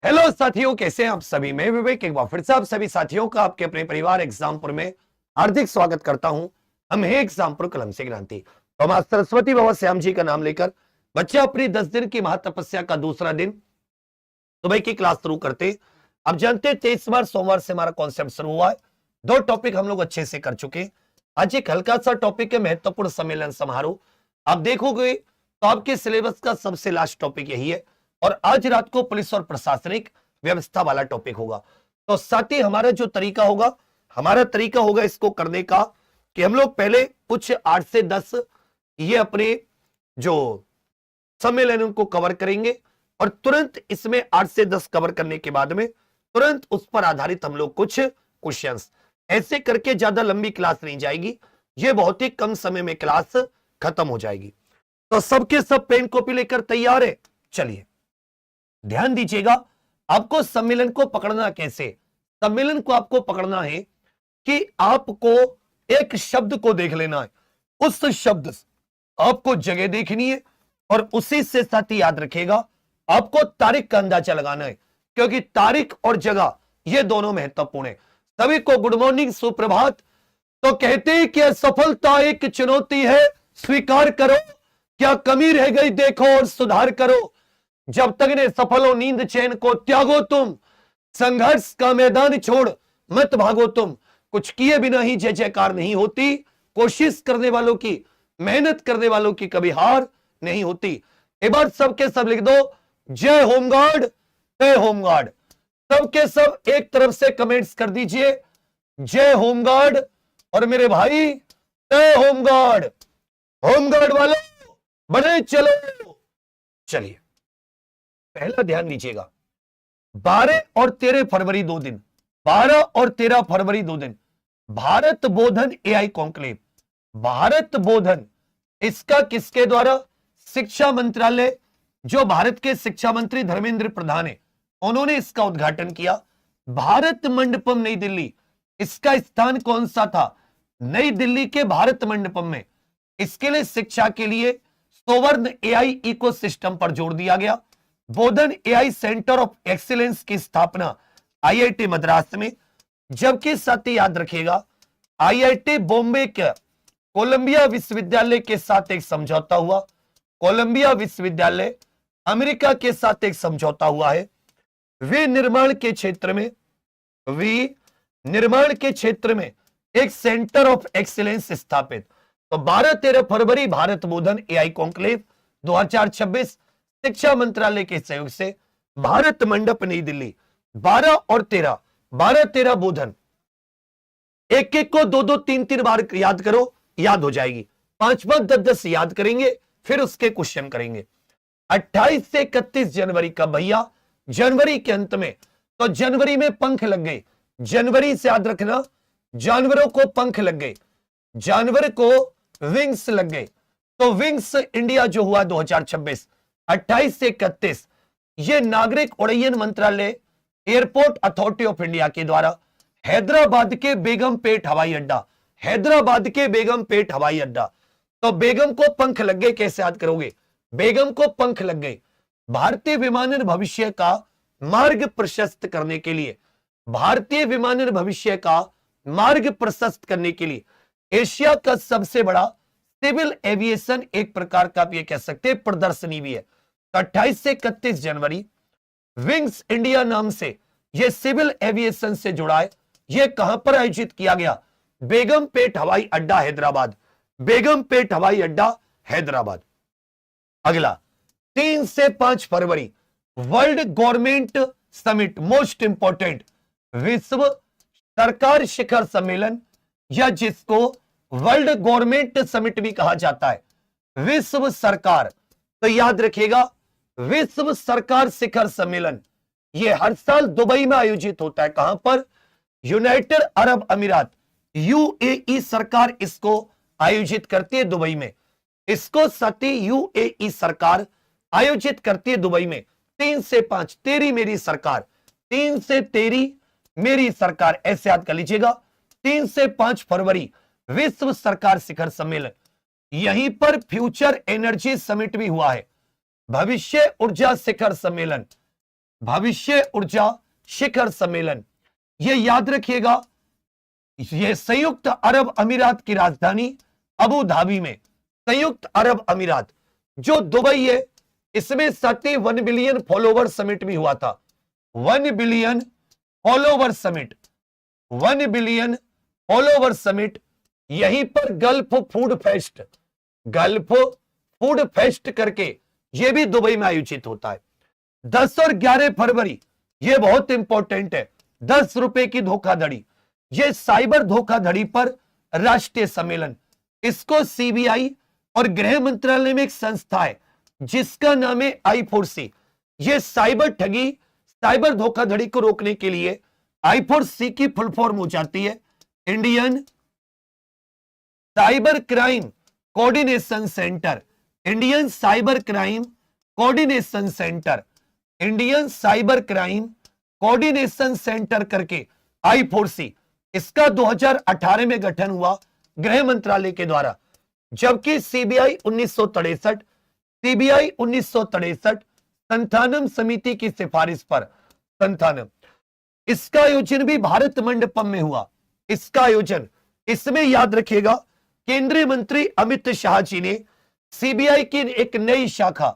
Hello साथियों, कैसे हैं आप सभी। मैं विवेक एक बार फिर से आप सभी साथियोों का आपके अपने परिवार एग्जामपुर में हार्दिक स्वागत करता हूं। हम हैं एग्जामपुर कलम से क्रांति। तो मां सरस्वती बाबा श्याम जी का नाम लेकर बच्चे अपनी 10 दिन की महातपस्या का दूसरा दिन सुबह की क्लास शुरू करते। आप जानते हैं 23 बार सोमवार से हमारा कॉन्सेप्ट शुरू हुआ है। 2 टॉपिक हम लोग अच्छे से कर चुके। आज एक हल्का सा टॉपिक है, महत्वपूर्ण सम्मेलन समारोह। आप देखोगे तो आपके सिलेबस का सबसे लास्ट टॉपिक यही है और आज रात को पुलिस और प्रशासनिक व्यवस्था वाला टॉपिक होगा। तो साथ ही हमारा जो तरीका होगा इसको करने का कि हम लोग पहले कुछ 8 से 10 ये अपने जो सम्मेलन उनको कवर करेंगे और तुरंत इसमें 8 से 10 कवर करने के बाद में तुरंत उस पर आधारित हम लोग कुछ क्वेश्चंस, ऐसे करके ज्यादा लंबी क्लास नहीं जाएगी। ये बहुत ही कम समय में क्लास खत्म हो जाएगी। तो सबके सब पेन कॉपी लेकर तैयार है? चलिए ध्यान दीजिएगा। आपको सम्मेलन को पकड़ना कैसे? सम्मेलन को आपको पकड़ना है कि आपको एक शब्द को देख लेना है, उस शब्द आपको जगह देखनी है और उसी से साथ ही याद रखेगा आपको तारीख का अंदाजा लगाना है, क्योंकि तारीख और जगह ये दोनों महत्वपूर्ण है। सभी को गुड मॉर्निंग, सुप्रभात। तो कहते हैं कि असफलता एक चुनौती है, स्वीकार करो, क्या कमी रह गई देखो और सुधार करो। जब तक ने सफल हो नींद चैन को त्यागो तुम, संघर्ष का मैदान छोड़ मत भागो तुम। कुछ किए बिना ही जय जयकार नहीं होती, कोशिश करने वालों की, मेहनत करने वालों की कभी हार नहीं होती। एक बार सबके सब लिख दो, जय होमगार्ड, जय होमगार्ड। सबके सब एक तरफ से कमेंट्स कर दीजिए, जय होमगार्ड। और मेरे भाई जय होमगार्ड, होमगार्ड वालों बने चलो। चलिए पहला ध्यान दीजिएगा, 12 और 13 फरवरी 2 दिन, 12 और 13 फरवरी 2 दिन भारत बोधन एआई कॉन्क्लेव। भारत बोधन, इसका किसके द्वारा? शिक्षा मंत्रालय, जो भारत के शिक्षा मंत्री धर्मेंद्र प्रधान है, उन्होंने इसका उद्घाटन किया। भारत मंडपम नई दिल्ली, इसका स्थान कौन सा था? नई दिल्ली के भारत मंडपम में। इसके लिए शिक्षा के लिए सोवर्ण एआई इकोसिस्टम पर जोर दिया गया। बोधन एआई सेंटर ऑफ एक्सीलेंस की स्थापना आईआईटी मद्रास में, जबकि साथ ही याद रखिएगा आईआईटी बॉम्बे के कोलंबिया विश्वविद्यालय के साथ एक समझौता हुआ। कोलंबिया विश्वविद्यालय अमेरिका के साथ एक समझौता हुआ है विनिर्माण के क्षेत्र में एक सेंटर ऑफ एक्सीलेंस स्थापित। तो 12-13 फरवरी भारत बोधन एआई कॉन्क्लेव 2026 शिक्षा मंत्रालय के सहयोग से भारत मंडप नई दिल्ली। 12 और 13, 12-13 बोधन, एक एक को 2-2, 3-3 बार याद करो, याद हो जाएगी। 5-5, 10-10 याद करेंगे, फिर उसके क्वेश्चन करेंगे। 28 से 31 जनवरी का भैया, जनवरी के अंत में। तो जनवरी में पंख लग गए, जनवरी से याद रखना, जानवरों को पंख लग गए, जानवर को विंग्स लग गए। तो विंग्स इंडिया जो हुआ 2026, 28 से 31, ये नागरिक उड्डयन मंत्रालय एयरपोर्ट अथॉरिटी ऑफ इंडिया के द्वारा हैदराबाद के बेगमपेट हवाई अड्डा, हैदराबाद के बेगमपेट हवाई अड्डा। तो बेगम को पंख लग गए, कैसे याद करोगे? बेगम को पंख लग गए। भारतीय विमानन भविष्य का मार्ग प्रशस्त करने के लिए, भारतीय विमानन भविष्य का मार्ग प्रशस्त करने के लिए एशिया का सबसे बड़ा सिविल एविएशन, एक प्रकार का आप ये कह सकते हैं प्रदर्शनी भी है। तो 28 से 31 जनवरी विंग्स इंडिया नाम से यह सिविल एविएशन से जुड़ा है। यह कहां पर आयोजित किया गया? बेगमपेट हवाई अड्डा हैदराबाद, बेगमपेट हवाई अड्डा हैदराबाद। अगला 3 से 5 फरवरी world government summit, most important विश्व सरकार शिखर सम्मेलन, या जिसको वर्ल्ड गवर्नमेंट समिट भी कहा जाता है, विश्व सरकार। तो याद रखिएगा विश्व सरकार शिखर सम्मेलन यह हर साल दुबई में आयोजित होता है। कहां पर? यूनाइटेड अरब अमीरात, यूएई सरकार इसको आयोजित करती है दुबई में। इसको सती यूएई सरकार आयोजित करती है दुबई में। 3 से 5, तेरी मेरी सरकार, 3 से तेरी मेरी सरकार, ऐसे याद कर लीजिएगा। 3 से 5 फरवरी विश्व सरकार शिखर सम्मेलन। यहीं पर फ्यूचर एनर्जी समिट भी हुआ है, भविष्य ऊर्जा शिखर सम्मेलन। भविष्य ऊर्जा शिखर सम्मेलन। ये याद रखिएगा, ये संयुक्त अरब अमीरात की राजधानी अबू धाबी में, संयुक्त अरब अमीरात जो दुबई है, इसमें 1 बिलियन फॉलोवर समिट भी हुआ था। 1 billion follower summit, 1 billion follower summit यहीं पर गल्फ फूड फेस्ट करके यह भी दुबई में आयोजित होता है। 10 और 11 फरवरी, यह बहुत इंपॉर्टेंट है, 10 रुपए की धोखाधड़ी, यह साइबर धोखाधड़ी पर राष्ट्रीय सम्मेलन। इसको सीबीआई और गृह मंत्रालय में एक संस्था है जिसका नाम है I4C। यह साइबर ठगी, साइबर धोखाधड़ी को रोकने के लिए I4C की फुल फॉर्म हो जाती है Indian cyber crime coordination centre. Indian cyber crime coordination centre, Indian cyber crime coordination centre करके I4C, इसका 2018 में गठन हुआ गृह मंत्रालय के द्वारा। जबकि सीबीआई 1963 संथानम समिति की सिफारिश पर संथानम, इसका आयोजन भी भारत मंडपम में हुआ। इसका आयोजन, इसमें याद रखिएगा, केंद्रीय मंत्री अमित शाह जी ने सीबीआई की एक नई शाखा,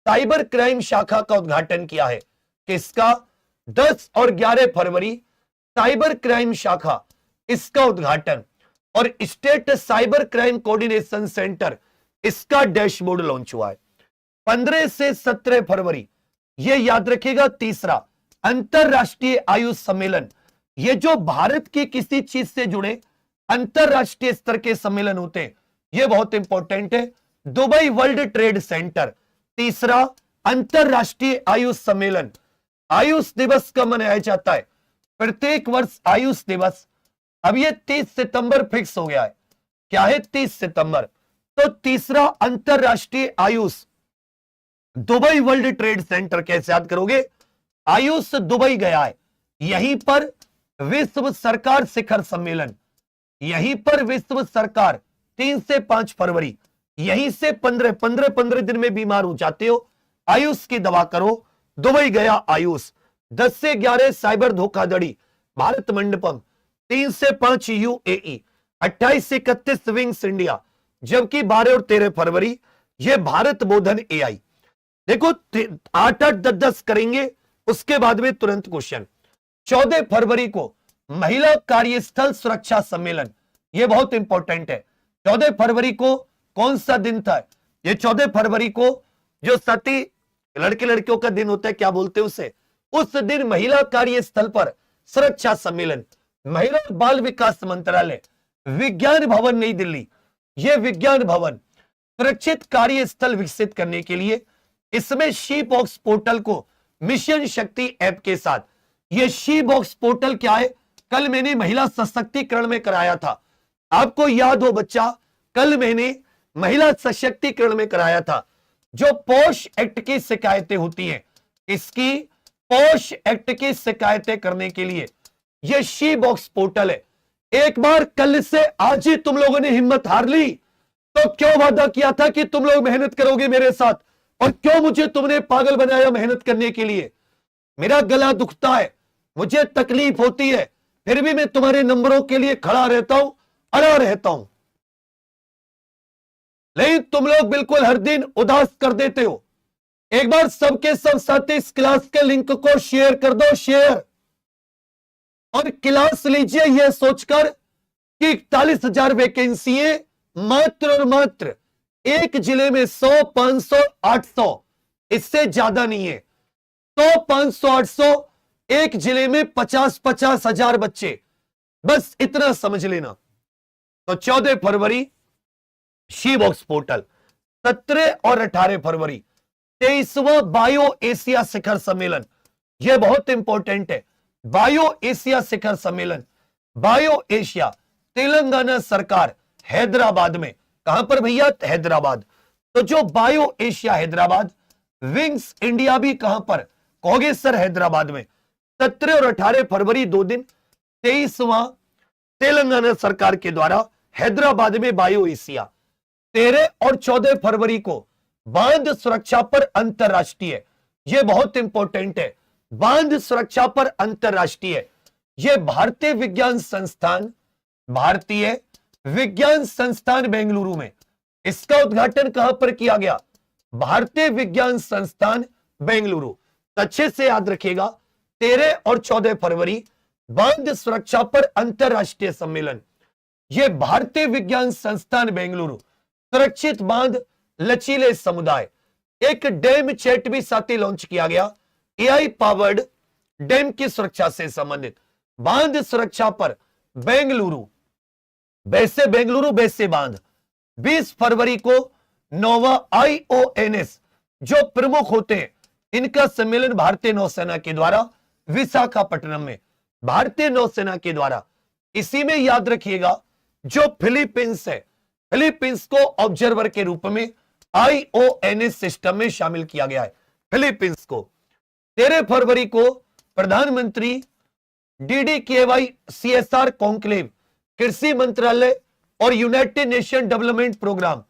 साइबर क्राइम शाखा का उद्घाटन किया है। किसका? 10 और 11 फरवरी साइबर क्राइम शाखा, इसका उद्घाटन। और state cyber crime coordination centre, इसका डैशबोर्ड लॉन्च हुआ है। 15 से 17 फरवरी, यह याद रखिएगा, तीसरा अंतरराष्ट्रीय आयुष सम्मेलन। यह जो भारत की किसी चीज से जुड़े अंतरराष्ट्रीय स्तर के सम्मेलन होते हैं, यह बहुत इंपॉर्टेंट है। दुबई वर्ल्ड ट्रेड सेंटर, तीसरा अंतरराष्ट्रीय आयुष सम्मेलन। आयुष दिवस कब मनाया जाता है? प्रत्येक वर्ष आयुष दिवस, अब ये 30 सितंबर फिक्स हो गया है। क्या है? 30 सितंबर। तो तीसरा अंतरराष्ट्रीय Ayush Dubai world trade centre, कैसे याद करोगे? आयुष दुबई गया है, यहीं पर विश्व सरकार शिखर सम्मेलन, यहीं पर विश्व सरकार 3 से 5 फरवरी, यहीं से 15 दिन में बीमार हो जाते हो, आयुष की दवा करो, दुबई गया आयुष। 10 से 11 साइबर धोखाधड़ी भारत मंडपम, 3 से 5 यूएई, 28 से 31 विंग्स इंडिया, जबकि 12 और 13 फरवरी यह भारत बोधन एआई। देखो 8-8 10-10 करेंगे, उसके बाद में तुरंत क्वेश्चन। 14 फरवरी को महिला कार्यस्थल सुरक्षा सम्मेलन, यह बहुत इंपॉर्टेंट है। 14 फरवरी को कौन सा दिन था? यह 14 फरवरी को जो सती लड़के लड़कियों का दिन होता है, क्या बोलते हैं उसे? उस दिन महिला कार्यस्थल पर सुरक्षा सम्मेलन, महिला बाल विकास मंत्रालय, विज्ञान भवन नई दिल्ली, यह विज्ञान भवन सुरक्षित कार्यस्थल विकसित करने के लिए, इसमें शी बॉक्स पोर्टल को मिशन शक्ति ऐप के साथ, यह शी बॉक्स पोर्टल क्या है? कल मैंने महिला सशक्तिकरण में कराया था, आपको याद हो बच्चा, कल मैंने महिला सशक्तिकरण में कराया था। जो पॉश एक्ट की शिकायतें होती हैं, इसकी पॉश एक्ट की शिकायतें करने के लिए यह शी बॉक्स पोर्टल है। एक बार कल से आज ही तुम लोगों ने हिम्मत हार ली, तो क्यों वादा किया था कि तुम लोग मेहनत करोगे मेरे साथ, और क्यों मुझे तुमने पागल बनाया मेहनत करने के लिए? मेरा गला दुखता है, मुझे तकलीफ होती है, फिर भी मैं तुम्हारे नंबरों के लिए खड़ा रहता हूं, अड़ा रहता हूं। लेकिन तुम लोग बिल्कुल हर दिन उदास कर देते हो। एक बार सबके सब साथी इस क्लास के लिंक को शेयर कर दो, शेयर, और क्लास लीजिए यह सोचकर कि 41,000 वैकेंसी है, मात्र और मात्र एक जिले में 100, 500, 800, इससे ज्यादा नहीं है। 100, 500, 800, एक जिले में 50-50 हजार बच्चे, बस इतना समझ लेना। तो 14 फरवरी शी बॉक्स पोर्टल, 17 और 18 फरवरी 23वां बायो एशिया शिखर सम्मेलन, यह बहुत इंपॉर्टेंट है। बायो एशिया शिखर सम्मेलन, बायो एशिया, तेलंगाना सरकार हैदराबाद में, कहां पर भैया? हैदराबाद। तो जो bio Asia Hyderabad, wings India भी कहां पर? कहोगे सर हैदराबाद में। 17 और 18 फरवरी 2 दिन, 23वां तेलंगाना सरकार के द्वारा हैदराबाद में बायो एशिया। 13 और 14 फरवरी को बांध सुरक्षा पर अंतरराष्ट्रीय, यह बहुत इंपॉर्टेंट है। बांध सुरक्षा पर अंतरराष्ट्रीय, यह भारतीय विज्ञान संस्थान बेंगलुरु में, इसका उद्घाटन कहां पर किया गया? भारतीय विज्ञान संस्थान बेंगलुरु। अच्छे से याद रखिएगा 13 और 14 फरवरी बांध सुरक्षा पर अंतरराष्ट्रीय सम्मेलन, यह भारतीय विज्ञान संस्थान बेंगलुरु, सुरक्षित बांध लचीले समुदाय, एक डैम चैट भी साथ ही लॉन्च किया गया, एआई पावर्ड डैम की सुरक्षा से संबंधित। बांध सुरक्षा पर बेंगलुरु, वैसे बांध 20 फरवरी को नोवा IONS जो प्रमुख होते हैं, इनका सम्मेलन भारतीय नौसेना के द्वारा विशाखापट्टनम में, भारतीय नौसेना के द्वारा। इसी में याद रखिएगा जो फिलीपींस है, फिलीपींस को ऑब्जर्वर के रूप में IONS सिस्टम में शामिल किया गया है, फिलीपींस को। 13 फरवरी को प्रधानमंत्री DDKY CSR कॉन्क्लेव, कृषि मंत्रालय और यूनाइटेड नेशन डेवलपमेंट प्रोग्राम,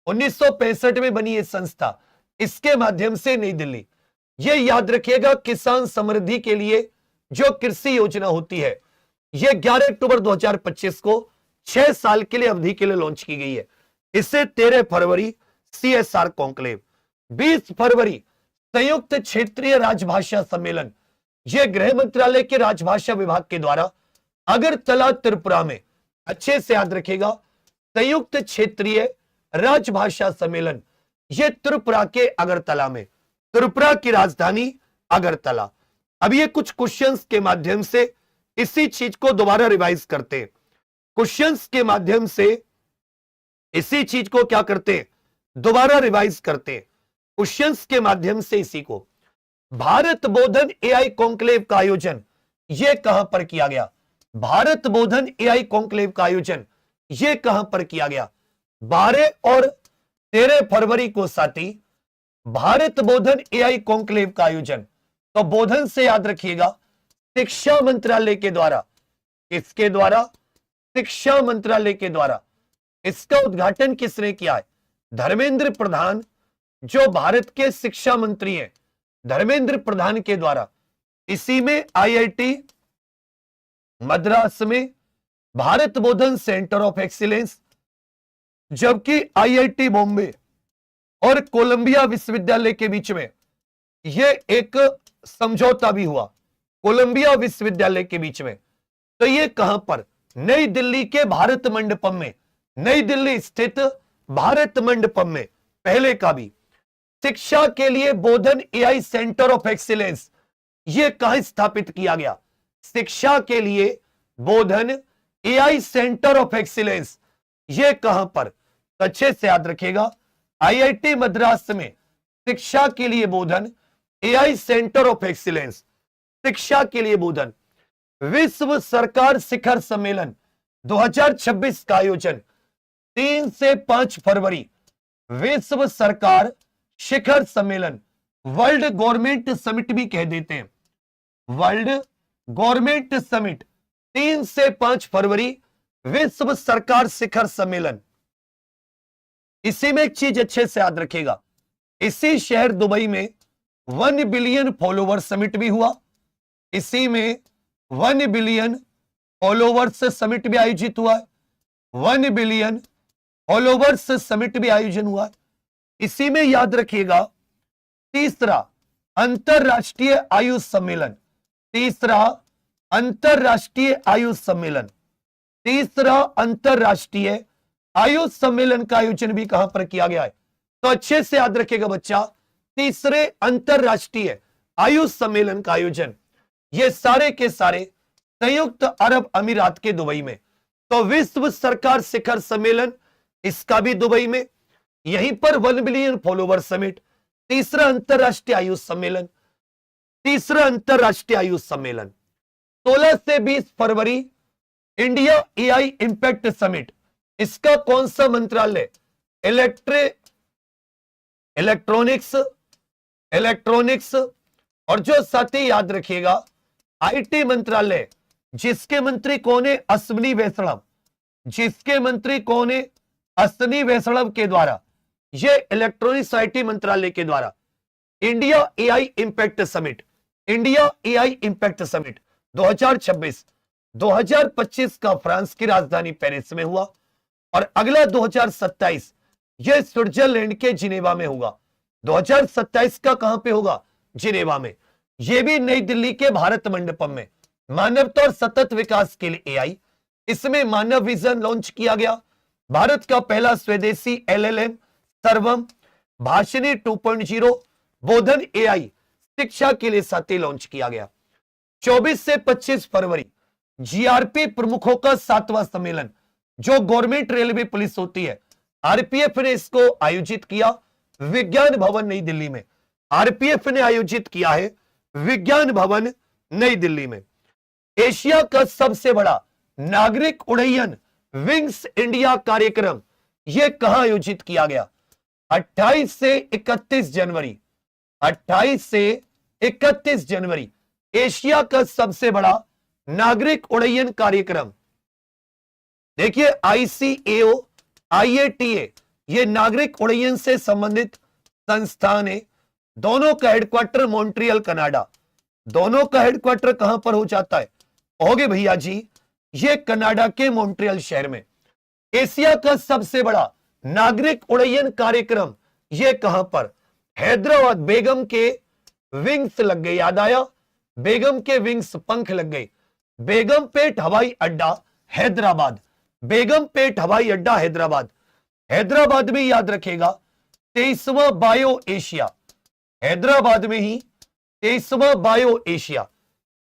1965 में बनी यह संस्था, इसके माध्यम से नई दिल्ली, यह याद रखिएगा किसान समृद्धि के लिए जो कृषि योजना होती है, यह 11 अक्टूबर 2025 को 6 साल के लिए अवधि के लिए लॉन्च की गई है। इसे 13 फरवरी CSR कॉन्क्लेव। 20 फरवरी संयुक्त क्षेत्रीय राजभाषा सम्मेलन, यह गृह मंत्रालय के राजभाषा विभाग के द्वारा अगरतला त्रिपुरा में, अच्छे से याद रखिएगा संयुक्त क्षेत्रीय राजभाषा सम्मेलन, यह त्रिपुरा के अगरतला में, त्रिपुरा की राजधानी अगरतला। अब ये कुछ क्वेश्चंस के माध्यम से इसी चीज को दोबारा रिवाइज करते हैं, क्वेश्चंस के माध्यम से इसी चीज को क्या करते हैं, दोबारा रिवाइज करते हैं, क्वेश्चंस के माध्यम से इसी को। भारत बोधन AI कॉन्क्लेव का आयोजन यह कहां पर किया गया? भारत बोधन AI कॉन्क्लेव का आयोजन यह कहां पर किया गया? 12 और 13 फरवरी को साथी भारत बोधन AI कॉन्क्लेव का आयोजन। तो बोधन से याद रखिएगा शिक्षा मंत्रालय के द्वारा, किसके द्वारा? शिक्षा मंत्रालय के द्वारा। इसका उद्घाटन किसने किया है? धर्मेंद्र प्रधान, जो भारत के शिक्षा मंत्री हैं, धर्मेंद्र प्रधान के द्वारा। इसी में IIT मद्रास में भारत बोधन सेंटर ऑफ एक्सीलेंस, जबकि IIT बॉम्बे और कोलंबिया विश्वविद्यालय के बीच में यह एक समझौता भी हुआ, कोलंबिया विश्वविद्यालय के बीच में। तो यह कहां पर? नई दिल्ली के भारत मंडपम में, नई दिल्ली स्थित भारत मंडपम में, पहले का भी। शिक्षा के लिए बोधन AI सेंटर ऑफ एक्सीलेंस, यह कहां स्थापित किया गया? शिक्षा के लिए बोधन AI सेंटर ऑफ एक्सीलेंस, यह कहां पर? तो अच्छे से याद रखिएगा IIT मद्रास में शिक्षा के लिए बोधन AI सेंटर ऑफ एक्सीलेंस, शिक्षा के लिए बोधन। विश्व सरकार शिखर सम्मेलन 2026 का आयोजन 3 से 5 फरवरी, विश्व सरकार शिखर सम्मेलन, वर्ल्ड गवर्नमेंट समिट भी कह देते हैं, वर्ल्ड गवर्नमेंट समिट, 3 से 5 फरवरी विश्व सरकार शिखर सम्मेलन। इसी में एक चीज अच्छे से याद रखिएगा, इसी शहर दुबई में 1 बिलियन फॉलोवर समिट भी हुआ, इसी में 1 बिलियन फॉलोवर्स समिट भी आयोजित हुआ है, 1 बिलियन फॉलोवर्स समिट भी आयोजन हुआ है। इसी में याद रखिएगा तीसरा अंतरराष्ट्रीय आयुष सम्मेलन, तीसरा अंतरराष्ट्रीय आयुष सम्मेलन, तीसरा अंतरराष्ट्रीय आयुष सम्मेलन का आयोजन भी कहां पर किया गया है? तो अच्छे से याद रखिएगा बच्चा, तीसरे अंतरराष्ट्रीय आयुष सम्मेलन का आयोजन ये सारे के सारे संयुक्त अरब अमीरात के दुबई में। तो विश्व सरकार शिखर सम्मेलन इसका भी दुबई में, यहीं पर 1 बिलियन फॉलोवर समिट, तीसरा अंतरराष्ट्रीय आयुष सम्मेलन, तीसरा अंतरराष्ट्रीय आयुष सम्मेलन। 16 से 20 फरवरी इंडिया AI इंपैक्ट समिट, इसका कौन सा मंत्रालय? इलेक्ट्रॉनिक्स और जो साथी याद रखिएगा IT मंत्रालय, जिसके मंत्री कौन है? अश्विनी वैष्णव, जिसके मंत्री कौन है? अश्विनी वैष्णव के द्वारा, ये इलेक्ट्रॉनिक्स IT मंत्रालय के द्वारा India AI impact summit, India AI impact summit 2026 2025 का फ्रांस की राजधानी पेरिस में हुआ और अगला 2027 यह स्विट्जरलैंड के जिनेवा में होगा। 2027 का कहां पे होगा? जिनेवा में। यह भी नई दिल्ली के भारत मंडपम में। मानवता और सतत विकास के लिए एआई, इसमें मानव विजन लॉन्च किया गया। भारत का पहला स्वदेशी एलएलएम सर्वम, भाषिनी 2.0, बोधन एआई शिक्षा के लिए साथी लॉन्च किया गया। 24 से 25 फरवरी जीआरपी प्रमुखों का 7वां सम्मेलन, जो गवर्नमेंट रेलवे पुलिस होती है, आरपीएफ ने इसको आयोजित किया विज्ञान भवन नई दिल्ली में। आरपीएफ ने आयोजित किया है विज्ञान भवन नई दिल्ली में। एशिया का सबसे बड़ा नागरिक उड्डयन विंग्स इंडिया कार्यक्रम, यह कहां आयोजित किया गया? 28 से 31 जनवरी 28 से 31 जनवरी एशिया का सबसे बड़ा नागरिक उड्डयन कार्यक्रम। देखिए, आईसीएओ, आईएटीए, ये नागरिक उड्डयन से संबंधित संस्थान है। दोनों का हेडक्वार्टर मॉन्ट्रियल कनाडा। दोनों का हेडक्वार्टर कहां पर हो जाता है? होगे भैया जी, ये कनाडा के मॉन्ट्रियल शहर में। एशिया का सबसे बड़ा नागरिक उड्डयन कार्यक्रम, ये कहां पर? हैदराबाद। बेगम के विंग्स लग गए, याद आया? बेगम के विंग्स, पंख लग गए। बेगमपेट हवाई अड्डा हैदराबाद। बेगमपेट हवाई अड्डा हैदराबाद। हैदराबाद में याद रखेगा 23वां बायो एशिया। हैदराबाद में ही 23वां बायो एशिया।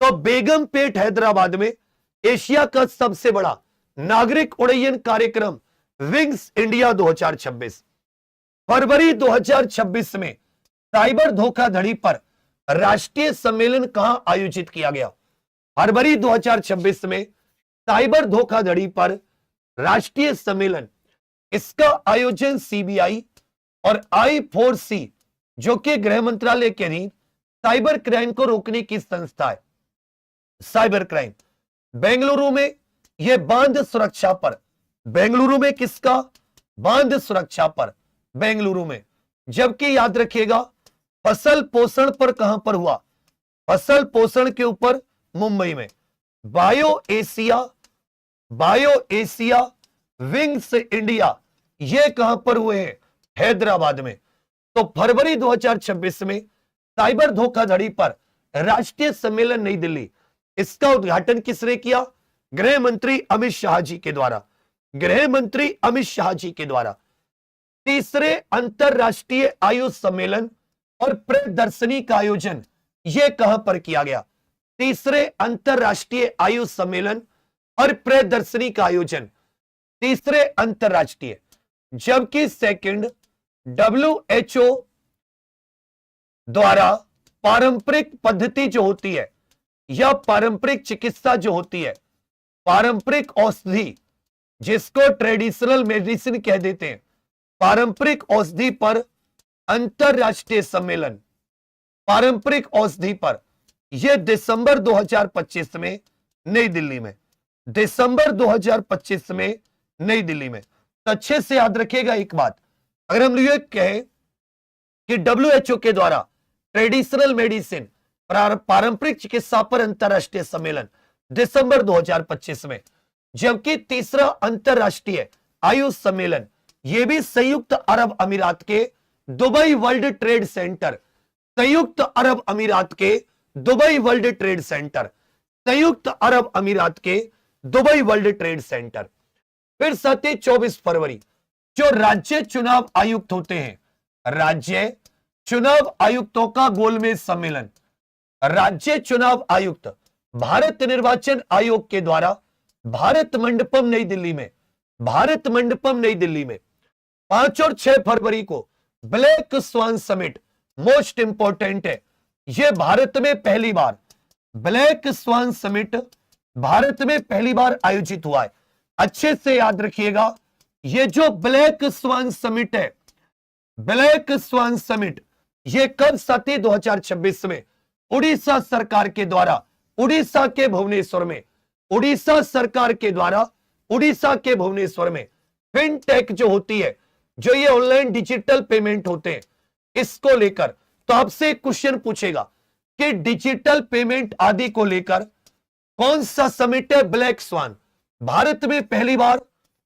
तो बेगमपेट हैदराबाद में एशिया का सबसे बड़ा नागरिक उड्डयन कार्यक्रम विंग्स इंडिया 2026। फरवरी 2026 में साइबर धोखाधड़ी पर राष्ट्रीय सम्मेलन कहां आयोजित किया गया? फरवरी 2026 में साइबर धोखाधड़ी पर राष्ट्रीय सम्मेलन, इसका आयोजन सीबीआई और I4C, जो कि गृह मंत्रालय के अधीन साइबर क्राइम को रोकने की संस्था है, साइबर क्राइम, बेंगलुरु में यह बांध सुरक्षा पर। बेंगलुरु में किसका? बांध सुरक्षा पर, बेंगलुरु में। जबकि याद रखिएगा फसल पोषण पर कहां पर हुआ? फसल पोषण के ऊपर मुंबई में। बायो एशिया विंग्स इंडिया, ये कहां पर हुए हैं? हैदराबाद में। तो फरवरी 2026 में साइबर धोखाधड़ी पर राष्ट्रीय सम्मेलन नई दिल्ली, इसका उद्घाटन किसने किया? गृह मंत्री अमित शाह जी के द्वारा। गृह मंत्री अमित शाह जी के द्वारा। तीसरे अंतरराष्ट्रीय आयुष सम्मेलन और प्रदर्शनी का आयोजन, यह कहां पर किया गया? तीसरे अंतरराष्ट्रीय आयुष सम्मेलन और प्रदर्शनी का आयोजन, तीसरे अंतरराष्ट्रीय। जबकि सेकंड WHO द्वारा पारंपरिक पद्धति जो होती है, या पारंपरिक चिकित्सा जो होती है, पारंपरिक औषधि, जिसको ट्रेडिशनल मेडिसिन कह देते हैं, पारंपरिक औषधि पर अंतरराष्ट्रीय सम्मेलन, पारंपरिक औषधि पर, यह दिसंबर 2025 में नई दिल्ली में। दिसंबर 2025 में नई दिल्ली में। तो अच्छे से याद रखिएगा एक बात, अगर हम ये कहें कि WHO के द्वारा ट्रेडिशनल मेडिसिन, पारंपरिक चिकित्सा पर अंतरराष्ट्रीय सम्मेलन दिसंबर 2025 में, जबकि तीसरा अंतरराष्ट्रीय आयुष सम्मेलन, यह भी संयुक्त अरब अमीरात के दुबई वर्ल्ड ट्रेड सेंटर, संयुक्त अरब अमीरात के दुबई वर्ल्ड ट्रेड सेंटर, संयुक्त अरब अमीरात के दुबई वर्ल्ड ट्रेड सेंटर। फिर साथ ही 24 फरवरी जो राज्य चुनाव आयुक्त होते हैं, राज्य चुनाव आयुक्तों का गोलमेज सम्मेलन, राज्य चुनाव आयुक्त भारत निर्वाचन आयोग के द्वारा भारत मंडपम नई दिल्ली में, भारत मंडपम नई दिल्ली में 5 और 6 फरवरी को black swan summit, most important है, यह भारत में पहली बार, ब्लैक स्वान समिट भारत में पहली बार आयोजित हुआ है। अच्छे से याद रखिएगा, यह जो ब्लैक स्वान समिट है, ब्लैक स्वान समिट, यह कब साथी 2026 में उड़ीसा सरकार के द्वारा, उड़ीसा के भुवनेश्वर में, उड़ीसा सरकार के द्वारा उड़ीसा के भुवनेश्वर में फिनटेक जो होती है, जो ये ऑनलाइन डिजिटल पेमेंट होते हैं, इसको लेकर तो आपसे एक क्वेश्चन पूछेगा कि डिजिटल पेमेंट आदि को लेकर कौन सा समिट है? Black swan. भारत में पहली बार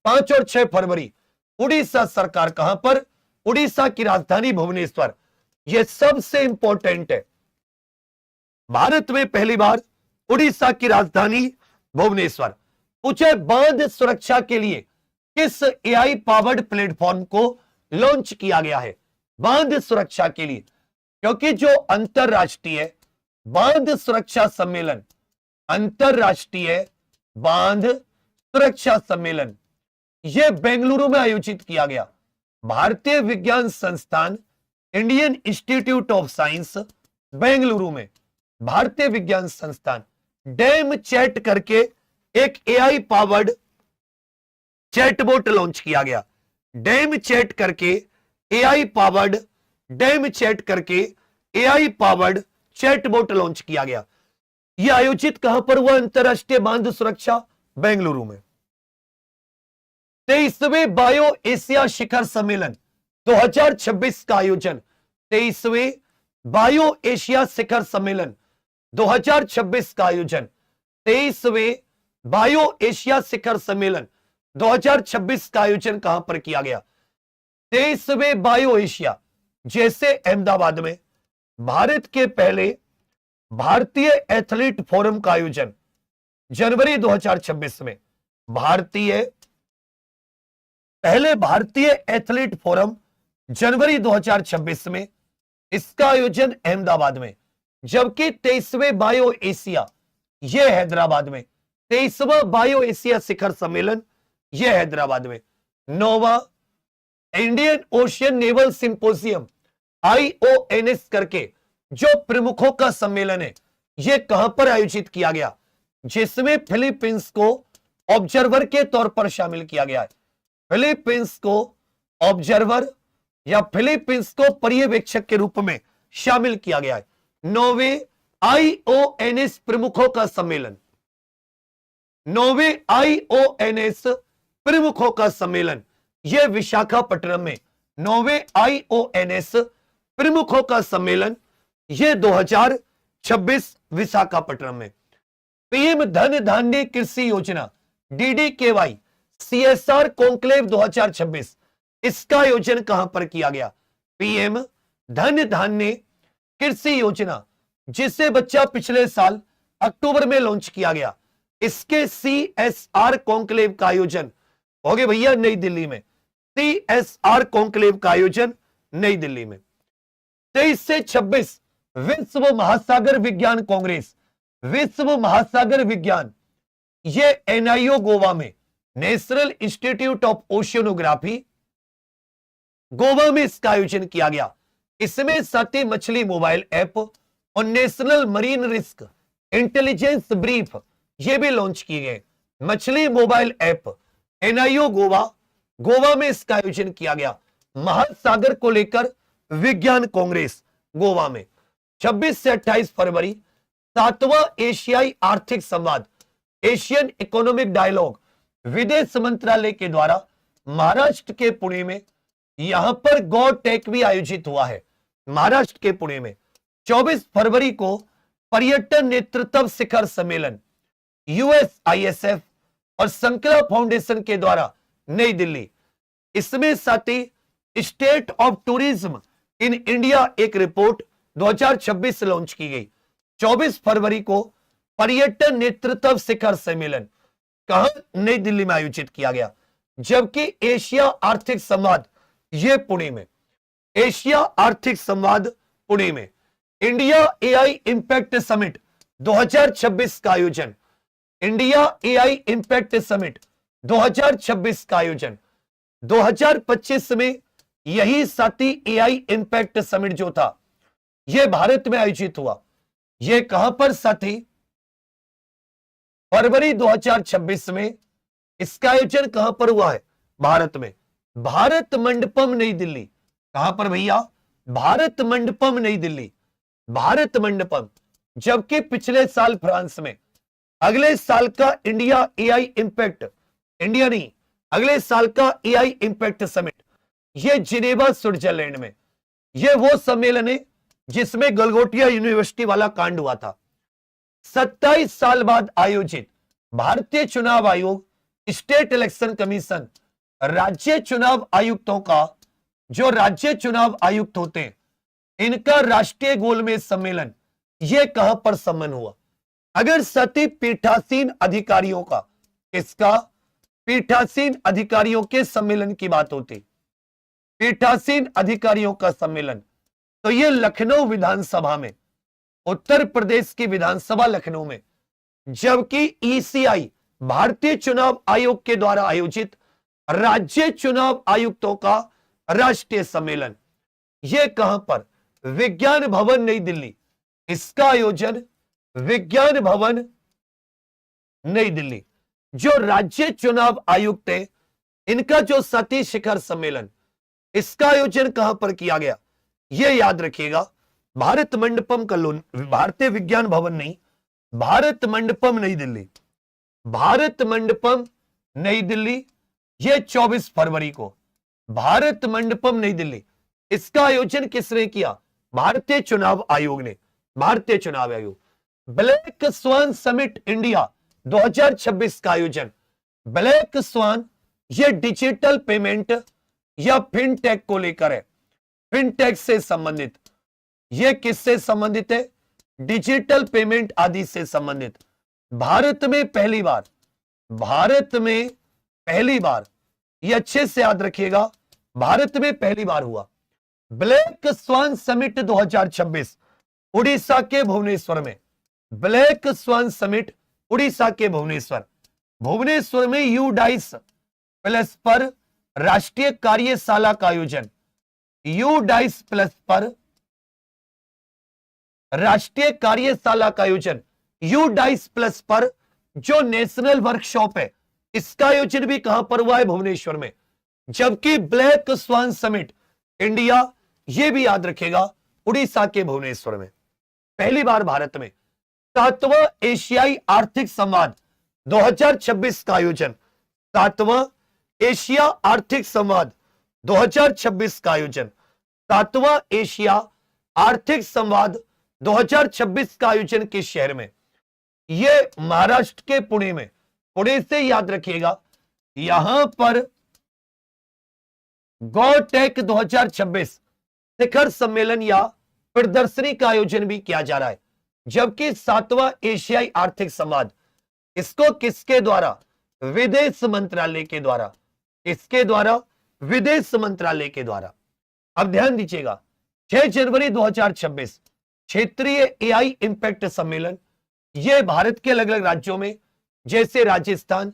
5 और 6 फरवरी उड़ीसा सरकार, कहां पर? उड़ीसा की राजधानी भुवनेश्वर। यह सबसे इंपॉर्टेंट है। भारत में पहली बार उड़ीसा की राजधानी भुवनेश्वर। पूछे बांध सुरक्षा के लिए किस एआई पावर्ड प्लेटफॉर्म को लॉन्च किया गया है? बांध सुरक्षा के लिए, क्योंकि जो अंतरराष्ट्रीय बांध सुरक्षा सम्मेलन, अंतरराष्ट्रीय बांध सुरक्षा सम्मेलन, यह बेंगलुरु में आयोजित किया गया। भारतीय विज्ञान संस्थान, Indian institute of science Bengaluru में, भारतीय विज्ञान संस्थान, डैम चैट करके एक एआई पावर्ड चैटबॉट लॉन्च किया गया। डैम चैट करके एआई पावर्ड, डैम चैट करके एआई पावर्ड चैटबॉट लॉन्च किया गया। यह आयोजित कहां पर हुआ? अंतरराष्ट्रीय बांध सुरक्षा, बेंगलुरु में। 23वें बायो एशिया शिखर सम्मेलन 2026 का आयोजन, 23वें बायो एशिया शिखर सम्मेलन 2026 का आयोजन, 23वें बायो एशिया शिखर सम्मेलन 2026 का आयोजन कहां पर किया गया? 23वें बायो एशिया, जैसे अहमदाबाद में भारत के पहले भारतीय एथलीट फोरम का आयोजन जनवरी 2026 में, पहले भारतीय एथलीट फोरम जनवरी 2026 में, इसका आयोजन अहमदाबाद में। जबकि 23वें बायो एशिया यह हैदराबाद में, 23वां बायो एशिया शिखर सम्मेलन यह हैदराबाद में। 9वां Indian Ocean naval symposium IONS करके जो प्रमुखों का सम्मेलन है, यह कहां पर आयोजित किया गया? जिसमें फिलीपींस को ऑब्जर्वर के तौर पर शामिल किया गया है। फिलीपींस को ऑब्जर्वर या फिलीपींस को पर्यवेक्षक के रूप में शामिल किया गया है। 9वें IONS प्रमुखों का सम्मेलन, 9वें IONS प्रमुखों का सम्मेलन यह विशाखापट्टनम में, 9वें IONS प्रमुखों का सम्मेलन यह 2026 विशाखापट्टनम में। पीएम धन धान्य कृषि योजना DDKY CSR कॉन्क्लेव 2026, इसका आयोजन कहां पर किया गया? पीएम धन धान्य कृषि योजना, जिसे बच्चा पिछले साल अक्टूबर में लॉन्च किया गया, इसके CSR कॉन्क्लेव का आयोजन हो गया भैया नई दिल्ली में। CSR कॉन्क्लेव का आयोजन नई दिल्ली में। 23 से 26 विश्व महासागर विज्ञान कांग्रेस, विश्व महासागर विज्ञान, यह NIO गोवा में, national institute of oceanography Goa में इसका आयोजन किया गया। इसमें सती मछली मोबाइल ऐप और national marine risk intelligence brief ये भी लॉन्च किए गए। मछली मोबाइल ऐप NIO गोवा में इसका आयोजन किया गया। महासागर को लेकर विज्ञान कांग्रेस गोवा में। 26 से 28 फरवरी 7वां एशियाई आर्थिक संवाद, एशियन इकोनॉमिक डायलॉग, विदेश मंत्रालय के द्वारा महाराष्ट्र के पुणे में, यहां पर गो टेक भी आयोजित हुआ है महाराष्ट्र के पुणे में। 24 फरवरी को पर्यटन नेतृत्व शिखर सम्मेलन USISF और संकला फाउंडेशन के द्वारा नई दिल्ली, इसमें साथ ही state of tourism in India एक रिपोर्ट 2026 लॉन्च की गई। 24 फरवरी को पर्यटन नेतृत्व शिखर सम्मेलन कहां? नई दिल्ली में आयोजित किया गया। जबकि एशिया आर्थिक संवाद यह पुणे में, एशिया आर्थिक संवाद पुणे में। इंडिया AI इंपैक्ट समिट 2026 का आयोजन, इंडिया AI इंपैक्ट समिट 2026 का आयोजन। 2025 में यही साथी AI इंपैक्ट समिट जो था यह भारत में आयोजित हुआ। यह कहां पर साथी? फरवरी 2026 में इसका आयोजन कहां पर हुआ है? भारत में, भारत मंडपम नई दिल्ली। कहां पर भैया? भारत मंडपम नई दिल्ली, भारत मंडपम। जबकि पिछले साल फ्रांस में, अगले साल का इंडिया AI इंपैक्ट, इंडिया नहीं, अगले साल का AI इंपैक्ट समिट यह जिनेवा स्विट्जरलैंड में, यह वो सम्मेलन है जिसमें गलगोटिया यूनिवर्सिटी वाला कांड हुआ था। 27 साल बाद आयोजित भारतीय चुनाव आयोग, स्टेट इलेक्शन कमीशन, राज्य चुनाव आयुक्तों का, जो राज्य चुनाव आयुक्त होते हैं, इनका राष्ट्रीय गोलमेज सम्मेलन यह कहां पर सम्पन्न हुआ? अगर सती पीठासीन अधिकारियों का, इसका पीठासीन अधिकारियों के सम्मेलन की बात होती, पीठासीन अधिकारियों का सम्मेलन, तो यह लखनऊ विधानसभा में, उत्तर प्रदेश की विधानसभा लखनऊ में, जबकि ईसीआई भारतीय चुनाव आयोग के द्वारा आयोजित राज्य चुनाव आयुक्तों का राष्ट्रीय सम्मेलन, यह कहां पर? विज्ञान भवन नई दिल्ली। इसका आयोजन विज्ञान भवन नई दिल्ली। जो राज्य चुनाव आयुक्त है, इनका जो सती शिखर सम्मेलन, इसका आयोजन कहां पर किया गया? यह याद रखिएगा, भारत मंडपम कॉलोनी, भारतीय विज्ञान भवन नहीं, भारत मंडपम नई दिल्ली, भारत मंडपम नई दिल्ली, यह 24 फरवरी को, भारत मंडपम नई दिल्ली। इसका आयोजन किसने किया? भारतीय चुनाव आयोग ने, भारतीय चुनाव आयोग। ब्लैक स्वान समिट इंडिया 2026 का आयोजन, ब्लैक स्वान, यह डिजिटल पेमेंट या फिनटेक को लेकर है, फिनटेक से संबंधित। यह किससे संबंधित है? डिजिटल पेमेंट आदि से संबंधित। भारत में पहली बार, भारत में पहली बार, यह अच्छे से याद रखिएगा, भारत में पहली बार हुआ ब्लैक स्वान समिट 2026 उड़ीसा के भुवनेश्वर में। ब्लैक स्वान समिट उड़ीसा के भुवनेश्वर, भुवनेश्वर में यूडाइस प्लस पर राष्ट्रीय कार्यशाला का आयोजन, यूडाइस प्लस पर राष्ट्रीय कार्यशाला का आयोजन, यूडाइस प्लस पर जो नेशनल वर्कशॉप है, इसका आयोजन भी कहां पर हुआ है? भुवनेश्वर में। जबकि ब्लैक स्वान समिट इंडिया, यह भी याद रखेगा, उड़ीसा के भुवनेश्वर में। पहली बार भारत में 7वां एशियाई आर्थिक संवाद 2026 का आयोजन, 7वां एशिया आर्थिक संवाद 2026 का आयोजन, 7वां एशिया आर्थिक संवाद 2026 का आयोजन किस शहर में? यह महाराष्ट्र के पुणे में। पुणे से याद रखिएगा, यहां पर गौटेक 2026 शिखर सम्मेलन या प्रदर्शनी का आयोजन भी किया जा रहा है। जबकि 7वां एशियाई आर्थिक संवाद, इसको किसके द्वारा? विदेश मंत्रालय के द्वारा। किसके द्वारा? विदेश मंत्रालय के द्वारा। अब ध्यान दीजिएगा, 6 जनवरी 2026 क्षेत्रीय एआई इंपैक्ट सम्मेलन, यह भारत के अलग अलग राज्यों में, जैसे राजस्थान,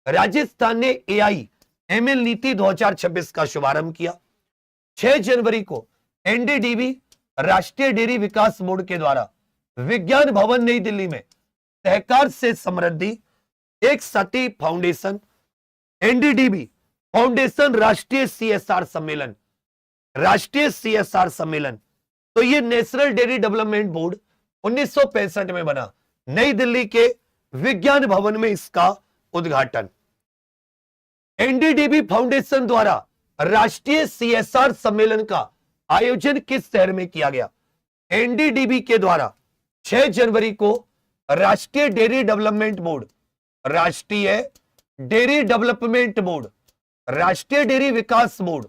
राजस्थान ने एआई एमएल नीति 2026 का शुभारंभ किया। 6 जनवरी को एनडीडीबी राष्ट्रीय डेयरी विकास बोर्ड के द्वारा विज्ञान भवन नई दिल्ली में सहकार से समृद्धि एक सती फाउंडेशन, एनडीडीबी फाउंडेशन राष्ट्रीय सीएसआर सम्मेलन, राष्ट्रीय सीएसआर सम्मेलन। तो ये नेशनल डेयरी डेवलपमेंट बोर्ड 1965 में बना, नई दिल्ली के विज्ञान भवन में इसका उद्घाटन। एनडीडीबी फाउंडेशन द्वारा राष्ट्रीय सीएसआर सम्मेलन का आयोजन किस शहर में किया गया? एनडीडीबी के द्वारा 6 जनवरी को राष्ट्रीय डेयरी डेवलपमेंट बोर्ड, राष्ट्रीय डेयरी डेवलपमेंट बोर्ड, राष्ट्रीय डेयरी विकास बोर्ड,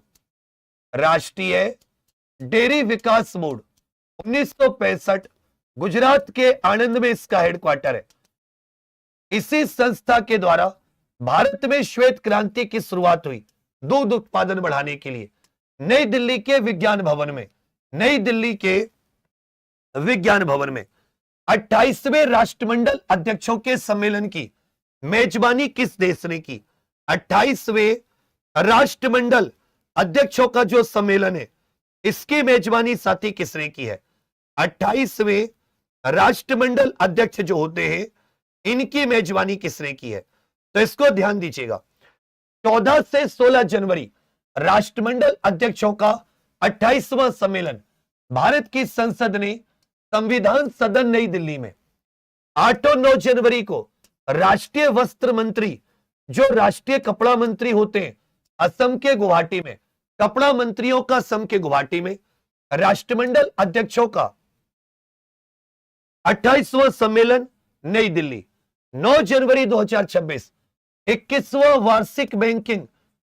राष्ट्रीय डेयरी विकास बोर्ड 1965 गुजरात के आणंद में इसका हेडक्वार्टर है। इसी संस्था के द्वारा भारत में श्वेत क्रांति की शुरुआत हुई दूध उत्पादन बढ़ाने के लिए। नई दिल्ली के विज्ञान भवन में, नई दिल्ली के विज्ञान भवन में 28वें राष्ट्रमंडल अध्यक्षों के सम्मेलन की मेजबानी किस देश ने की? 28वें राष्ट्रमंडल अध्यक्षों का जो सम्मेलन है, इसकी मेजबानी साथी किसने की है? 28वें राष्ट्रमंडल अध्यक्ष जो होते हैं, इनकी मेजबानी किसने की है? तो इसको ध्यान दीजिएगा, 14 से 16 जनवरी राष्ट्रमंडल अध्यक्षों का 28वां सम्मेलन भारत की संसद ने संविधान सदन नई दिल्ली में। 8 और 9 जनवरी को राष्ट्रीय वस्त्र मंत्री, जो राष्ट्रीय कपड़ा मंत्री होते हैं, असम के गुवाहाटी में, कपड़ा मंत्रियों का असम के गुवाहाटी में। राष्ट्रमंडल अध्यक्षों का 28वां सम्मेलन नई दिल्ली, 9 जनवरी 2026। 21वां वार्षिक बैंकिंग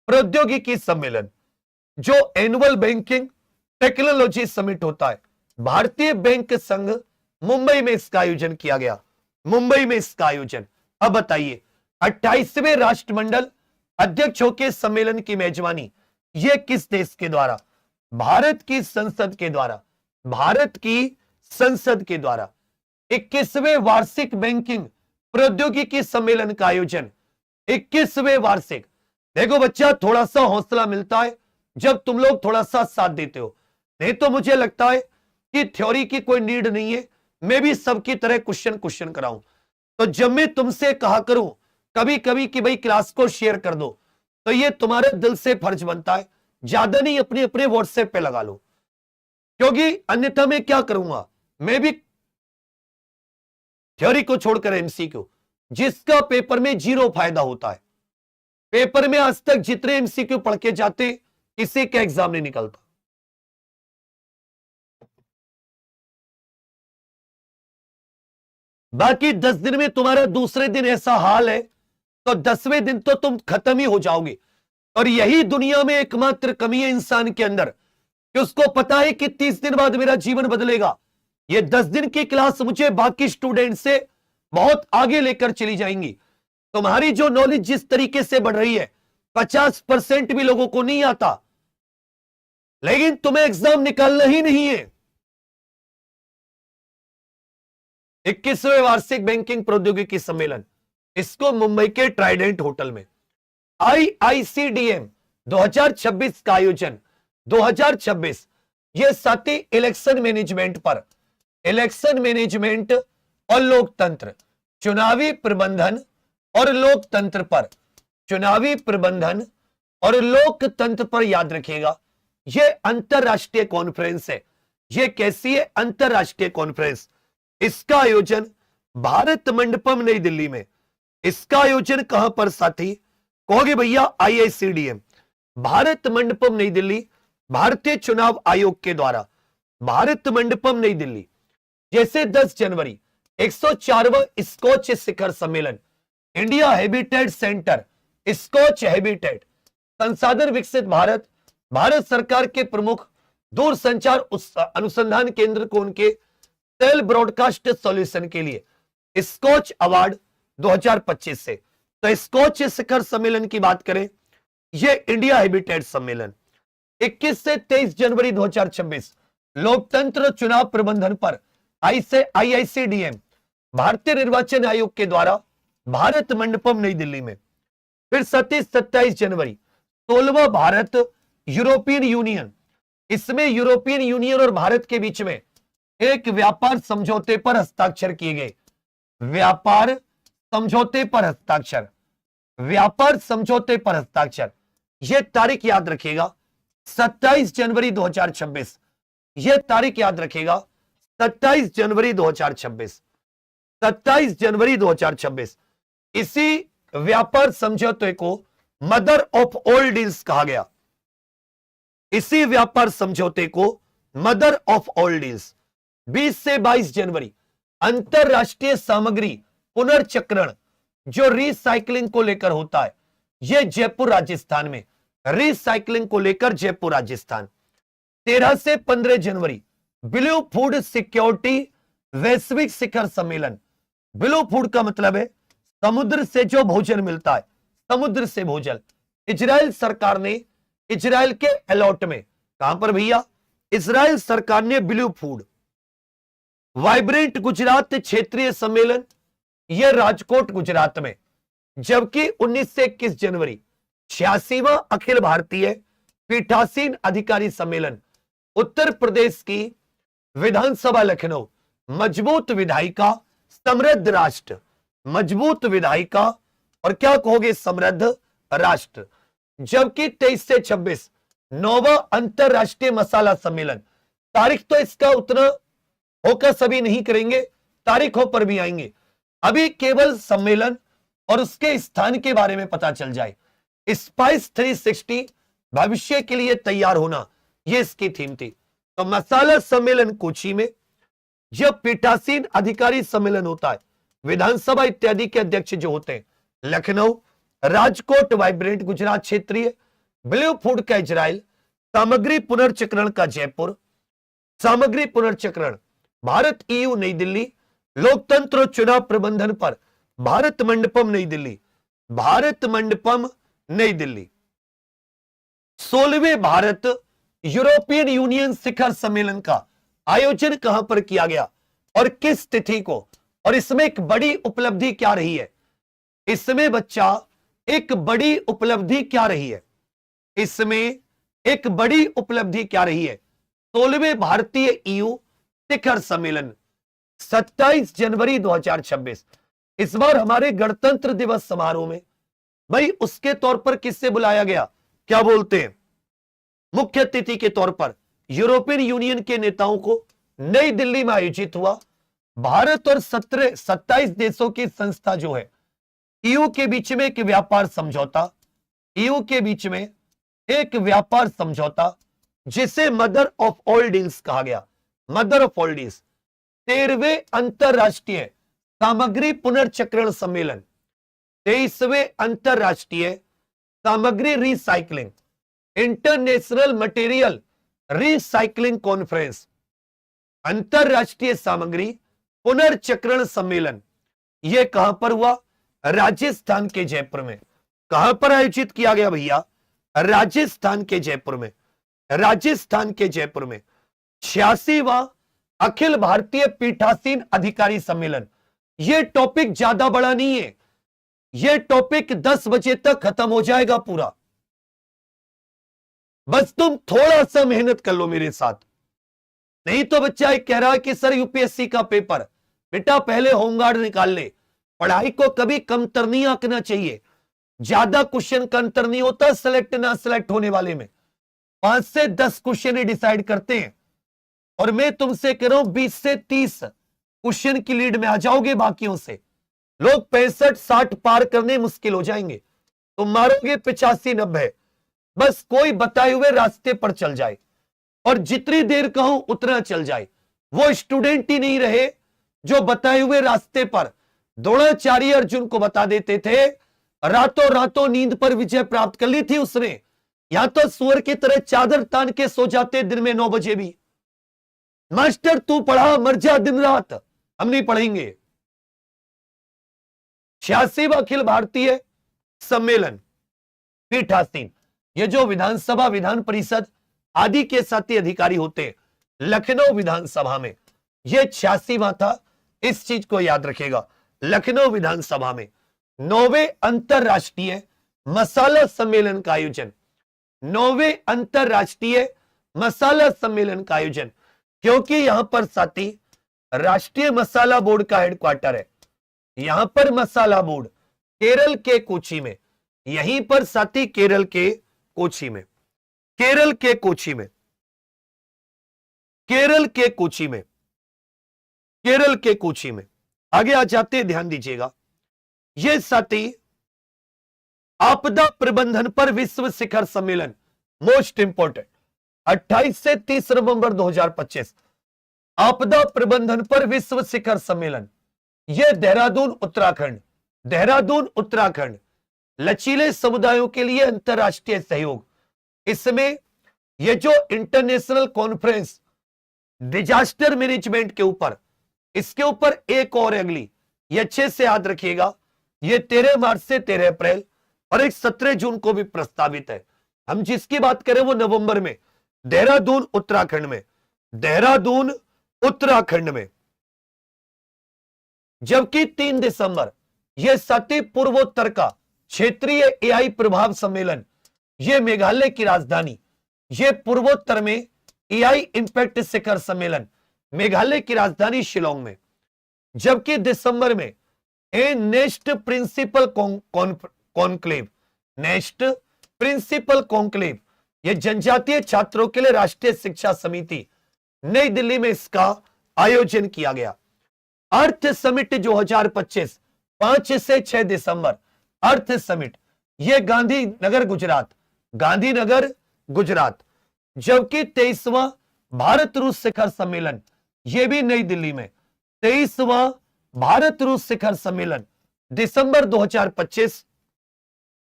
प्रौद्योगिकी सम्मेलन, जो एनुअल बैंकिंग टेक्नोलॉजी समिट होता है, भारतीय बैंक संघ मुंबई में इसका आयोजन किया गया। मुंबई में इसका आयोजन। अब बताइए 28वें राष्ट्रमंडल अध्यक्षों के सम्मेलन की मेजबानी यह किस देश के द्वारा? भारत की संसद के द्वारा। भारत की संसद के द्वारा 21वें वार्षिक बैंकिंग प्रौद्योगिकी सम्मेलन का आयोजन, 21वें वार्षिक। देखो बच्चा, थोड़ा सा हौसला मिलता है जब तुम लोग थोड़ा सा साथ देते हो, नहीं तो मुझे लगता है कि थ्योरी की कोई नीड नहीं है, मैं भी सबकी तरह क्वेश्चन कराऊं। तो जब मैं तुमसे कहा करूं कभी कभी कि भाई क्लास को शेयर कर दो, तो ये तुम्हारे दिल से फर्ज बनता है, ज्यादा नहीं अपने अपने व्हाट्सएप पे लगा लो, क्योंकि अन्यथा मैं क्या करूंगा, मैं भी थ्योरी को छोड़कर एमसीक्यू, जिसका पेपर में 0 फायदा होता है। पेपर में आज तक जितने एमसीक्यू पढ़ के जाते, किसी का एग्जाम नहीं निकलता। बाकी 10 दिन में तुम्हारा दूसरे दिन ऐसा हाल है तो 10वें दिन तो तुम खत्म ही हो जाओगे। और यही दुनिया में एकमात्र कमी है इंसान के अंदर कि उसको पता है कि 30 दिन बाद मेरा जीवन बदलेगा। ये 10 दिन की क्लास मुझे बाकी स्टूडेंट से बहुत आगे लेकर चली जाएंगी। तुम्हारी जो नॉलेज जिस तरीके से बढ़ रही है, 50% भी लोगों को नहीं आता, लेकिन तुम्हें एग्जाम निकालना ही नहीं है। 21वें वार्षिक बैंकिंग प्रौद्योगिकी सम्मेलन, इसको मुंबई के ट्राइडेंट होटल में IICDM 2026 का आयोजन। 2026 ये साथी इलेक्शन मैनेजमेंट पर, इलेक्शन मैनेजमेंट और लोकतंत्र, चुनावी प्रबंधन और लोकतंत्र पर, चुनावी प्रबंधन और लोकतंत्र पर याद रखिएगा। यह अंतरराष्ट्रीय कॉन्फ्रेंस है। यह कैसी है? अंतरराष्ट्रीय कॉन्फ्रेंस। इसका आयोजन भारत मंडपम नई दिल्ली में। इसका आयोजन कहां पर साथी? कहोगे भैया IICDM, भारत मंडपम नई दिल्ली, भारतीय चुनाव आयोग के द्वारा, भारत मंडपम नई दिल्ली। जैसे 10 जनवरी 104वां स्कॉच शिखर सम्मेलन, India Habitat Centre, Skoch Habitat, संसाधन विकसित भारत, भारत सरकार के प्रमुख दूरसंचार अनुसंधान केंद्र को उनके सेल ब्रॉडकास्ट सॉल्यूशन के लिए स्कॉच अवार्ड 2025 से। तो स्कॉच शिखर सम्मेलन की बात करें, यह इंडिया हैबिटेट सम्मेलन 21 से 23 जनवरी 2026 लोकतंत्र चुनाव प्रबंधन पर IICDM, भारतीय निर्वाचन आयोग के द्वारा, भारत मंडपम नई दिल्ली में। फिर 27-27 जनवरी 16वां भारत यूरोपियन यूनियन, इसमें यूरोपियन यूनियन और भारत के बीच में एक व्यापार समझौते पर हस्ताक्षर किए गए। व्यापार समझौते पर हस्ताक्षर, व्यापार समझौते पर हस्ताक्षर। यह तारीख याद रखिएगा 27 जनवरी 2026। यह तारीख याद रखिएगा 27 जनवरी 2026, 27 जनवरी 2026। इसी व्यापार समझौते को मदर ऑफ ऑल डील्स कहा गया। इसी व्यापार समझौते को मदर ऑफ ऑल डील्स। 20 से 22 जनवरी अंतरराष्ट्रीय सामग्री पुनर्चक्रण, जो रिसाइकलिंग को लेकर होता है, यह जयपुर राजस्थान में, रिसाइकलिंग को लेकर जयपुर राजस्थान। 13 से 15 जनवरी ब्लू फूड सिक्योरिटी वैश्विक शिखर सम्मेलन। ब्लू फूड का मतलब है समुद्र से जो भोजन मिलता है, समुद्र से भोजन। इजराइल सरकार ने, इजराइल के अलॉट में, कहां पर भैया? इजराइल सरकार ने ब्लू फूड वाइब्रेंट गुजरात क्षेत्रीय सम्मेलन, यह राजकोट गुजरात में। जबकि 19 से 21 जनवरी 86वां अखिल भारतीय पीठासीन अधिकारी सम्मेलन, उत्तर प्रदेश की विधानसभा लखनऊ, मजबूत विधायिका समृद्ध राष्ट्र, मजबूत विधायिका और क्या कहोगे? समृद्ध राष्ट्र। जबकि 23 से 26 9वां अंतरराष्ट्रीय मसाला सम्मेलन। तारीख तो इसका उतना होकर सभी नहीं करेंगे, तारीखों पर भी आएंगे। अभी केवल सम्मेलन और उसके स्थान के बारे में पता चल जाए। स्पाइस 360, भविष्य के लिए तैयार होना, यह इसकी थीम थी। तो मसाला सम्मेलन कोची में, जब पीठासीन अधिकारी सम्मेलन होता है, विधानसभा इत्यादि के अध्यक्ष जो होते हैं लखनऊ, राजकोट वाइब्रेंट गुजरात क्षेत्रीय, ब्लू फूड का इजराइल, सामग्री पुनर्चक्रण का जयपुर, सामग्री पुनर्चक्रण भारत ईयू नई दिल्ली, लोकतंत्र और चुनाव प्रबंधन पर भारत मंडपम नई दिल्ली, भारत मंडपम नई दिल्ली। 16वें भारत यूरोपियन यूनियन शिखर सम्मेलन का आयोजन कहां पर किया गया और किस तिथि को, और इसमें एक बड़ी उपलब्धि क्या रही है, इसमें बच्चा एक बड़ी उपलब्धि क्या रही है, इसमें एक बड़ी उपलब्धि क्या रही है। 16वें भारतीय ईयू शिखर सम्मेलन 27 जनवरी 2026। इस बार हमारे गणतंत्र दिवस समारोह में भाई उसके तौर पर किससे बुलाया गया, क्या बोलते हैं, मुख्य अतिथि के तौर पर यूरोपियन यूनियन के नेताओं को नई दिल्ली में आयोजित हुआ। भारत और 27 देशों की संस्था जो है, ईयू के बीच में एक व्यापार समझौता, ईयू के बीच में एक व्यापार समझौता जिसे मदर ऑफ ऑल डील्स कहा गया, मदर ऑफ ऑल डील्स। 13वें अंतरराष्ट्रीय सामग्री पुनर्चक्रण सम्मेलन, 23वें अंतरराष्ट्रीय सामग्री recycling, international material recycling conference, अंतरराष्ट्रीय सामग्री पुनर्चक्रण सम्मेलन, यह कहां पर हुआ, राजस्थान के जयपुर में। कहां पर आयोजित किया गया भैया, राजस्थान के जयपुर में, राजस्थान के जयपुर में। 86वां अखिल भारतीय पीठासीन अधिकारी सम्मेलन, यह टॉपिक ज्यादा बड़ा नहीं है, यह टॉपिक 10 बजे तक खत्म हो जाएगा पूरा, बस तुम थोड़ा सा मेहनत कर लो मेरे साथ। नहीं तो बच्चा एक कह रहा है कि सर यूपीएससी का पेपर, बेटा पहले होमगार्ड निकाल ले। पढ़ाई को कभी कमतर नहीं आंकना चाहिए, ज्यादा क्वेश्चन का अंतर नहीं होता सेलेक्ट ना सेलेक्ट होने वाले में, 5 से 10 क्वेश्चन ही डिसाइड करते हैं। और मैं तुमसे कह रहा हूं 20 से 30 क्वेश्चन की लीड में आ जाओगे बाकियों से, लोग 65-60 पार करने मुश्किल हो जाएंगे, तुम मारोगे 85-90, बस कोई बताए हुए रास्ते पर चल जाए और जितनी देर कहूं उतना चल जाए। वो स्टूडेंट ही नहीं रहे जो बताए हुए रास्ते पर द्रोणाचार्य अर्जुन को बता देते थे, रातों रातों नींद पर विजय प्राप्त कर ली थी उसने, या तो सुअर की तरह चादर तान के सो जाते दिन में 9 बजे भी, मास्टर तू पढ़ा मर जा दिन रात, हम नहीं पढ़ेंगे। 86वां अखिल भारतीय सम्मेलन पीठासीन, ये जो विधानसभा विधान परिषद आदि के साथी अधिकारी होते हैं लखनऊ विधानसभा में, ये 86वां था, इस चीज को याद रखेगा। लखनऊ विधानसभा में 9वें अंतरराष्ट्रीय मसाला सम्मेलन का आयोजन, 9वें अंतरराष्ट्रीय मसाला सम्मेलन का आयोजन, क्योंकि यहां पर साथी राष्ट्रीय मसाला बोर्ड का हेडक्वार्टर है, यहां पर मसाला बोर्ड केरल के कोची में, यहीं पर साथी केरल के कोची में, केरल के कोची में, केरल के कोची में, केरल के कोची में। आगे आ जाते, ध्यान दीजिएगा, यह साथी आपदा प्रबंधन पर विश्व शिखर सम्मेलन मोस्ट इंपोर्टेंट 28 से 30 नवंबर 2025, आपदा प्रबंधन पर विश्व शिखर सम्मेलन, यह देहरादून उत्तराखंड, देहरादून उत्तराखंड, लचीले समुदायों के लिए अंतरराष्ट्रीय सहयोग। इसमें यह जो इंटरनेशनल कॉन्फ्रेंस डिजास्टर मैनेजमेंट के ऊपर, इसके ऊपर एक और अगली, ये अच्छे से याद रखिएगा, ये 13 मार्च से 13 अप्रैल और एक 17 जून को भी प्रस्तावित है। हम जिसकी बात करें वो नवंबर में देहरादून उत्तराखंड में, देहरादून उत्तराखंड में, जबकि 3 दिसंबर यह साथी पूर्वोत्तर का क्षेत्रीय एआई प्रभाव सम्मेलन, यह मेघालय की राजधानी, यह पूर्वोत्तर में एआई इंपैक्ट शिखर सम्मेलन मेघालय की राजधानी शिलोंग में, जबकि दिसंबर में a next principal conclave, next principal conclave, यह जनजातीय छात्रों के लिए राष्ट्रीय शिक्षा समिति नई दिल्ली में इसका आयोजन किया गया। अर्थ समिट 2025 5 से 6 दिसंबर, अर्थ समिट, यह गांधीनगर गुजरात, गांधीनगर गुजरात, जबकि 23वां भारत रूस शिखर सम्मेलन, यह भी नई दिल्ली में। 23वां भारत रूस शिखर सम्मेलन दिसंबर 2025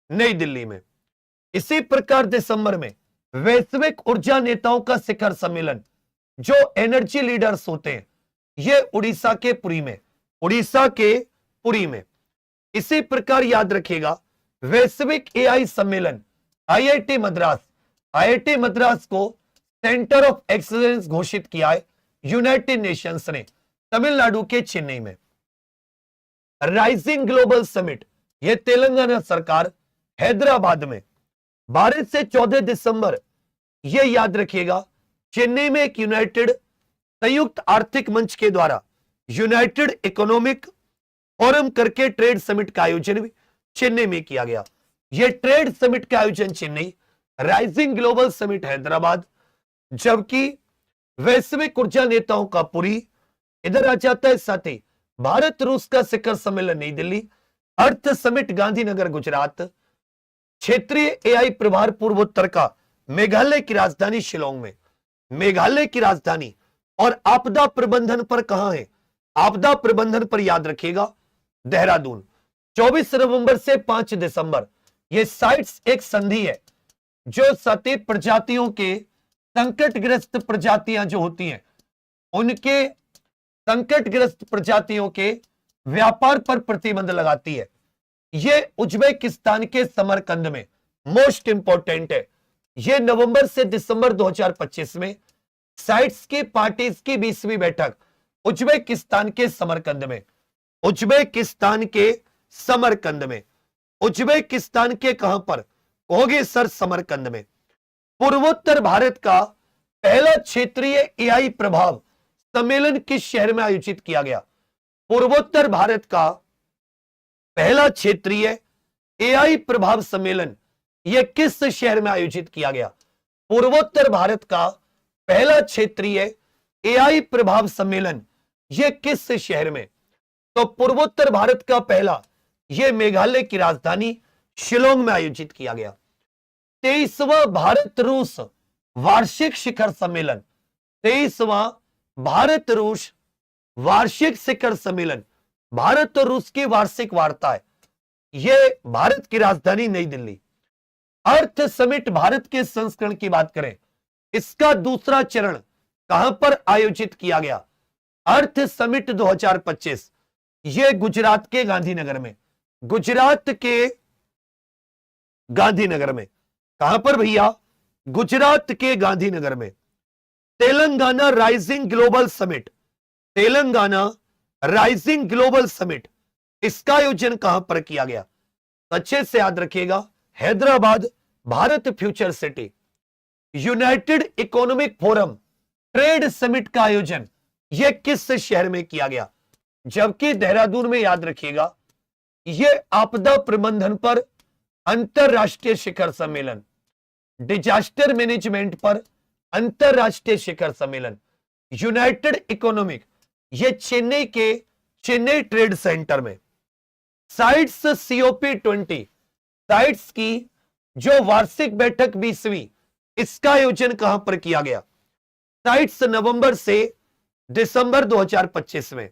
नई दिल्ली में। इसी प्रकार दिसंबर में वैश्विक ऊर्जा नेताओं का शिखर सम्मेलन, जो एनर्जी लीडर्स होते हैं, यह उड़ीसा के पुरी में, उड़ीसा के पुरी में। इसी प्रकार याद रखिएगा वैश्विक एआई सम्मेलन आईआईटी मद्रास, आईआईटी मद्रास को सेंटर ऑफ एक्सीलेंस घोषित किया है यूनाइटेड नेशंस ने, तमिलनाडु के चेन्नई में। राइजिंग ग्लोबल समिट, यह तेलंगाना सरकार हैदराबाद में 12 से 14 दिसंबर, यह याद रखिएगा चेन्नई में एक यूनाइटेड संयुक्त आर्थिक मंच के द्वारा यूनाइटेड इकोनॉमिक फोरम करके ट्रेड समिट का आयोजन भी चेन्नई में किया गया। यह ट्रेड समिट का आयोजन Chennai, rising global summit Hyderabad, जबकि वैश्विक ऊर्जा नेताओं का पुरी इधर आ जाता है। साथ ही भारत रूस का शिखर सम्मेलन नई दिल्ली, अर्थ समिट गांधीनगर गुजरात, क्षेत्रीय एआई प्रभार पूर्वोत्तर का मेघालय की राजधानी शिलोंग में, मेघालय की राजधानी। और आपदा प्रबंधन पर कहां है? आपदा प्रबंधन पर याद रखिएगा देहरादून। 24 नवंबर से 5 दिसंबर, यह साइट्स एक संधि है जो सती प्रजातियों के संकटग्रस्त प्रजातियां जो होती हैं, उनके संकटग्रस्त प्रजातियों के व्यापार पर प्रतिबंध लगाती है। यह उज्बेकिस्तान के समरकंद में मोस्ट इंपॉर्टेंट है। यह नवंबर से दिसंबर 2025 में साइट्स की पार्टीज की 20वीं बैठक उज्बेकिस्तान के समरकंद में, उज्बेकिस्तान के समरकंद में, उज्बेकिस्तान के कहां पर कहोगे सर? समरकंद में। पूर्वोत्तर भारत का पहला क्षेत्रीय एआई प्रभाव सम्मेलन किस शहर में आयोजित किया गया? पूर्वोत्तर भारत का पहला क्षेत्रीय एआई प्रभाव सम्मेलन यह किस शहर में आयोजित किया गया? पूर्वोत्तर भारत का पहला क्षेत्रीय एआई प्रभाव सम्मेलन यह किस शहर में? तो पूर्वोत्तर भारत का पहला, यह मेघालय की राजधानी शिलोंग में आयोजित किया गया। 23वां भारत रूस वार्षिक शिखर सम्मेलन, 23वां भारत रूस वार्षिक शिखर सम्मेलन, भारत और रूस की वार्षिक वार्ता है, यह भारत की राजधानी नई दिल्ली। अर्थ समिट भारत के संस्करण की बात करें, इसका दूसरा चरण कहां पर आयोजित किया गया? अर्थ समिट 2025, यह गुजरात के गांधीनगर में, गुजरात के गांधीनगर में। कहां पर भैया? गुजरात के गांधीनगर में। Telangana rising global summit, Telangana rising global summit, इसका आयोजन कहां पर किया गया? अच्छे से याद रखिएगा Hyderabad, Bharat future city. United economic forum trade summit का आयोजन यह किस शहर में किया गया? जबकि देहरादून में याद रखिएगा यह आपदा प्रबंधन पर अंतरराष्ट्रीय शिखर सम्मेलन, डिजास्टर मैनेजमेंट पर अंतरराष्ट्रीय शिखर सम्मेलन, यूनाइटेड इकोनॉमिक, यह चेन्नई के चेन्नई ट्रेड सेंटर में। साइट्स COP 20, साइट्स की जो वार्षिक बैठक 20वीं, इसका आयोजन कहां पर किया गया? साइट्स नवंबर से दिसंबर 2025 में,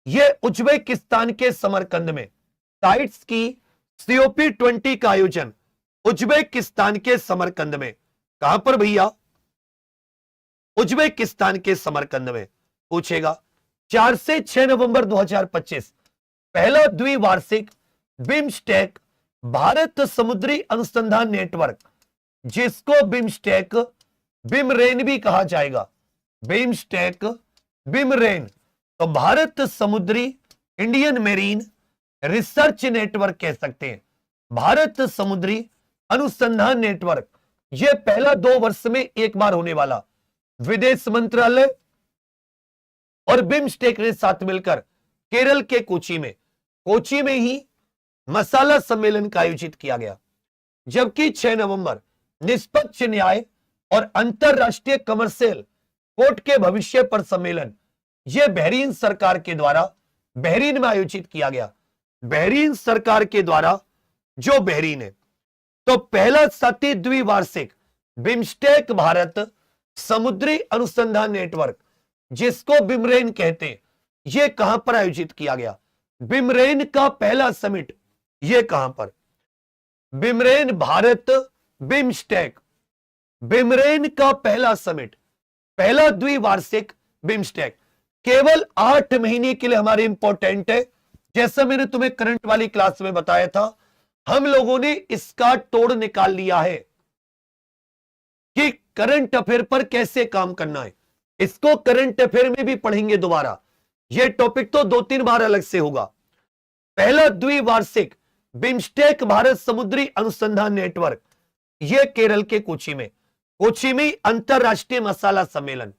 यह उज्बेकिस्तान के समरकंद में। साइट्स की COP 20 का आयोजन उज्बेकिस्तान के समरकंद में। कहां पर भैया? उज्बेकिस्तान के समरकंद में। पूछेगा 4 से 6 नवंबर 2025 पहला द्विवार्षिक बिम्स्टेक भारत समुद्री अनुसंधान नेटवर्क, जिसको बिम्स्टेक बिमरेन भी कहा जाएगा, बिम्स्टेक बिमरेन, तो भारत समुद्री इंडियन मेरीन रिसर्च नेटवर्क कह सकते हैं, भारत समुद्री अनुसंधान नेटवर्क। यह पहला 2 वर्ष में एक बार होने वाला विदेश मंत्रालय और बिम्स्टेक ने साथ मिलकर केरल के कोची में ही मसाला सम्मेलन का आयोजित किया गया। जबकि 6 नवंबर निष्पक्ष न्याय और अंतरराष्ट्रीय कमर्शियल कोर्ट के भविष्य पर सम्मेलन, यह बहरीन सरकार के द्वारा बहरीन में आयोजित किया गया। बहरीन सरकार के द्वारा, जो बहरीन है, तो पहला 7वीं द्विवार्षिक बिम्स्टेक भारत समुद्री अनुसंधान नेटवर्क, जिसको बिमरेन कहते हैं, यह कहां पर आयोजित किया गया? बिमरेन का पहला समिट यह कहां पर? बिमरेन भारत बिम्स्टेक, बिमरेन का पहला समिट, पहला द्विवार्षिक बिम्स्टेक, केवल 8 महीने के लिए हमारे इंपॉर्टेंट है। जैसा मैंने तुम्हें करंट वाली क्लास में बताया था, हम लोगों ने इसका तोड़ निकाल लिया है कि करंट अफेयर पर कैसे काम करना है। इसको करंट अफेयर में भी पढ़ेंगे दोबारा, यह टॉपिक तो 2-3 बार अलग से होगा। पहला द्विवार्षिक बिम्स्टेक भारत समुद्री अनुसंधान नेटवर्क, यह केरल के कोची में अंतरराष्ट्रीय मसाला सम्मेलन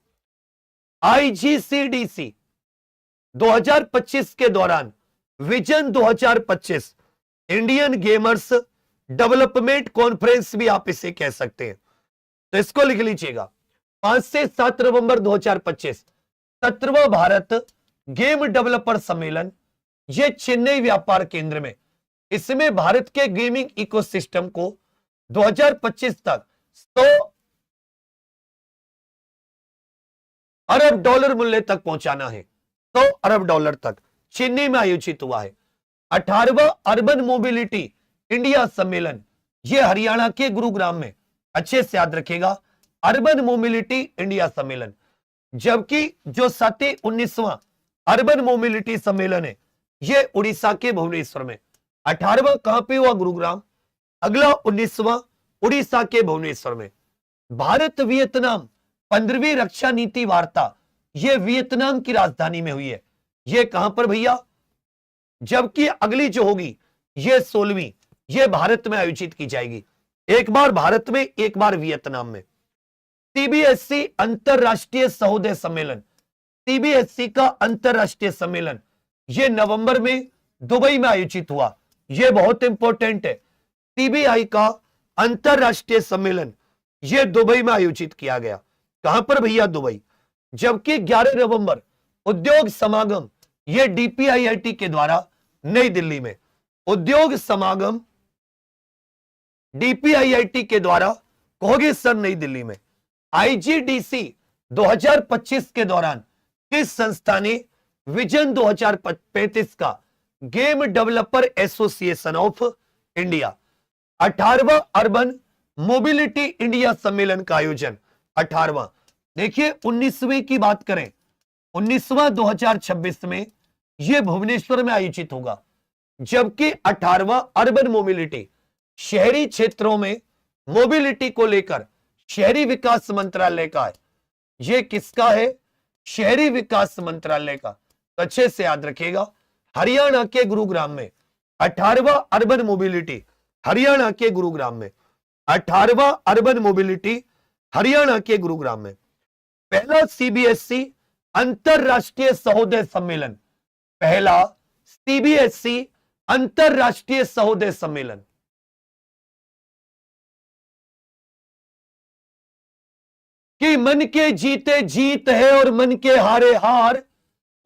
IGCDC 2025 के दौरान vision 2025 Indian gamers development conference भी आप इसे कह सकते हैं, तो इसको लिख लीजिएगा। 5 से 7 नवंबर 2025 17वां भारत गेम डेवलपर सम्मेलन, यह चेन्नई व्यापार केंद्र में। इसमें भारत के गेमिंग इकोसिस्टम को 2025 तक 100 अरब डॉलर मूल्य तक पहुंचाना है। 100 अरब डॉलर तक चेन्नई में आयोजित हुआ है। 18वां अर्बन मोबिलिटी इंडिया सम्मेलन, यह हरियाणा के गुरुग्राम में, अच्छे से याद रखिएगा, अर्बन मोबिलिटी इंडिया सम्मेलन। जबकि जो 19वां अर्बन मोबिलिटी सम्मेलन है, यह उड़ीसा के भुवनेश्वर में। 18वां कहां पे हुआ? गुरुग्राम। अगला 19वां उड़ीसा के भुवनेश्वर में। भारत वियतनाम 15वीं रक्षा नीति वार्ता, यह वियतनाम की राजधानी में हुई है। यह कहां पर भैया? जबकि अगली जो होगी यह 16वीं, यह भारत में आयोजित की जाएगी। एक बार भारत में, एक बार वियतनाम में। सीबीएसई अंतरराष्ट्रीय सहोदय सम्मेलन, सीबीएसई का अंतरराष्ट्रीय सम्मेलन, यह नवंबर में दुबई में आयोजित हुआ। यह बहुत इंपॉर्टेंट है। सीबीआई का अंतरराष्ट्रीय सम्मेलन यह दुबई में आयोजित किया गया। कहां पर भैया? दुबई। जबकि 11 नवंबर उद्योग समागम, यह डीपीआईआईटी के द्वारा नई दिल्ली में, उद्योग समागम डीपीआईआईटी के द्वारा, कहोगे सर नई दिल्ली में। आईजीडीसी 2025 के दौरान किस संस्था ने विजन 2035 का game developer association of India 18वां अर्बन मोबिलिटी इंडिया सम्मेलन का आयोजन? 18वां। देखिए 19वीं की बात करें, 19वां 2026 में यह भुवनेश्वर में आयोजित होगा। जबकि 18वां अर्बन मोबिलिटी, शहरी क्षेत्रों में मोबिलिटी को लेकर शहरी विकास मंत्रालय का है। यह किसका है? शहरी विकास मंत्रालय का। तो अच्छे से याद रखिएगा, हरियाणा के गुरुग्राम में 18वां अर्बन मोबिलिटी, हरियाणा के गुरुग्राम में। 18वां अर्बन मोबिलिटी हरियाणा के गुरुग्राम में। पहला सीबीएसई अंतरराष्ट्रीय सहोदय सम्मेलन, पहला सीबीएसई अंतरराष्ट्रीय सहोदय सम्मेलन। कि मन के जीते जीत है और मन के हारे हार,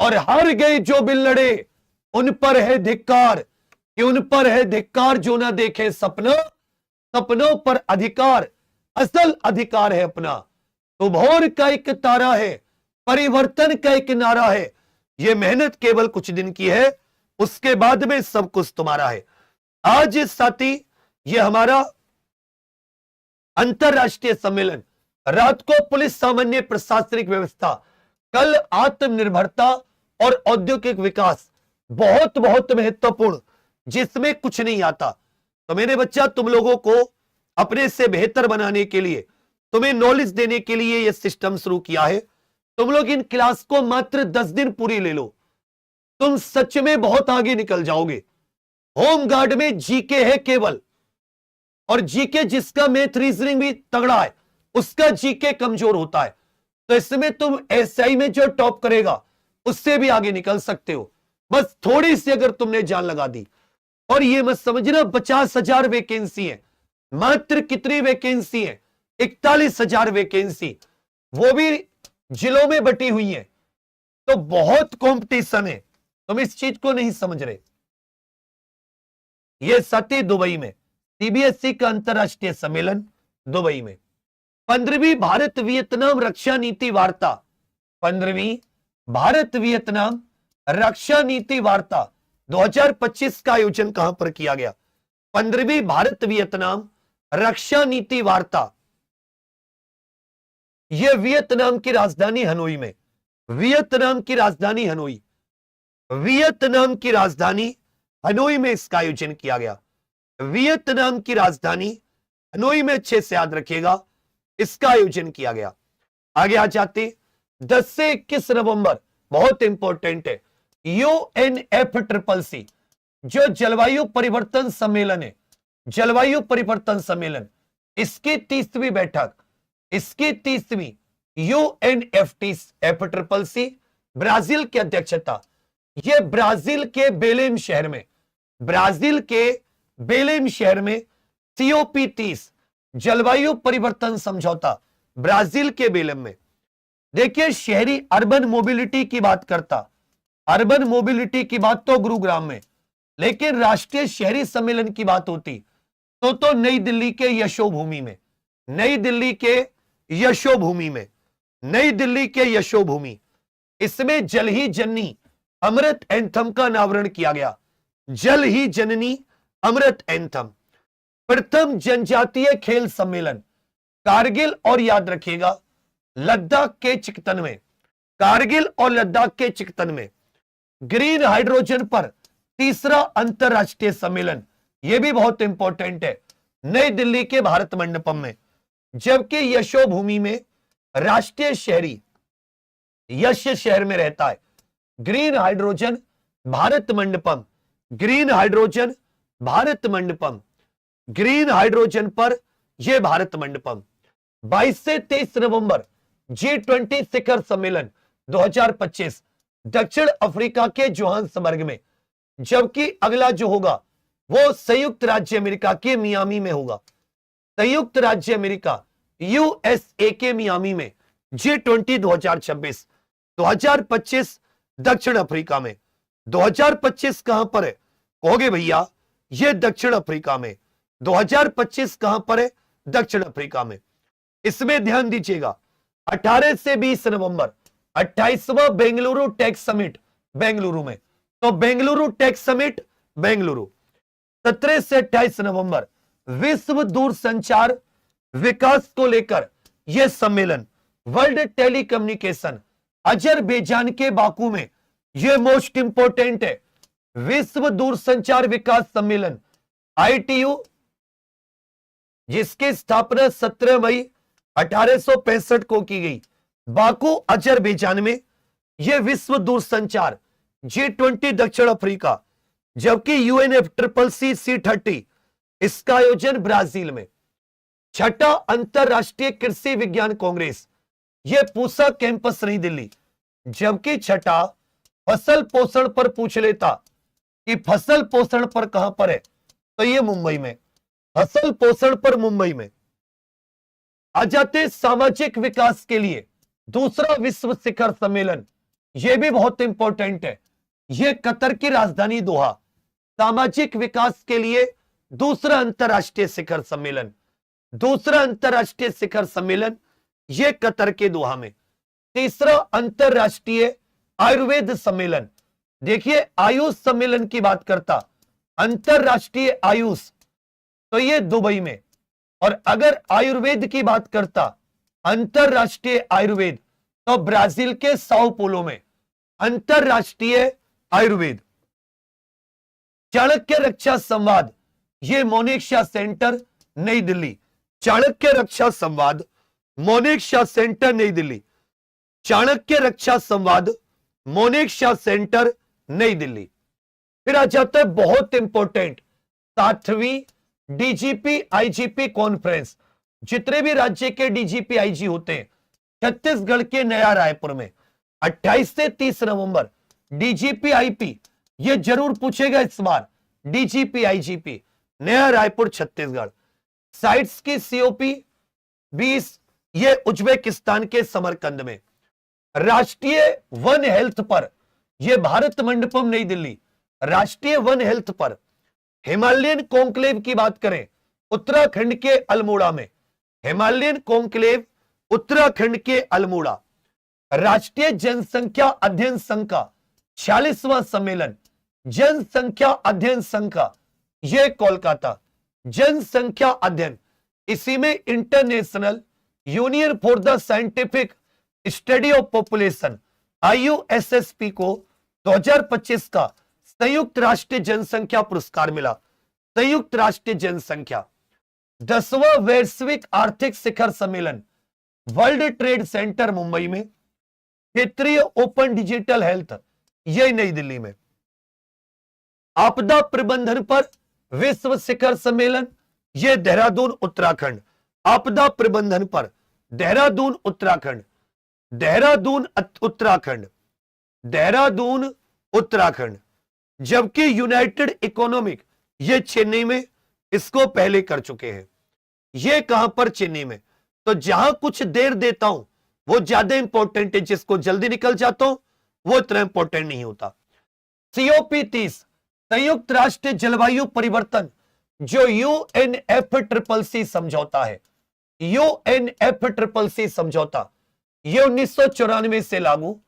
और हार गए जो बिल लड़े उन पर है धिक्कार, कि उन पर है धिक्कार जो ना देखे सपना, सपनों पर अधिकार, असल अधिकार है अपना। तो भोर का एक तारा है, परिवर्तन का एक नारा है, ये मेहनत केवल कुछ दिन की है, उसके बाद में सब कुछ तुम्हारा है। आज साथी ये हमारा अंतरराष्ट्रीय सम्मेलन, रात को पुलिस सामान्य प्रशासनिक व्यवस्था, कल आत्मनिर्भरता और औद्योगिक विकास, बहुत बहुत महत्वपूर्ण, जिसमें कुछ नहीं आता। तो मेरे बच्चा, तुम लोगों को अपने से बेहतर बनाने के लिए, तुम्हें नॉलेज देने के लिए यह सिस्टम शुरू किया है। तुम लोग इन क्लास को मात्र 10 दिन पूरी ले लो, तुम सच में बहुत आगे निकल जाओगे। होम गार्ड में जीके है केवल, और जीके जिसका मैथ रीजनिंग भी तगड़ा है उसका जीके कमजोर होता है। तो इसमें तुम एसआई में जो टॉप करेगा उससे भी आगे निकल सकते हो, बस थोड़ी सी अगर तुमने जान लगा दी। और ये मत समझना 50,000 वैकेंसी है, मात्र कितनी वैकेंसी है? 41,000 वैकेंसी, वो भी जिलों में बटी हुई है। तो बहुत कंपटीशन है, तुम इस चीज को नहीं समझ रहे। यह सती दुबई में, सीबीएसई का अंतरराष्ट्रीय सम्मेलन दुबई में। 15वीं भारत वियतनाम रक्षा नीति वार्ता, 15वीं भारत वियतनाम रक्षा नीति वार्ता 2025 का आयोजन कहां पर किया गया? 15वीं भारत वियतनाम रक्षा नीति वार्ता, यह वियतनाम की राजधानी हनोई में, वियतनाम की राजधानी हनोई, वियतनाम की राजधानी हनोई में इसका आयोजन किया गया। वियतनाम की राजधानी हनोई में अच्छे से याद रखिएगा, इसका आयोजन किया गया। आगे आ जाते 10 से 21 नवंबर, बहुत इंपॉर्टेंट है। UNFCCC जो जलवायु परिवर्तन सम्मेलन है, जलवायु परिवर्तन सम्मेलन, इसकी 30वीं बैठक, इसकी 30वीं UNFCCC ब्राजील की अध्यक्षता, यह ब्राजील के बेलेम शहर में, ब्राजील के बेलेम शहर में COP30 जलवायु परिवर्तन समझौता ब्राजील के बेलेम में। देखिए शहरी अर्बन मोबिलिटी की बात करता, अर्बन मोबिलिटी की बात तो गुरुग्राम में, लेकिन राष्ट्रीय शहरी सम्मेलन की बात होती तो नई दिल्ली के यशोभूमि में, नई दिल्ली के यशोभूमि में, नई दिल्ली के यशोभूमि। इसमें जल ही जननी अमृत एंथम का अनावरण किया गया, जल ही जननी अमृत एंथम। प्रथम जनजातीय खेल सम्मेलन कारगिल और याद रखिएगा लद्दाख के चिकतन में, कारगिल और लद्दाख के चिकतन में। ग्रीन हाइड्रोजन पर तीसरा अंतरराष्ट्रीय सम्मेलन, यह भी बहुत इंपॉर्टेंट है, नई दिल्ली के भारत मंडपम में। जबकि यशोभूमि में राष्ट्रीय शहरी यश शहर में रहता है। Green hydrogen Bharat Mandapam, green hydrogen Bharat Mandapam, green hydrogen पर यह भारत मंडपम। 22 से 23 नवंबर G20 शिखर सम्मेलन 2025 दक्षिण अफ्रीका के जोहान्सबर्ग में। जबकि अगला जो होगा वो संयुक्त राज्य अमेरिका के मियामी में होगा, संयुक्त राज्य अमेरिका USA के मियामी में G20 2026। 2025 दक्षिण अफ्रीका में। 2025 कहां पर है कहोगे भैया? यह दक्षिण अफ्रीका में। 2025 कहां पर है? दक्षिण अफ्रीका में। इसमें ध्यान दीजिएगा 18 से 20 नवंबर 28वां बेंगलुरु टेक समिट बेंगलुरु में। तो बेंगलुरु टेक समिट बेंगलुरु। 17 से 28 नवंबर विश्व दूरसंचार विकास को लेकर यह सम्मेलन वर्ल्ड टेलीकम्युनिकेशन अजरबैजान के बाकू में, यह मोस्ट इंपोर्टेंट है। विश्व दूरसंचार विकास सम्मेलन ITU जिसकी स्थापना 17 मई 1865 को की गई, बाकू अजरबैजान में। यह विश्व दूरसंचार G20 दक्षिण अफ्रीका। जबकि UNFCCC C30 इसका आयोजन ब्राजील में। छठा अंतरराष्ट्रीय कृषि विज्ञान कांग्रेस, यह पूसा कैंपस नई दिल्ली। जबकि छठा फसल पोषण पर पूछ लेता कि फसल पोषण पर कहां पर है, तो यह मुंबई में, फसल पोषण पर मुंबई में। आ जाते सामाजिक विकास के लिए दूसरा विश्व शिखर सम्मेलन, यह भी बहुत इंपॉर्टेंट है। यह कतर की राजधानी दोहा, सामाजिक विकास के लिए दूसरा अंतरराष्ट्रीय शिखर सम्मेलन, दूसरा अंतरराष्ट्रीय शिखर सम्मेलन यह कतर के दोहा में। तीसरा अंतरराष्ट्रीय आयुर्वेद सम्मेलन, देखिए आयुष सम्मेलन की बात करता, अंतरराष्ट्रीय आयुष तो यह दुबई में। और अगर आयुर्वेद की बात करता, अंतरराष्ट्रीय आयुर्वेद, तो ब्राजील के साओ पोलो में अंतरराष्ट्रीय आयुर्वेद। चाणक्य रक्षा संवाद, यह मोनेक्शा सेंटर नई दिल्ली। चाणक्य रक्षा संवाद मोनेक्शा सेंटर नई दिल्ली। चाणक्य रक्षा संवाद मोनेक्शा सेंटर नई दिल्ली। फिर आ जाता है बहुत इंपॉर्टेंट 7वीं DGP IGP कॉन्फ्रेंस। जितने भी राज्य के DGP IG होते हैं छत्तीसगढ़ के नया रायपुर में 28 से 30 नवंबर। DGP IP यह जरूर पूछेगा इस बार, DGP IGP नया रायपुर छत्तीसगढ़। साइट्स की COP20 यह उज्बेकिस्तान के समरकंद में। राष्ट्रीय वन हेल्थ पर यह भारत मंडपम नई दिल्ली। राष्ट्रीय वन हेल्थ पर हिमालयन कॉन्क्लेव की बात करें उत्तराखंड के अल्मोड़ा में। हिमालयन कॉन्क्लेव उत्तराखंड के अल्मोड़ा। राष्ट्रीय जनसंख्या अध्ययन संघ का 46वां सम्मेलन, जनसंख्या अध्ययन संघ का यह कोलकाता। जनसंख्या अध्ययन, इसी में international union for the scientific study of population IUSSP को 2025 का संयुक्त राष्ट्र जनसंख्या पुरस्कार मिला। संयुक्त राष्ट्र जनसंख्या। 10वां वैश्विक आर्थिक शिखर सम्मेलन वर्ल्ड ट्रेड सेंटर मुंबई में। क्षेत्रीय ओपन डिजिटल हेल्थ, यह नई दिल्ली में। आपदा प्रबंधन पर विश्व शिखर सम्मेलन, यह देहरादून उत्तराखंड। आपदा प्रबंधन पर देहरादून उत्तराखंड, देहरादून उत्तराखंड, देहरादून उत्तराखंड। जबकि यूनाइटेड इकोनॉमिक, ये चेन्नई में, इसको पहले कर चुके हैं। ये कहां पर? चेन्नई में। तो जहां कुछ देर देता हूं वो ज्यादा इंपॉर्टेंट है, जिसको जल्दी निकल जाता हूं वो इतना इंपॉर्टेंट नहीं होता। COP30 संयुक्त राष्ट्र जलवायु परिवर्तन, जो UNFCCC समझौता है, UNFCCC समझौता, ये 1994 से लागू।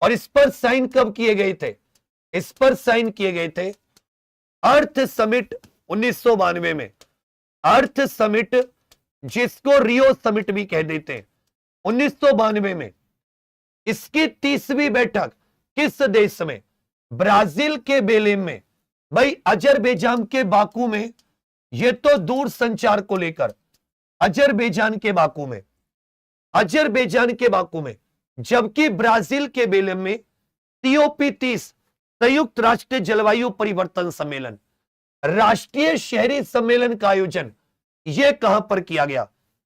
और इस पर साइन कब किए गए थे? इस पर साइन किए गए थे अर्थ समिट 1992 में। अर्थ समिट, जिसको रियो समिट भी कह देते हैं, 1992 में। इसकी 30वीं बैठक किस देश में? ब्राजील के बेलेम में। भाई अजरबैजान के बाकू में, यह तो दूर संचार को लेकर, अजरबैजान के बाकू में, अजरबैजान के बाकू में। जबकि ब्राजील के बेलेम में COP30 संयुक्त राष्ट्र जलवायु परिवर्तन सम्मेलन, राष्ट्रीय शहरी सम्मेलन का आयोजन यह कहां पर किया गया?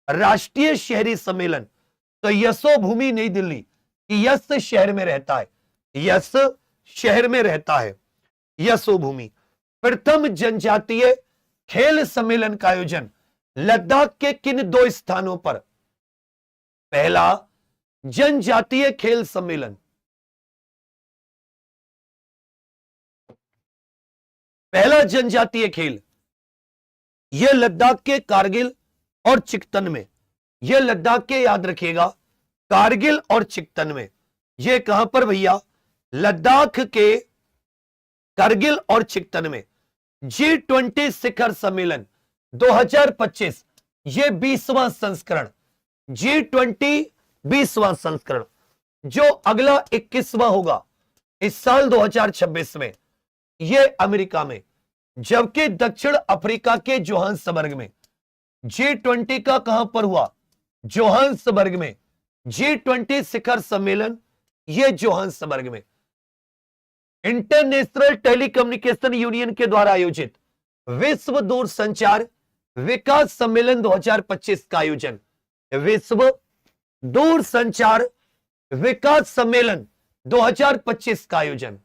राष्ट्रीय शहरी सम्मेलन। तो यशोभूमि नई दिल्ली, यश शहर में रहता है, यश शहर में रहता है, यशोभूमि। प्रथम जनजातीय खेल सम्मेलन का आयोजन लद्दाख के किन 2 स्थानों पर? पहला जनजातीय खेल सम्मेलन, पहला जनजातीय खेल, यह लद्दाख के कारगिल और चिकतन में। यह लद्दाख के, याद रखिएगा, कारगिल और चिकतन में। यह कहां पर भैया? लद्दाख के कारगिल और चिकतन में। G20 शिखर सम्मेलन 2025, यह 20वां संस्करण, G20 20वां संस्करण, जो अगला 21वां होगा इस साल 2026 में, यह अमेरिका में। जबकि दक्षिण अफ्रीका के जोहान्सबर्ग में। G20 का कहां पर हुआ? जोहान्सबर्ग में। G20 शिखर सम्मेलन, यह जोहान्सबर्ग में। इंटरनेशनल टेलीकम्युनिकेशन यूनियन के द्वारा आयोजित विश्व दूरसंचार विकास सम्मेलन 2025 का आयोजन। विश्व दूरसंचार विकास सम्मेलन 2025 का आयोजन।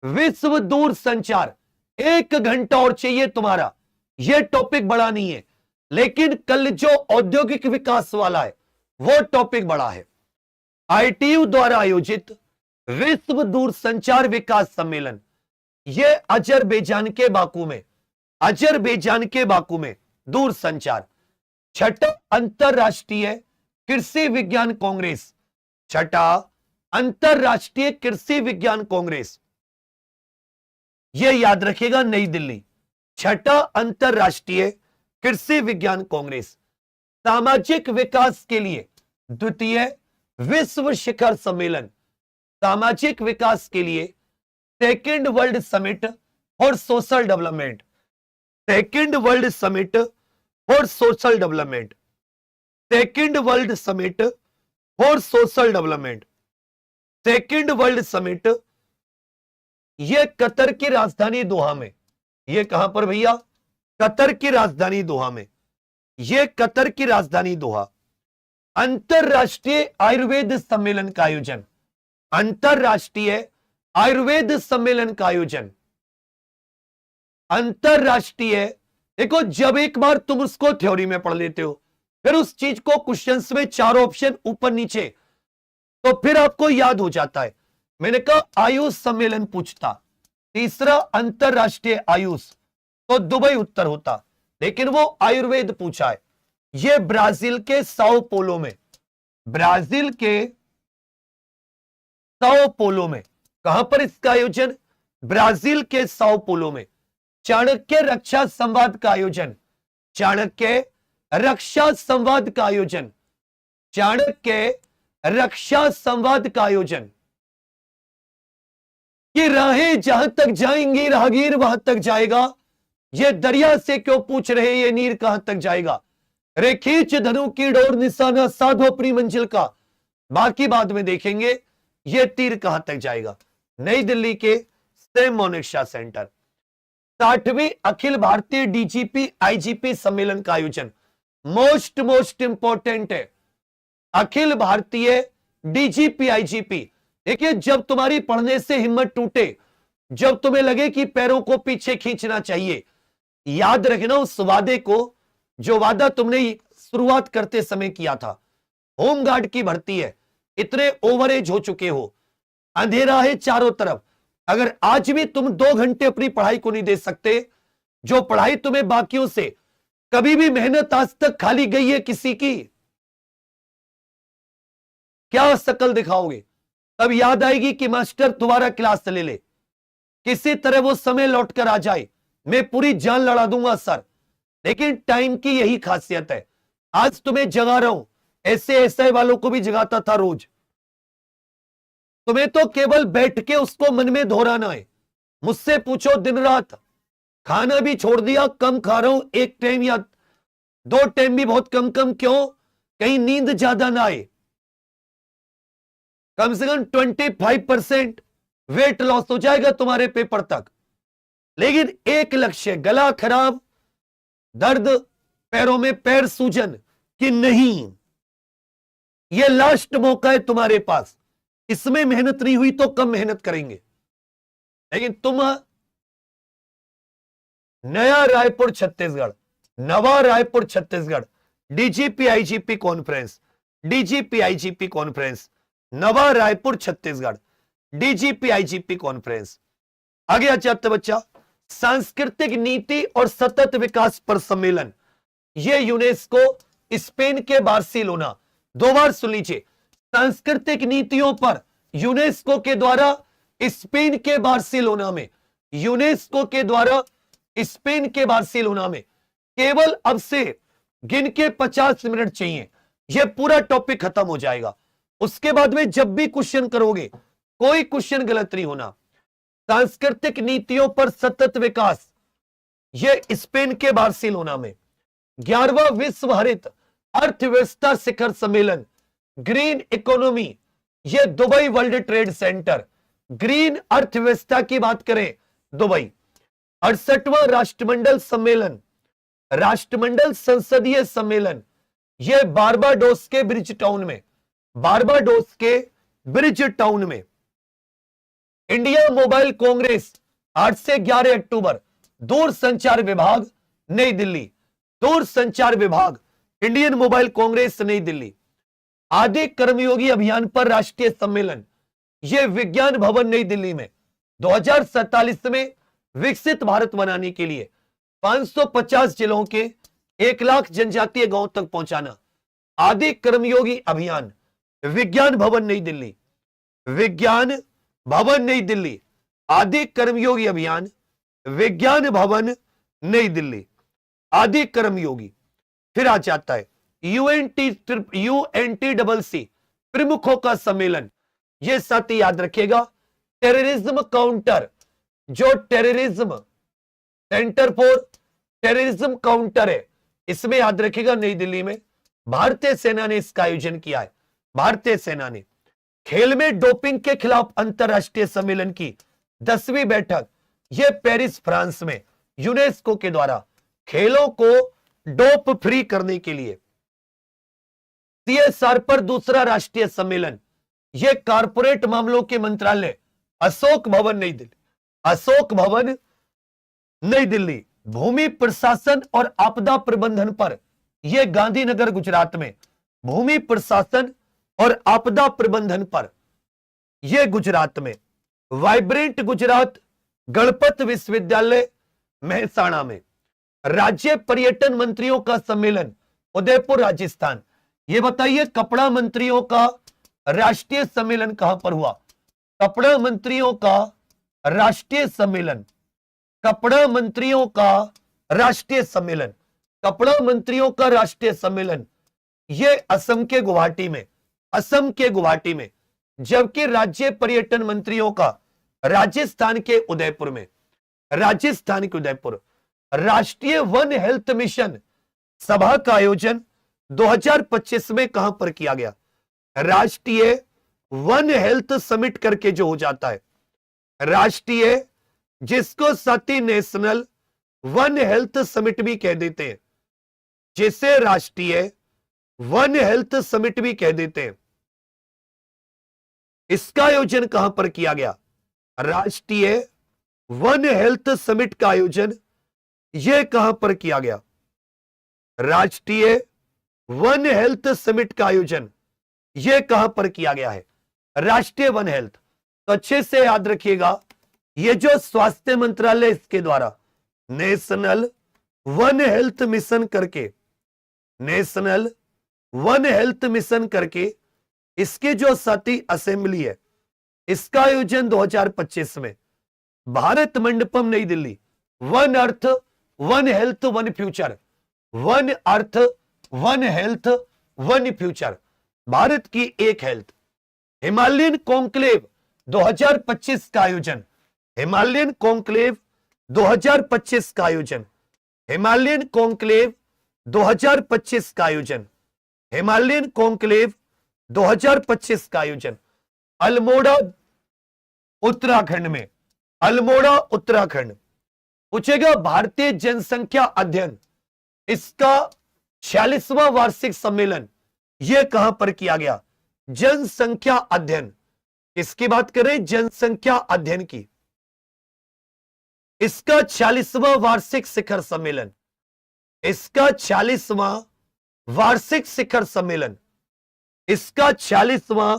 विश्व दूरसंचार, 1 घंटा और चाहिए तुम्हारा। यह टॉपिक बड़ा नहीं है, लेकिन कल जो औद्योगिक विकास वाला है वो टॉपिक बड़ा है। ITU द्वारा आयोजित विश्व दूरसंचार विकास सम्मेलन, यह अजरबैजान के बाकू में, अजरबैजान के बाकू में दूरसंचार। छठा अंतरराष्ट्रीय कृषि विज्ञान कांग्रेस, छठा अंतरराष्ट्रीय कृषि विज्ञान कांग्रेस, यह याद रखिएगा, नई दिल्ली। छठा अंतरराष्ट्रीय कृषि विज्ञान कांग्रेस। सामाजिक विकास के लिए द्वितीय विश्व शिखर सम्मेलन, सामाजिक विकास के लिए second world summit for social development, second world summit for social development, second world summit for social development, second world summit. यह कतर की राजधानी दोहा में। यह कहां पर भैया? कतर की राजधानी दोहा में। यह कतर की राजधानी दोहा। अंतरराष्ट्रीय आयुर्वेद सम्मेलन का आयोजन, अंतरराष्ट्रीय आयुर्वेद सम्मेलन का आयोजन। अंतरराष्ट्रीय, देखो जब एक बार तुम उसको थ्योरी में पढ़ लेते हो, फिर उस चीज को क्वेश्चंस में 4 ऑप्शन ऊपर नीचे, तो फिर आपको याद हो जाता है। मैंने कहा आयुष सम्मेलन पूछता, तीसरा अंतरराष्ट्रीय आयुष, तो दुबई उत्तर होता, लेकिन वो आयुर्वेद पूछा है। ये ब्राजील के साओ पोलो में, ब्राजील के साओ पोलो में। कहां पर इसका आयोजन? ब्राजील के साओ पोलो में। चाणक्य रक्षा संवाद का आयोजन, चाणक्य रक्षा संवाद का आयोजन, चाणक्य रक्षा संवाद का आयोजन। कि राहें जहां तक जाएंगी राहगीर वहां तक जाएगा, ये दरिया से क्यों पूछ रहे ये नीर कहां तक जाएगा। रे खींच धनु की डोर निशाना साधो अपनी मंजिल का, बाकी बाद में देखेंगे ये तीर कहां तक जाएगा। नई दिल्ली के Sam Monisha centre. 60वीं Akhil Bharatiya DGP IGP सम्मेलन का आयोजन, मोस्ट इंपॉर्टेंट है। Akhil Bharatiya DGP IGP. देखिए, जब तुम्हारी पढ़ने से हिम्मत टूटे, जब तुम्हें लगे कि पैरों को पीछे खींचना चाहिए, याद रखना उस वादे को, जो वादा तुमने शुरुआत करते समय किया था। होमगार्ड की भर्ती है, इतने ओवरेज हो चुके हो, अंधेरा है चारों तरफ। अगर आज भी तुम 2 घंटे अपनी पढ़ाई को नहीं दे सकते, जो पढ़ाई तुम्हें बाकियों से, कभी भी मेहनत आज तक खाली गई है किसी की, क्या शकल दिखाओगे? तब याद आएगी कि मास्टर दोबारा क्लास ले ले, किसी तरह वो समय लौटकर आ जाए, मैं पूरी जान लड़ा दूंगा सर। लेकिन टाइम की यही खासियत है। आज तुम्हें जगा रहा हूं, ऐसे एसआई वालों को भी जगाता था रोज। तुम्हें तो केवल बैठ के उसको मन में दोहराना है। मुझसे पूछो दिन रात, खाना भी छोड़ दिया, कम खा रहा हूं, 1 टाइम या 2 टाइम भी बहुत कम कम। क्यों? कहीं नींद ज्यादा ना आए। कम से कम 25% वेट लॉस हो जाएगा तुम्हारे पेपर तक। लेकिन एक लक्ष्य, गला खराब, दर्द, पैरों में पैर सूजन, कि नहीं ये लास्ट मौका है तुम्हारे पास, इसमें मेहनत नहीं हुई तो कम मेहनत करेंगे। लेकिन तुम नया Raipur Chhattisgarh, Nava Raipur Chhattisgarh, DGP IGP conference, DGP IGP conference, Nava Raipur Chhattisgarh, DGP IGP conference. आगे आ जाते बच्चा, सांस्कृतिक नीति और सतत विकास पर सम्मेलन। यह यूनेस्को स्पेन के बार्सिलोना, 2 बार सुन लीजिए, सांस्कृतिक नीतियों पर यूनेस्को के द्वारा स्पेन के बार्सिलोना में, यूनेस्को के द्वारा स्पेन के बार्सिलोना में। केवल अब से गिन के 50 मिनट चाहिए, यह पूरा टॉपिक खत्म हो जाएगा। उसके बाद में जब भी क्वेश्चन करोगे, कोई क्वेश्चन गलत नहीं होना। सांस्कृतिक नीतियों पर सतत विकास, यह स्पेन के बार्सिलोना में। 11वां विश्व हरित अर्थव्यवस्था शिखर सम्मेलन, ग्रीन इकोनॉमी, यह Dubai world trade centre. Green अर्थव्यवस्था की बात करें, दुबई। 68वां राष्ट्रमंडल सम्मेलन, राष्ट्रमंडल संसदीय सम्मेलन, यह बारबाडोस के ब्रिज टाउन में, बारबाडोस के ब्रिज टाउन में। इंडिया मोबाइल कांग्रेस 8 से 11 अक्टूबर, दूर संचार विभाग नई दिल्ली, दूर संचार विभाग, इंडियन मोबाइल कांग्रेस नई दिल्ली। आदि कर्मयोगी अभियान पर राष्ट्रीय सम्मेलन, यह विज्ञान भवन नई दिल्ली में। 2047 में विकसित भारत बनाने के लिए 550 जिलों के 1 लाख जनजातीय गांव तक पहुंचाना। आदि कर्मयोगी अभियान, विज्ञान भवन नई दिल्ली, विज्ञान भवन नई दिल्ली, आदि कर्मयोगी अभियान, विज्ञान भवन नई दिल्ली, आदि कर्मयोगी। फिर आ जाता है यूएनटीडबलसी प्रमुखों का सम्मेलन। यह साथ ही याद रखिएगा, टेररिज्म काउंटर, जो terrorism centre for terrorism counter है, इसमें याद रखिएगा नई दिल्ली में भारतीय सेना ने इसका आयोजन किया है। भारतीय सेना ने खेल में डोपिंग के खिलाफ अंतरराष्ट्रीय सम्मेलन की 10वीं बैठक, यह पेरिस फ्रांस में यूनेस्को के द्वारा खेलों को डोप फ्री करने के लिए। सीएसआर पर दूसरा राष्ट्रीय सम्मेलन, यह कारपोरेट मामलों के मंत्रालय, अशोक भवन नई दिल्ली, अशोक भवन नई दिल्ली। भूमि प्रशासन और आपदा प्रबंधन पर, यह गांधीनगर गुजरात में, भूमि प्रशासन और आपदा प्रबंधन पर, यह गुजरात में। वाइब्रेंट गुजरात गणपत विश्वविद्यालय मेहसाणा में। राज्य पर्यटन मंत्रियों का सम्मेलन, उदयपुर राजस्थान। ये बताइए कपड़ा मंत्रियों का राष्ट्रीय सम्मेलन कहां पर हुआ? कपड़ा मंत्रियों का राष्ट्रीय सम्मेलन, कपड़ा मंत्रियों का राष्ट्रीय सम्मेलन, कपड़ा मंत्रियों का राष्ट्रीय सम्मेलन ये असम के गुवाहाटी में, असम के गुवाहाटी में। जबकि राज्य पर्यटन मंत्रियों का राजस्थान के उदयपुर में, राजस्थान के उदयपुर। राष्ट्रीय वन हेल्थ मिशन सभा का आयोजन 2025 में कहां पर किया गया? राष्ट्रीय वन हेल्थ समिट करके जो हो जाता है, राष्ट्रीय, जिसको साथ ही नेशनल वन हेल्थ समिट भी कह देते हैं, जिसे राष्ट्रीय वन हेल्थ समिट भी कह देते हैं, इसका आयोजन कहां पर किया गया? राष्ट्रीय वन हेल्थ समिट का आयोजन यह कहां पर किया गया? राष्ट्रीय वन हेल्थ समिट का आयोजन यह कहां पर किया गया है? राष्ट्रीय वन हेल्थ। तो अच्छे से याद रखिएगा, यह जो स्वास्थ्य मंत्रालय इसके द्वारा नेशनल वन हेल्थ मिशन करके, नेशनल वन हेल्थ मिशन करके इसके जो साथी असेंबली है, इसका आयोजन 2025 में भारत मंडपम नई Delhi, one earth one health one future, one earth one health one future, Bharat की एक हेल्थ। हिमालयन कॉन्क्लेव 2025 का आयोजन, हिमालयन कॉन्क्लेव 2025 का आयोजन, हिमालयन कॉन्क्लेव 2025 का आयोजन, हिमालयन कॉन्क्लेव 2025 का आयोजन अल्मोड़ा उत्तराखंड में, अल्मोड़ा उत्तराखंड। पूछेगा भारतीय जनसंख्या अध्ययन, इसका 46वां वार्षिक सम्मेलन यह कहां पर किया गया? जनसंख्या अध्ययन, इसकी बात करें जनसंख्या अध्ययन की, इसका 46वां वार्षिक शिखर सम्मेलन, इसका 46वां वार्षिक शिखर सम्मेलन, इसका 46वां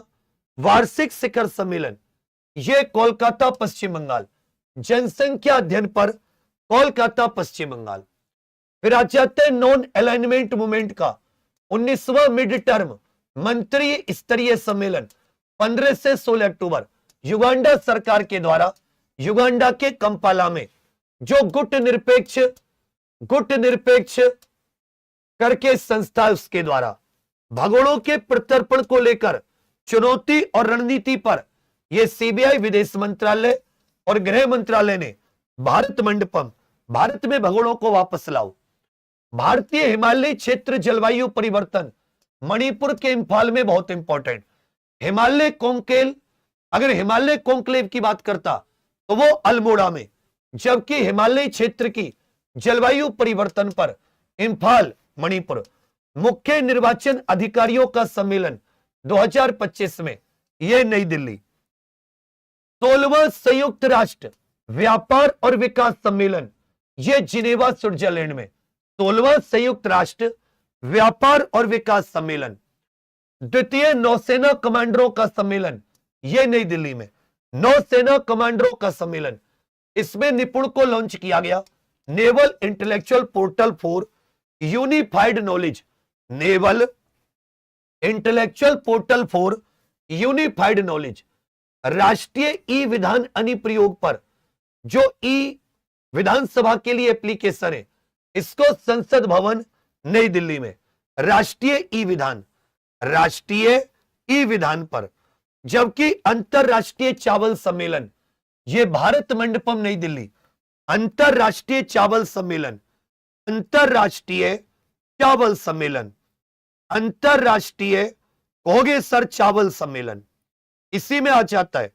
वार्षिक शिखर सम्मेलन यह कोलकाता पश्चिम बंगाल, जनसंख्या अध्ययन पर कोलकाता पश्चिम बंगाल। फिर आ जाते हैं नॉन अलाइनमेंट मूवमेंट का 19वां मिड टर्म मंत्री स्तरीय सम्मेलन 15 से 16 अक्टूबर युगांडा सरकार के द्वारा युगांडा के कंपाला में, जो गुट निरपेक्ष करके संस्था उसके द्वारा भगोड़ों के प्रत्यर्पण को लेकर चुनौती और रणनीति पर यह सीबीआई, विदेश मंत्रालय और गृह मंत्रालय ने भारत मंडपम, भारत में भगोड़ों को वापस लाओ। भारतीय हिमालयी क्षेत्र जलवायु परिवर्तन मणिपुर के इंफाल में बहुत इंपॉर्टेंट। हिमालय कॉन्क्लेव, अगर हिमालय कॉन्क्लेव की बात करता तो वो अल्मोड़ा में, जबकि हिमालयी क्षेत्र की जलवायु परिवर्तन पर इंफाल मणिपुर। मुख्य निर्वाचन अधिकारियों का सम्मेलन 2025 में यह नई दिल्ली। 16वां संयुक्त राष्ट्र व्यापार और विकास सम्मेलन यह जिनेवा स्विट्जरलैंड में, 16वां संयुक्त राष्ट्र व्यापार और विकास सम्मेलन। द्वितीय नौसेना कमांडरों का सम्मेलन यह नई दिल्ली में, नौसेना कमांडरों का सम्मेलन। इसमें निपुण को लॉन्च किया गया naval intellectual portal for unified knowledge, naval intellectual portal for unified knowledge. राष्ट्रीय ई विधान अनुप्रयोग पर जो ई विधानसभा के लिए एप्लीकेशन है, इसको संसद भवन नई दिल्ली में, राष्ट्रीय ई विधान, राष्ट्रीय ई विधान पर। जबकि अंतरराष्ट्रीय चावल सम्मेलन यह भारत मंडपम नई दिल्ली, अंतरराष्ट्रीय चावल सम्मेलन, अंतरराष्ट्रीय चावल सम्मेलन, अंतरराष्ट्रीय कहोगे सर चावल सम्मेलन। इसी में आ जाता है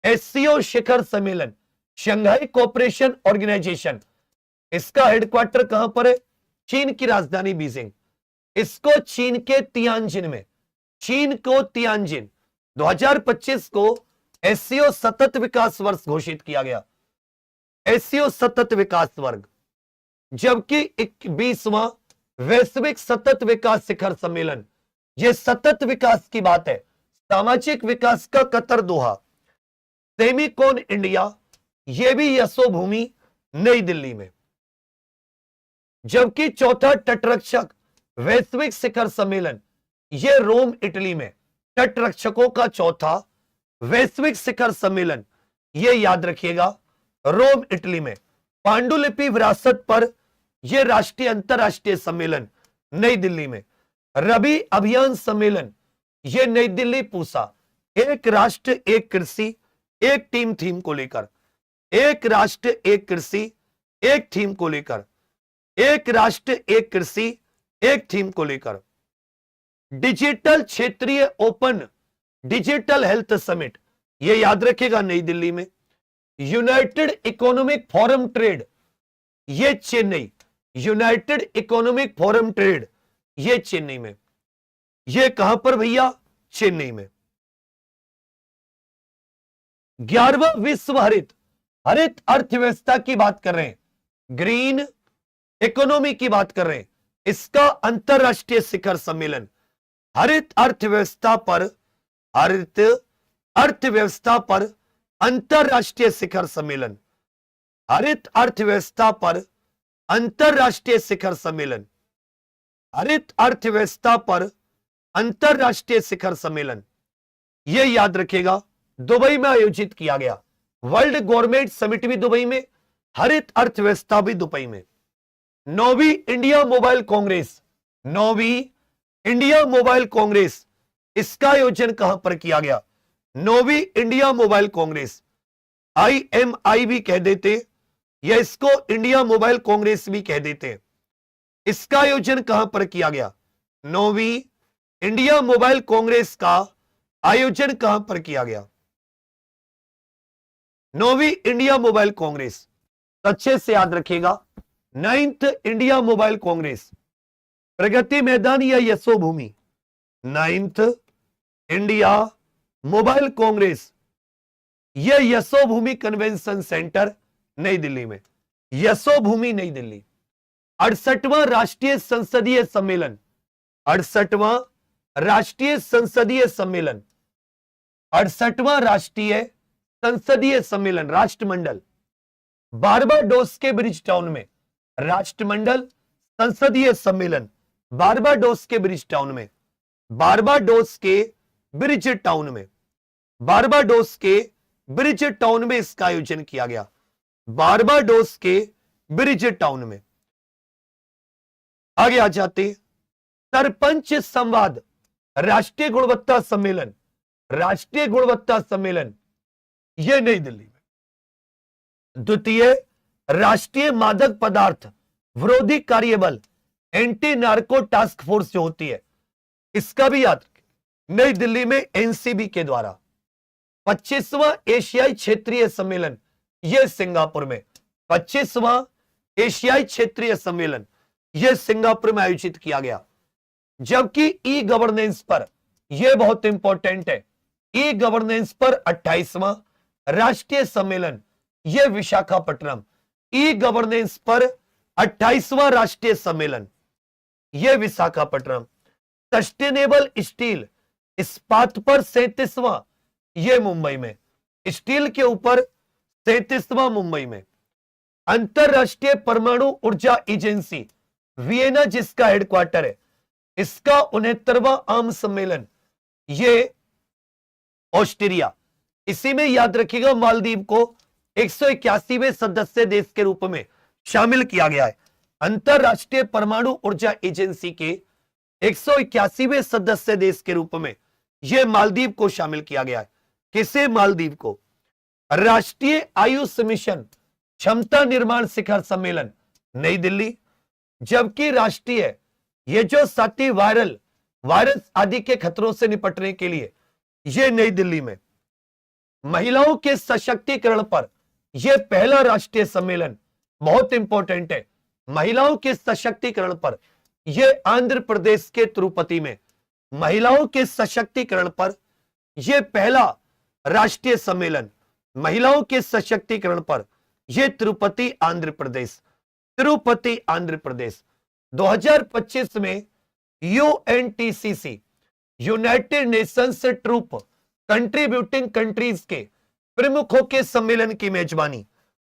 एससीओ शिखर सम्मेलन, शंघाई कोऑपरेशन ऑर्गेनाइजेशन। इसका हेडक्वार्टर कहां पर है? चीन की राजधानी बीजिंग। इसको चीन के तियानजिन में, चीन को तियानजिन 2025 को एससीओ सतत विकास वर्ष घोषित किया गया, एससीओ सतत विकास वर्ग। जबकि 21वां वैश्विक सतत विकास शिखर सम्मेलन, यह सतत विकास की बात है, सामाजिक विकास का कतर दोहा, सेमीकोन इंडिया, यह भी यशोभूमि नई दिल्ली में। जबकि चौथा तटरक्षक वैश्विक शिखर सम्मेलन, यह रोम इटली में तटरक्षकों का चौथा वैश्विक शिखर सम्मेलन, यह याद रखिएगा, रोम इटली में। पांडुलिपि विरासत पर यह राष्ट्रीय अंतरराष्ट्रीय सम्मेलन नई दिल्ली में। रबी अभियान सम्मेलन, यह नई दिल्ली पूसा। एक राष्ट्र एक कृषि एक टीम थीम को लेकर, एक राष्ट्र एक कृषि एक थीम को लेकर, एक राष्ट्र एक कृषि एक थीम को लेकर। डिजिटल क्षेत्रीय ओपन डिजिटल हेल्थ समिट, यह याद रखेगा, नई दिल्ली में। यूनाइटेड इकोनॉमिक फोरम ट्रेड, यह Chennai, United economic forum trade, यह चेन्नई में। यह कहां पर भैया? चेन्नई में। 11वां विश्व हरित हरित अर्थव्यवस्था की बात कर रहे हैं, ग्रीन इकोनॉमी की बात कर रहे हैं। इसका अंतरराष्ट्रीय शिखर सम्मेलन हरित अर्थव्यवस्था पर, हरित अर्थव्यवस्था पर अंतरराष्ट्रीय शिखर सम्मेलन, हरित अर्थव्यवस्था पर अंतरराष्ट्रीय शिखर सम्मेलन, हरित अर्थव्यवस्था पर अंतरराष्ट्रीय शिखर सम्मेलन, यह याद रखिएगा, दुबई में आयोजित किया गया। वर्ल्ड गवर्नमेंट समिट भी दुबई में, हरित अर्थव्यवस्था भी दुबई में। 9वीं इंडिया मोबाइल कांग्रेस, 9वीं इंडिया मोबाइल कांग्रेस, इसका आयोजन कहां पर किया गया? 9वीं इंडिया मोबाइल कांग्रेस, IMI भी कह देते या इसको इंडिया मोबाइल कांग्रेस भी कह देते। इसका आयोजन कहां पर किया गया? 9वीं इंडिया मोबाइल कांग्रेस का आयोजन कहां पर किया गया? 9वीं इंडिया मोबाइल कांग्रेस, अच्छे से याद रखिएगा। 9th India mobile Congress, Pragati Maidan या Yashobhoomi? 9th India mobile Congress, यह यशोभूमि कन्वेंशन सेंटर नई दिल्ली में, यशोभूमि नई दिल्ली। 68वां राष्ट्रीय संसदीय सम्मेलन, 68वां राष्ट्रीय संसदीय सम्मेलन, 68वां राष्ट्रीय संसदीय सम्मेलन राष्ट्रमंडल, बारबाडोस के ब्रिज टाउन में। राष्ट्रमंडल संसदीय सम्मेलन बारबाडोस के ब्रिज टाउन में, बारबाडोस के ब्रिज टाउन में, बारबाडोस के ब्रिज टाउन में इसका आयोजन किया गया, बारबाडोस के ब्रिज टाउन में। आगे आ जाते, सरपंच संवाद राष्ट्रीय गुणवत्ता सम्मेलन, राष्ट्रीय गुणवत्ता सम्मेलन, यह नई दिल्ली में। द्वितीय राष्ट्रीय मादक पदार्थ विरोधी कार्यबल, एंटी नार्को टास्क फोर्स जो होती है, इसका भी याद रखें, नई दिल्ली में एनसीबी के द्वारा। 25वां एशियाई क्षेत्रीय सम्मेलन, यह सिंगापुर में, 25वां एशियाई क्षेत्रीय सम्मेलन, यह सिंगापुर में आयोजित किया गया। जबकि ई गवर्नेंस पर, यह बहुत इंपॉर्टेंट है, ई गवर्नेंस पर 28वां राष्ट्रीय सम्मेलन, यह विशाखापट्टनम। ई गवर्नेंस पर 28वां राष्ट्रीय सम्मेलन, यह विशाखापट्टनम। सस्टेनेबल स्टील, इस्पात पर 37वां, यह मुंबई में, स्टील के ऊपर 37वां मुंबई में। अंतरराष्ट्रीय परमाणु ऊर्जा एजेंसी वियना, जिसका हेडक्वार्टर है, इसका 69वां आम सम्मेलन, यह ऑस्ट्रेलिया। इसी में याद रखिएगा, मालदीव को 181वें सदस्य देश के रूप में शामिल किया गया है। अंतरराष्ट्रीय परमाणु ऊर्जा एजेंसी के 181वें सदस्य देश के रूप में यह मालदीव को शामिल किया गया है। किसे? मालदीव को। राष्ट्रीय आयुष मिशन क्षमता निर्माण शिखर सम्मेलन नई दिल्ली। जबकि राष्ट्रीय, ये जो साथी वायरस आदि के खतरों से निपटने के लिए, यह नई दिल्ली में। महिलाओं के सशक्तिकरण पर यह पहला राष्ट्रीय सम्मेलन, बहुत इंपॉर्टेंट है, महिलाओं के सशक्तिकरण पर यह आंध्र प्रदेश के तिरुपति में, महिलाओं के सशक्तिकरण पर यह पहला राष्ट्रीय सम्मेलन, महिलाओं के सशक्तिकरण पर यह तिरुपति आंध्र प्रदेश, तिरुपति आंध्र प्रदेश। 2025 में UNTCC, United Nations troop contributing countries के प्रमुखों के सम्मेलन की मेजबानी,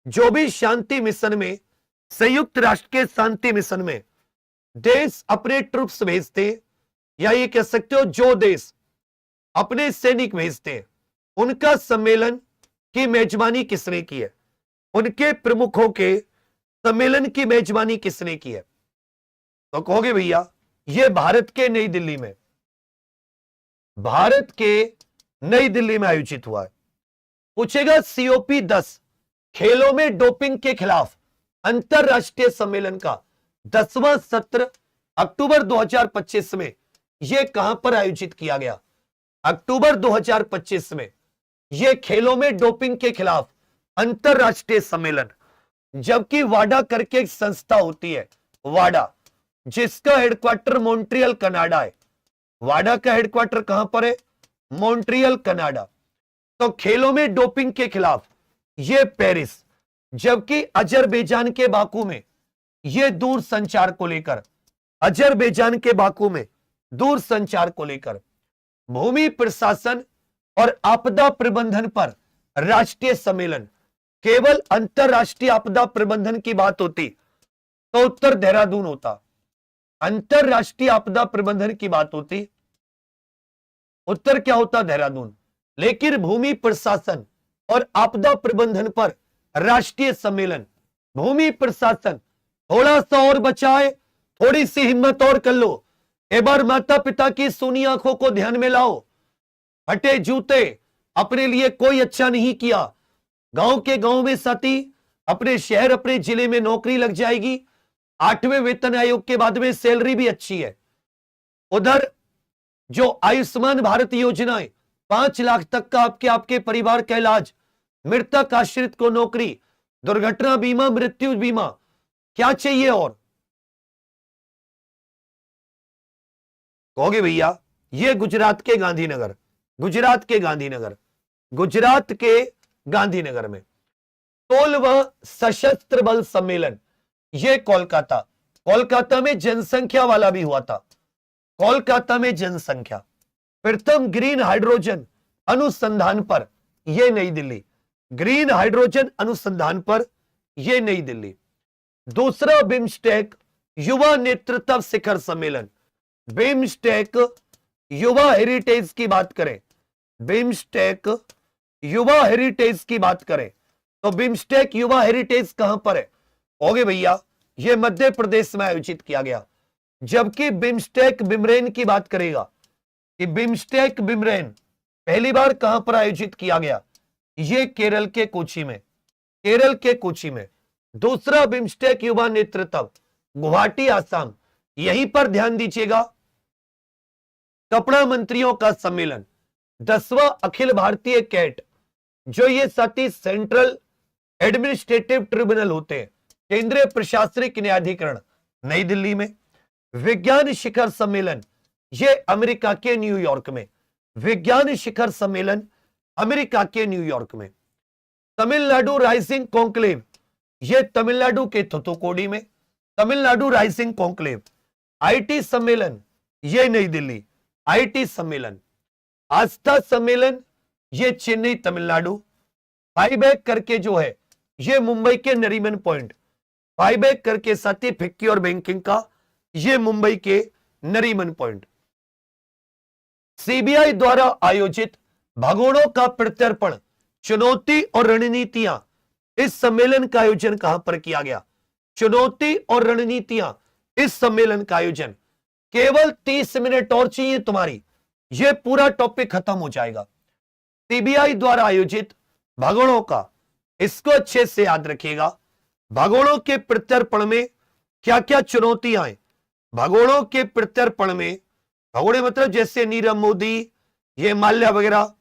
जो भी शांति मिशन में, संयुक्त राष्ट्र के शांति मिशन में देश अपने ट्रुप्स भेजते हैं, या ये कह सकते हो जो देश अपने सैनिक भेजते हैं, उनका सम्मेलन की मेजबानी किसने की है? उनके प्रमुखों के सम्मेलन की मेजबानी किसने की है? तो कहोगे भैया ये भारत के नई दिल्ली में, भारत के नई दिल्ली में आयोजित हुआ है। पूछेगा COP 10 खेलों में डोपिंग के खिलाफ अंतरराष्ट्रीय सम्मेलन का 10वां सत्र अक्टूबर 2025 में यह कहां पर आयोजित किया गया? अक्टूबर 2025 में यह खेलों में डोपिंग के खिलाफ अंतरराष्ट्रीय सम्मेलन, जबकि वाडा करके एक संस्था होती है, वाडा, जिसका हेडक्वार्टर मॉन्ट्रियल कनाडा है। वाडा का हेडक्वार्टर कहां पर है? Montreal Canada. तो खेलों में डोपिंग के खिलाफ यह पेरिस, जबकि अजरबैजान के बाकू में यह दूर संचार को लेकर, अजरबैजान के बाकू में दूर संचार को लेकर भूमि प्रशासन और आपदा प्रबंधन पर राष्ट्रीय सम्मेलन। केवल अंतरराष्ट्रीय आपदा प्रबंधन की बात होती तो उत्तर देहरादून होता, अंतरराष्ट्रीय आपदा प्रबंधन की बात होती उत्तर क्या होता? देहरादून। लेकिन भूमि प्रशासन और आपदा प्रबंधन पर राष्ट्रीय सम्मेलन, भूमि प्रशासन थोड़ा सा और बचाए, थोड़ी सी हिम्मत और कर लो, एक बार माता पिता की सूनी आंखों को ध्यान में लाओ। फटे जूते, अपने लिए कोई अच्छा नहीं किया, गांव के गांव में साथी, अपने शहर अपने जिले में नौकरी लग जाएगी, 8वें वेतन आयोग के बाद में सैलरी भी अच्छी है। उधर जो आयुष्मान भारत योजना है, 5 लाख तक का आपके परिवार का इलाज, मृतक आश्रित को नौकरी, दुर्घटना बीमा, मृत्यु बीमा, क्या चाहिए और? कहोगे भैया ये गुजरात के गांधीनगर, गुजरात के गांधीनगर, गुजरात के गांधीनगर में 16वां सशस्त्र बल सम्मेलन, यह कोलकाता, कोलकाता में जनसंख्या वाला भी हुआ था, कोलकाता में जनसंख्या। प्रथम ग्रीन हाइड्रोजन अनुसंधान पर यह नई दिल्ली, ग्रीन हाइड्रोजन अनुसंधान पर यह नई दिल्ली। दूसरा बिम्स्टेक युवा नेतृत्व शिखर सम्मेलन, बिम्स्टेक युवा हेरिटेज की बात करें, बिम्स्टेक युवा हेरिटेज की बात करें तो बिम्स्टेक युवा हेरिटेज कहां पर है? होगे भैया यह मध्य प्रदेश में आयोजित किया गया। जबकि बिम्स्टेक बिमरेन की बात करेगा कि बिम्स्टेक बिमरेन पहली बार कहां पर आयोजित किया गया? यह केरल के कोची में, केरल के कोची में। दूसरा बिम्स्टेक युवा नेतृत्व गुवाहाटी आसाम, यहीं पर ध्यान दीजिएगा, कपड़ा मंत्रियों का सम्मेलन, 10वां अखिल भारतीय कैट, जो ये साथी सेंट्रल एडमिनिस्ट्रेटिव ट्रिब्यूनल होते हैं, केंद्रीय प्रशासनिक न्यायाधिकरण, नई दिल्ली में। विज्ञान शिखर सम्मेलन, ये अमेरिका के न्यूयॉर्क में, विज्ञान शिखर सम्मेलन अमेरिका के न्यूयॉर्क में। तमिलनाडु राइजिंग कॉन्क्लेव, ये तमिलनाडु के थुथुकोडी में, तमिलनाडु राइजिंग कॉन्क्लेव। आईटी सम्मेलन, ये नई दिल्ली, आईटी सम्मेलन। आस्था सम्मेलन, ये चेन्नई तमिलनाडु। फाइबैक करके जो है ये मुंबई के नरीमन पॉइंट, फाइबैक करके साथी फिक्की और बैंकिंग का, ये मुंबई के नरीमन पॉइंट। सीबीआई द्वारा आयोजित भगोड़ों का प्रत्यर्पण, चुनौती और रणनीतियां, इस सम्मेलन का आयोजन कहां पर किया गया? चुनौती और रणनीतियां, इस सम्मेलन का आयोजन। केवल 30 मिनट और चाहिए तुम्हारी, यह पूरा टॉपिक खत्म हो जाएगा। सीबीआई द्वारा आयोजित भगोड़ों का, इसको अच्छे से याद रखिएगा। भगोड़ों के प्रत्यर्पण में क्या क्या चुनौतियां हैं? भगोड़ों के प्रत्यर्पण में, भगोड़े मतलब जैसे नीरव मोदी, ये माल्या वगैरह,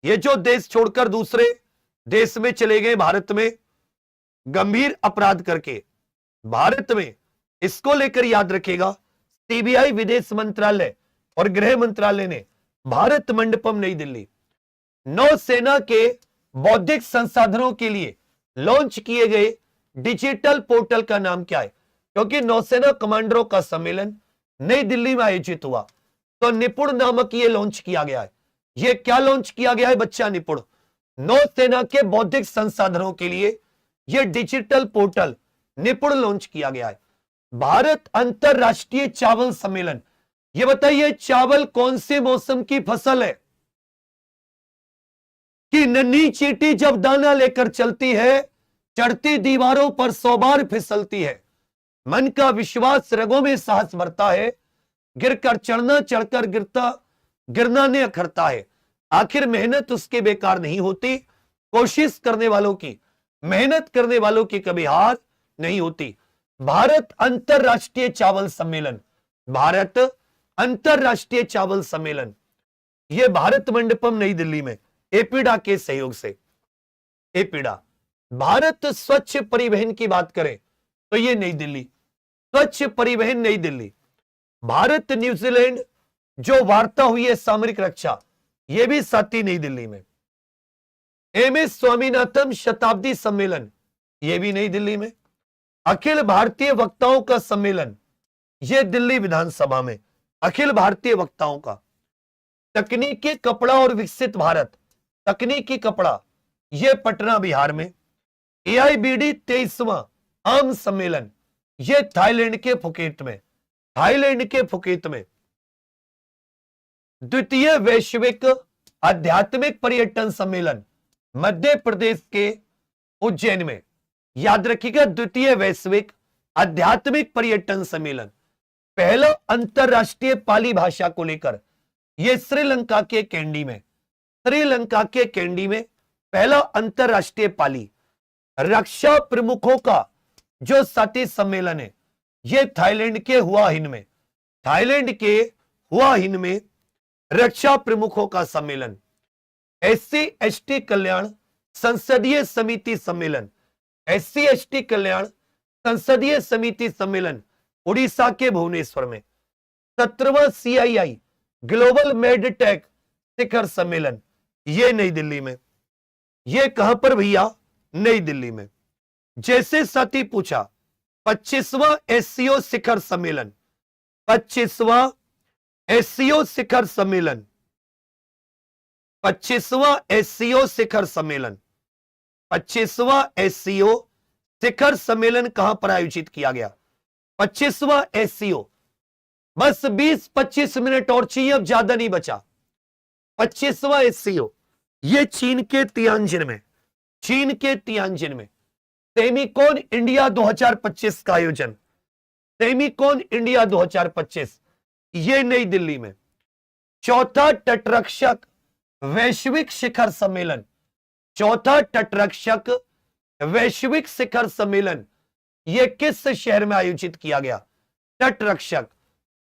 ये जो देश छोड़कर दूसरे देश में चले गए, भारत में गंभीर अपराध करके, भारत में, इसको लेकर याद रखिएगा। सीबीआई, विदेश मंत्रालय और गृह मंत्रालय ने भारत मंडपम नई दिल्ली नौसेना के बौद्धिक संसाधनों के लिए लॉन्च किए गए डिजिटल पोर्टल का नाम क्या है? क्योंकि नौसेना कमांडरों का सम्मेलन नई दिल्ली में आयोजित हुआ, तो निपुण नामक ये लॉन्च किया गया है। ये क्या लॉन्च किया गया है बच्चा? निपुण। नौसेना के बौद्धिक संसाधनों के लिए यह डिजिटल पोर्टल निपुण लॉन्च किया गया है। भारत अंतरराष्ट्रीय चावल सम्मेलन। ये बताइए चावल कौन से मौसम की फसल है कि नन्ही चींटी जब दाना लेकर चलती है, चढ़ती दीवारों पर 100 बार फिसलती है, मन का विश्वास रगों में साहस भरता है, गिरकर चढ़ना चढ़कर गिरना ने अखरता है, आखिर मेहनत उसके बेकार नहीं होती, कोशिश करने वालों की, मेहनत करने वालों की कभी हार नहीं होती। भारत अंतरराष्ट्रीय चावल सम्मेलन, भारत अंतरराष्ट्रीय चावल सम्मेलन, यह भारत मंडपम नई दिल्ली में एपीडा के सहयोग से, एपीडा। भारत स्वच्छ परिवहन की बात करें तो यह नई दिल्ली, स्वच्छ परिवहन नई दिल्ली। भारत न्यूजीलैंड जो वार्ता हुई है सामरिक रक्षा, यह भी साथी नई दिल्ली में। एमएस स्वामीनाथन शताब्दी सम्मेलन, यह भी नई दिल्ली में। अखिल भारतीय वक्ताओं का सम्मेलन, यह दिल्ली विधानसभा में, अखिल भारतीय वक्ताओं का। तकनीकी कपड़ा और विकसित भारत, तकनीकी कपड़ा, यह पटना बिहार में। एआईबीडी 23वां आम सम्मेलन, यह थाईलैंड के फुकेट में, थाईलैंड के फुकेत में। द्वितीय वैश्विक आध्यात्मिक पर्यटन सम्मेलन, मध्य प्रदेश के उज्जैन में। याद रखिएगा, द्वितीय वैश्विक आध्यात्मिक पर्यटन सम्मेलन। पहला अंतरराष्ट्रीय पाली भाषा को लेकर, यह श्रीलंका के कैंडी में, श्रीलंका के कैंडी में पहला अंतरराष्ट्रीय पाली। रक्षा प्रमुखों का जो साथी सम्मेलन है, यह थाईलैंड के हुआ हिन में, थाईलैंड के हुआ हिन में रक्षा प्रमुखों का सम्मेलन। एससी एसटी कल्याण संसदीय समिति सम्मेलन, एससी एसटी कल्याण संसदीय समिति सम्मेलन उड़ीसा के भुवनेश्वर में। 17वां सीआईआई ग्लोबल मेडटेक शिखर सम्मेलन, यह नई दिल्ली में। यह कहां पर भैया? नई दिल्ली में। जैसे साथी पूछा, 25वां एससीओ शिखर सम्मेलन, 25वां एससीओ शिखर सम्मेलन, 25वां एससीओ शिखर सम्मेलन, 25वां एससीओ शिखर सम्मेलन कहां पर आयोजित किया गया? 25वां एससीओ। बस 20-25 मिनट और चाहिए, अब ज्यादा नहीं बचा। 25वां एससीओ, यह चीन के तियानजिन में, चीन के तियानजिन में। सेमीकॉन इंडिया 2025 का आयोजन, सेमीकॉन इंडिया 2025, यह नई दिल्ली में। चौथा तटरक्षक वैश्विक शिखर सम्मेलन, चौथा तटरक्षक वैश्विक शिखर सम्मेलन, यह किस शहर में आयोजित किया गया? तटरक्षक,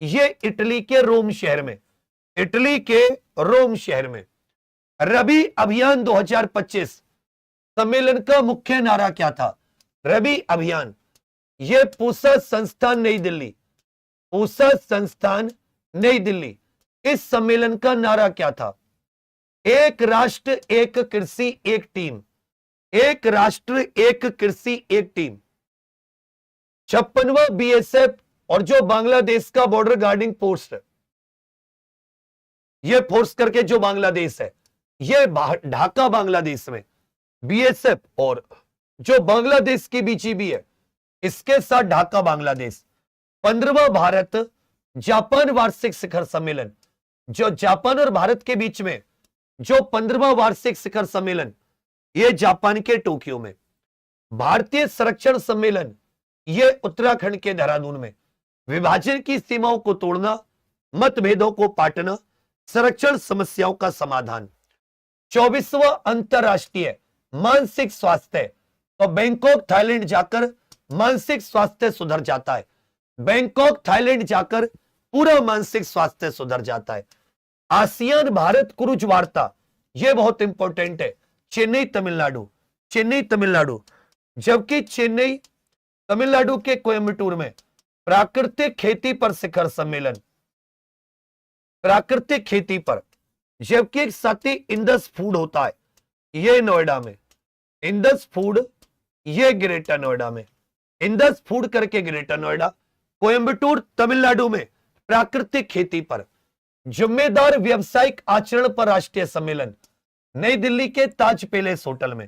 यह इटली के रोम शहर में, इटली के रोम शहर में। रबी अभियान 2025 सम्मेलन का मुख्य नारा क्या था? रबी अभियान, यह पूसा संस्थान नई दिल्ली, पूसा संस्थान नई दिल्ली। इस सम्मेलन का नारा क्या था? एक राष्ट्र एक कृषि एक टीम, एक राष्ट्र एक कृषि एक टीम। 56वां बीएसएफ और जो बांग्लादेश का बॉर्डर गार्डिंग फोर्स है, यह फोर्स करके जो बांग्लादेश है, यह ढाका बांग्लादेश में बीएसएफ और जो बांग्लादेश की बीजीबी है, इसके साथ ढाका बांग्लादेश। 15वां भारत जापान वार्षिक शिखर सम्मेलन, जो जापान और भारत के बीच में जो 15वां वार्षिक शिखर सम्मेलन, यह जापान के टोक्यो में। भारतीय संरक्षण सम्मेलन, यह उत्तराखंड के देहरादून में। विभाजन की सीमाओं को तोड़ना, मतभेदों को पाटना, संरक्षण समस्याओं का समाधान। 24वां अंतरराष्ट्रीय मानसिक स्वास्थ्य, तो बैंकॉक थाईलैंड जाकर मानसिक स्वास्थ्य सुधर जाता है, बैंकॉक थाईलैंड जाकर पूरा मानसिक स्वास्थ्य सुधर जाता है। आसियान भारत क्रूज वार्ता, यह बहुत इंपॉर्टेंट है, चेन्नई तमिलनाडु, चेन्नई तमिलनाडु। जबकि चेन्नई तमिलनाडु के कोयम्बटूर में प्राकृतिक खेती पर शिखर सम्मेलन, प्राकृतिक खेती पर। जबकि एक साथी इंडस फूड होता है, यह नोएडा में, इंडस फूड, यह ग्रेटर नोएडा में, इंडस फूड करके ग्रेटर नोएडा। कोयम्बटूर तमिलनाडु में प्राकृतिक खेती पर। जिम्मेदार व्यावसायिक आचरण पर राष्ट्रीय सम्मेलन, नई दिल्ली के ताज पैलेस होटल में।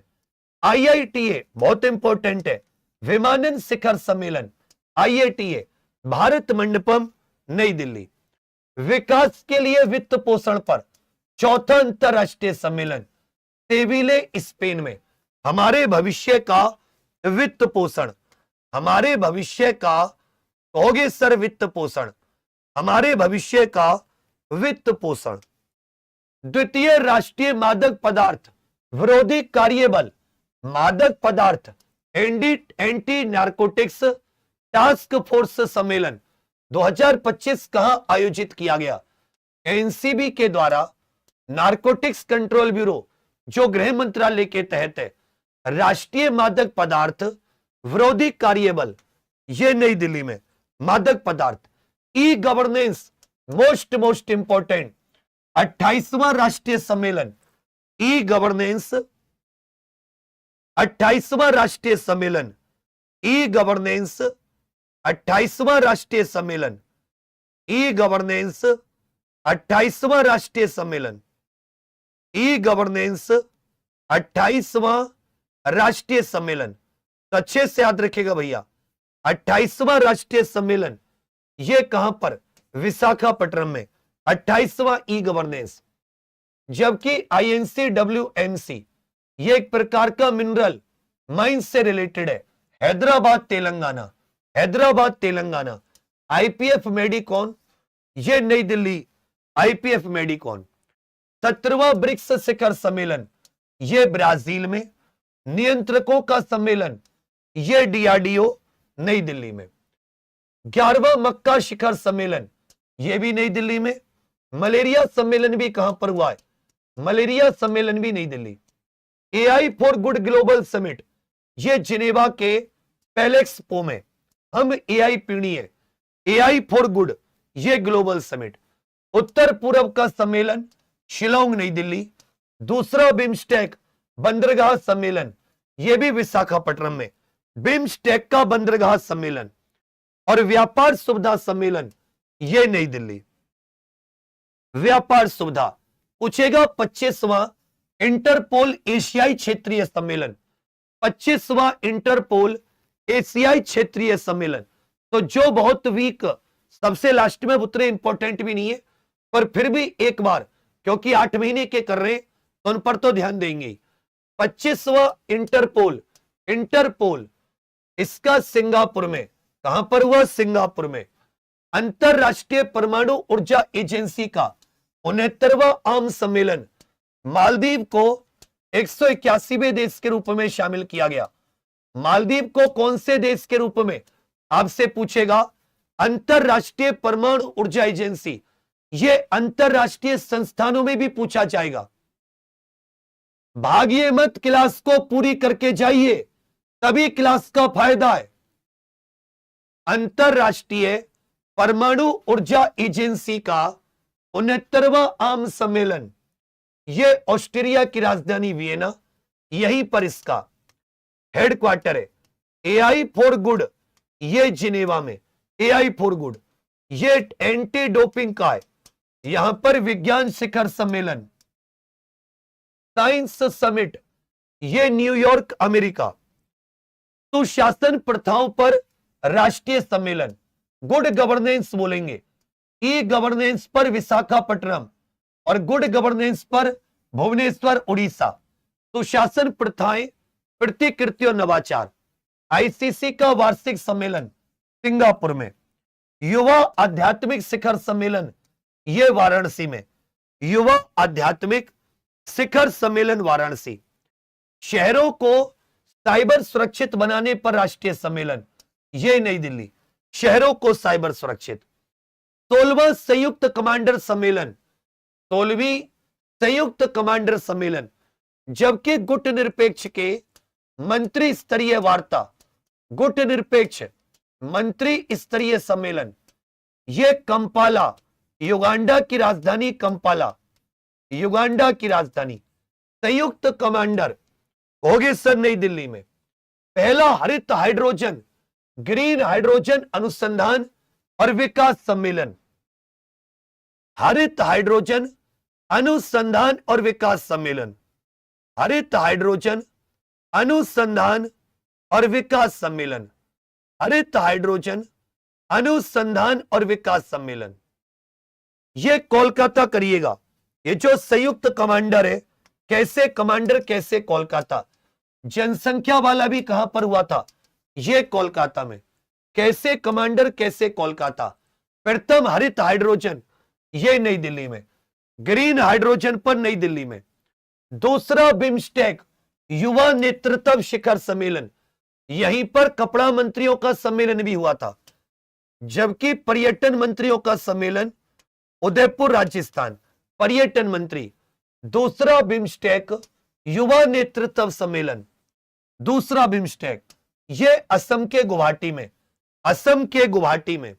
आईआईटीए बहुत इंपॉर्टेंट है, विमानन शिखर सम्मेलन, IATA भारत मंडपम नई दिल्ली। विकास के लिए वित्त पोषण पर चौथा अंतरराष्ट्रीय सम्मेलन सेविले स्पेन में। हमारे भविष्य का वित्त पोषण, हमारे भविष्य का, कहोगे सर वित्त पोषण, हमारे भविष्य का वित्त पोषण। द्वितीय राष्ट्रीय मादक पदार्थ विरोधी कार्यबल, मादक पदार्थ एंटी नारकोटिक्स टास्क फोर्स सम्मेलन 2025 कहां आयोजित किया गया? एनसीबी के द्वारा, नारकोटिक्स कंट्रोल ब्यूरो जो गृह मंत्रालय के तहत है, राष्ट्रीय मादक पदार्थ विरोधी कार्यबल, ये नई दिल्ली में। मादक पदार्थ ई गवर्नेंस मोस्ट इंपॉर्टेंट 28वां राष्ट्रीय सम्मेलन, ई गवर्नेंस 28वां राष्ट्रीय सम्मेलन, ई गवर्नेंस 28वां राष्ट्रीय सम्मेलन, ई गवर्नेंस 28वां राष्ट्रीय सम्मेलन, ई गवर्नेंस 28वां राष्ट्रीय सम्मेलन। तो अच्छे से याद रखिएगा भैया, 28वां राष्ट्रीय सम्मेलन ये कहां पर? विशाखापट्टनम में 28वां ई गवर्नेंस। जबकि INCWMC ये एक प्रकार का मिनरल माइंस से रिलेटेड है, हैदराबाद तेलंगाना, हैदराबाद तेलंगाना। IPF मेडिकॉन ये नई दिल्ली, IPF मेडिकॉन। 17वां ब्रिक्स शिखर सम्मेलन ये ब्राजील में। नियंत्रकों का सम्मेलन ये DRDO नई दिल्ली में। 11वां मक्का शिखर सम्मेलन ये भी नई दिल्ली में। मलेरिया सम्मेलन भी कहां पर हुआ है? मलेरिया सम्मेलन भी नई Delhi. AI for good global summit ये जिनेवा के पैलेक्सपो में। हम AI पीढ़ी है, AI फॉर गुड ये ग्लोबल समिट। उत्तर पूर्व का सम्मेलन शिलोंग नई दिल्ली। दूसरा बिम्स्टेक बंदरगाह सम्मेलन ये भी विशाखापट्टनम में, बिम्स्टेक का बंदरगाह सम्मेलन। और व्यापार सुविधा सम्मेलन ये नई दिल्ली। व्यापार सुविधा पूछेगा 25वां इंटरपोल एशियाई क्षेत्रीय सम्मेलन, 25वां इंटरपोल एशियाई क्षेत्रीय सम्मेलन। तो जो बहुत वीक सबसे लास्ट में उतने इंपॉर्टेंट भी नहीं है, पर फिर भी एक बार, क्योंकि 8 महीने के कर रहे हैं तो उन पर तो ध्यान देंगे। 25वां इंटरपोल, इंटरपोल इसका सिंगापुर में। कहां पर हुआ? सिंगापुर में। अंतरराष्ट्रीय परमाणु ऊर्जा एजेंसी का 69वां आम सम्मेलन, मालदीव को 181वें देश के रूप में शामिल किया गया। मालदीव को कौन से देश के रूप में आपसे पूछेगा? अंतरराष्ट्रीय परमाणु ऊर्जा एजेंसी। ये अंतरराष्ट्रीय संस्थानों में भी पूछा जाएगा। भागिए मत, क्लास को पूरी करके जाइए, तभी क्लास का फायदा है। अंतरराष्ट्रीय परमाणु ऊर्जा एजेंसी का 69वां आम सम्मेलन, यह ऑस्ट्रिया की राजधानी वियना, यहीं पर इसका हेडक्वार्टर है। AI फॉर गुड ये जिनेवा में, AI फॉर गुड ये एंटी डोपिंग का है। यहां पर विज्ञान शिखर सम्मेलन, साइंस समिट ये न्यूयॉर्क अमेरिका। सुशासन प्रथाओं पर राष्ट्रीय सम्मेलन, गुड गवर्नेंस बोलेंगे। ई गवर्नेंस पर विशाखापट्टनम और गुड गवर्नेंस पर भुवनेश्वर उड़ीसा। सुशासन प्रथाएं, प्रतिकृति और नवाचार। ICC का वार्षिक सम्मेलन सिंगापुर में। युवा आध्यात्मिक शिखर सम्मेलन ये वाराणसी में, युवा आध्यात्मिक शिखर सम्मेलन वाराणसी। शहरों को साइबर सुरक्षित बनाने पर राष्ट्रीय सम्मेलन ये नई दिल्ली, शहरों को साइबर सुरक्षित। 16वां संयुक्त कमांडर सम्मेलन, 16वीं संयुक्त कमांडर सम्मेलन। जबकि गुट निरपेक्ष के मंत्री स्तरीय वार्ता, गुट निरपेक्ष मंत्री स्तरीय सम्मेलन यह कंपाला, युगांडा की राजधानी कंपाला, युगांडा की राजधानी। संयुक्त कमांडर होगे सर नई दिल्ली में। पहला हरित हाइड्रोजन, ग्रीन हाइड्रोजन अनुसंधान और विकास सम्मेलन, हरित हाइड्रोजन अनुसंधान और विकास सम्मेलन, हरित हाइड्रोजन अनुसंधान और विकास सम्मेलन। हरित हाइड्रोजन अनुसंधान और विकास सम्मेलन, ये कोलकाता करिएगा। ये जो संयुक्त कमांडर है, कैसे कमांडर कैसे कोलकाता, जनसंख्या वाला भी कहां पर हुआ था, ये कोलकाता में। कैसे कमांडर कैसे कोलकाता। प्रथम हरित हाइड्रोजन ये नई दिल्ली में, ग्रीन हाइड्रोजन पर नई दिल्ली में। दूसरा बिम्स्टेक युवा नेतृत्व शिखर सम्मेलन, यहीं पर कपड़ा मंत्रियों का सम्मेलन भी हुआ था। जबकि पर्यटन मंत्रियों का सम्मेलन उदयपुर राजस्थान, पर्यटन मंत्री। दूसरा बिम्स्टेक युवा नेतृत्व सम्मेलन, दूसरा बिम्स्टेक ये असम के गुवाहाटी में, असम के गुवाहाटी में।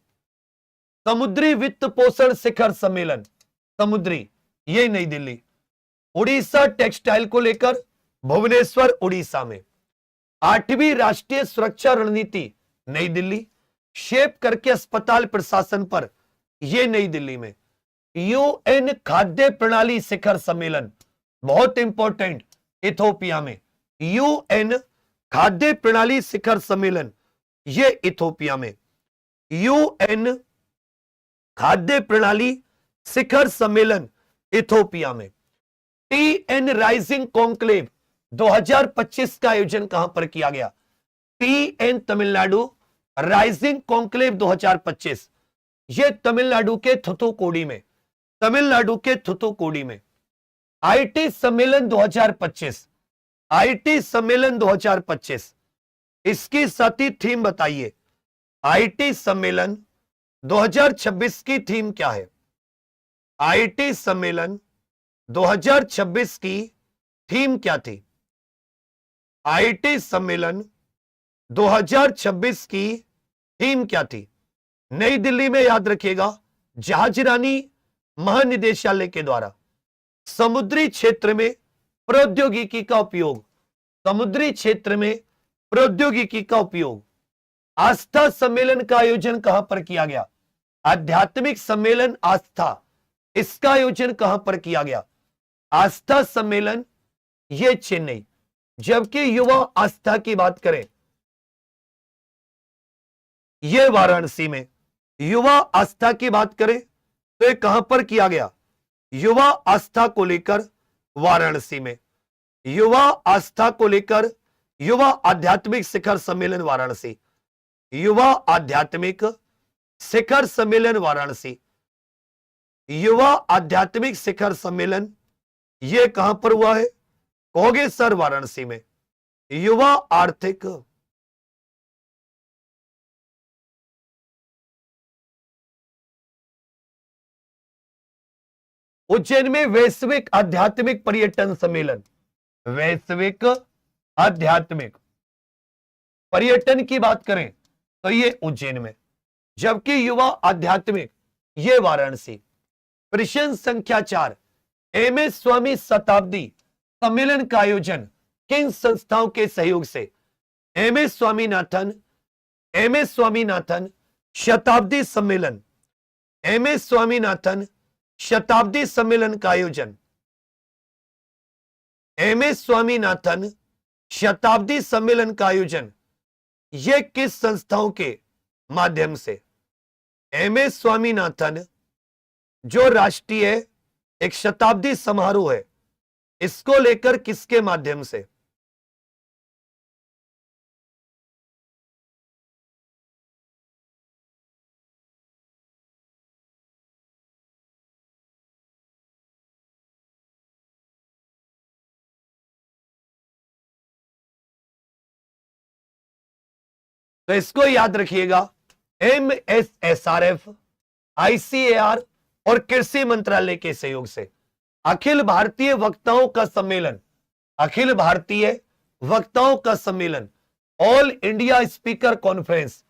समुद्री वित्त पोषण शिखर सम्मेलन, समुद्री, ये नई दिल्ली। उड़ीसा टेक्सटाइल को लेकर भुवनेश्वर उड़ीसा में। 8वीं राष्ट्रीय सुरक्षा रणनीति नई दिल्ली, शेप करके अस्पताल प्रशासन पर, यह नई दिल्ली में। यूएन खाद्य प्रणाली शिखर सम्मेलन, बहुत इंपॉर्टेंट, इथोपिया में। यूएन खाद्य प्रणाली शिखर सम्मेलन, यह इथोपिया में। यूएन खाद्य प्रणाली शिखर सम्मेलन इथोपिया में। टीएन राइजिंग कॉन्क्लेव 2025 का आयोजन कहां पर किया गया, टीएन तमिलनाडु राइजिंग कॉन्क्लेव 2025, यह तमिलनाडु के थुथुकुडी में, तमिलनाडु के थुथुकुडी में। आईटी सम्मेलन 2025, आईटी सम्मेलन 2025, इसकी साथी थीम बताइए। आईटी सम्मेलन 2026 की थीम क्या है। आईटी सम्मेलन 2026 की थीम क्या थी। आईटी सम्मेलन 2026 की थीम क्या थी। नई दिल्ली में, याद रखिएगा, जहाजरानी महानिदेशालय के द्वारा समुद्री क्षेत्र में प्रौद्योगिकी का उपयोग, समुद्री क्षेत्र में प्रौद्योगिकी का उपयोग। आस्था सम्मेलन का आयोजन कहां पर किया गया, आध्यात्मिक सम्मेलन आस्था, इसका आयोजन कहां पर किया गया। आस्था सम्मेलन ये चेन्नई। जबकि युवा आस्था की बात करें, यह वाराणसी में। युवा आस्था की बात करें तो यह कहां पर किया गया, युवा आस्था को लेकर वाराणसी में। युवा आस्था को लेकर युवा आध्यात्मिक शिखर सम्मेलन वाराणसी, युवा आध्यात्मिक शिखर सम्मेलन वाराणसी। युवा आध्यात्मिक शिखर सम्मेलन यह कहां पर हुआ है, कहोगे सर वाराणसी में। युवा आर्थिक उज्जैन में वैश्विक आध्यात्मिक पर्यटन सम्मेलन, वैश्विक आध्यात्मिक पर्यटन की बात करें तो ये उज्जैन में। जबकि युवा आध्यात्मिक ये वाराणसी। प्रश्न संख्या 4, एमएस स्वामी शताब्दी सम्मेलन का आयोजन किन संस्थाओं के सहयोग से। एमएस स्वामीनाथन शताब्दी सम्मेलन, एमएस स्वामीनाथन शताब्दी सम्मेलन का आयोजन, एमएस स्वामीनाथन शताब्दी सम्मेलन का आयोजन यह किस संस्थाओं के माध्यम से। एमएस स्वामीनाथन जो राष्ट्रीय एक शताब्दी समारोह है, इसको लेकर किसके माध्यम से। तो इसको याद रखिएगा, एमएसएसआरएफ, आईसीएआर और कृषि मंत्रालय के सहयोग से अखिल भारतीय वक्ताओं का सम्मेलन, अखिल भारतीय वक्ताओं का सम्मेलन, ऑल इंडिया स्पीकर कॉन्फ्रेंस,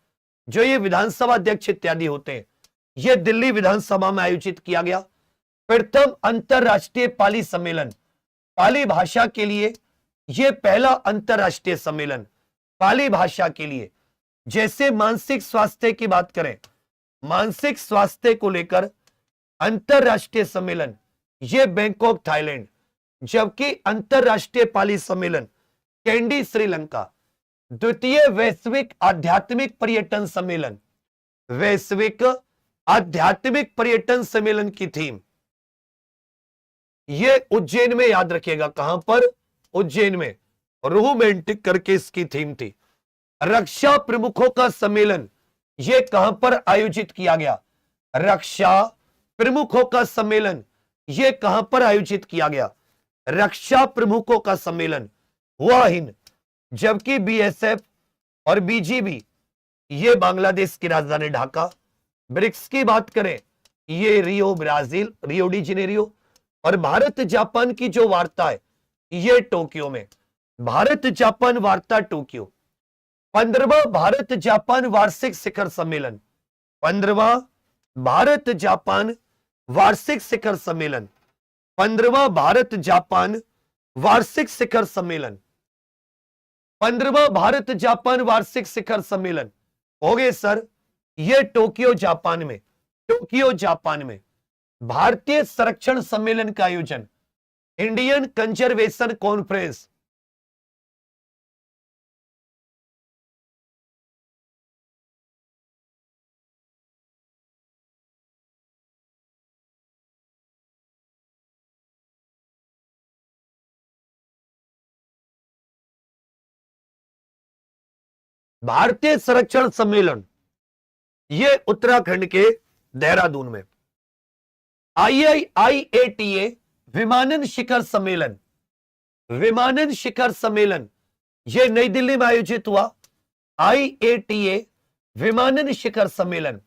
जो ये विधानसभा अध्यक्ष इत्यादि होते हैं, यह दिल्ली विधानसभा में आयोजित किया गया। प्रथम अंतरराष्ट्रीय पाली सम्मेलन, पाली भाषा के लिए यह पहला अंतरराष्ट्रीय सम्मेलन पाली भाषा के लिए। जैसे मानसिक स्वास्थ्य की बात करें, मानसिक स्वास्थ्य को लेकर अंतरराष्ट्रीय सम्मेलन यह बैंकॉक थाईलैंड। जबकि अंतरराष्ट्रीय पाली सम्मेलन कैंडी श्रीलंका। द्वितीय वैश्विक आध्यात्मिक पर्यटन सम्मेलन, वैश्विक आध्यात्मिक पर्यटन सम्मेलन की थीम ये उज्जैन में, याद रखिएगा कहां पर, उज्जैन में, रोमांटिक करके इसकी थीम थी। रक्षा प्रमुखों का सम्मेलन ये कहां पर आयोजित किया गया, रक्षा प्रमुखों का सम्मेलन ये कहां पर आयोजित किया गया, रक्षा प्रमुखों का सम्मेलन हुआ हिंद, जबकि बीएसएफ और बीजीबी ये बांग्लादेश की राजधानी ढाका। ब्रिक्स की बात करें ये रियो ब्राजील, रियो डी जेनेरियो, और भारत जापान की जो वार्ता है ये टोक्यो में, भारत जापान वार्ता टोक्यो। 15वां भारत जापान वार्षिक शिखर सम्मेलन, 15वां भारत जापान वार्षिक शिखर सम्मेलन, 15वां भारत जापान वार्षिक शिखर सम्मेलन, 15वां भारत जापान वार्षिक शिखर सम्मेलन हो गए सर, ये टोक्यो जापान में, टोक्यो जापान में। भारतीय संरक्षण सम्मेलन का आयोजन, इंडियन कंजर्वेशन कॉन्फ्रेंस, भारतीय संरक्षण सम्मेलन ये उत्तराखंड के देहरादून में। IATA विमानन शिखर सम्मेलन, विमानन शिखर सम्मेलन ये नई दिल्ली में आयोजित हुआ। IATA विमानन शिखर सम्मेलन,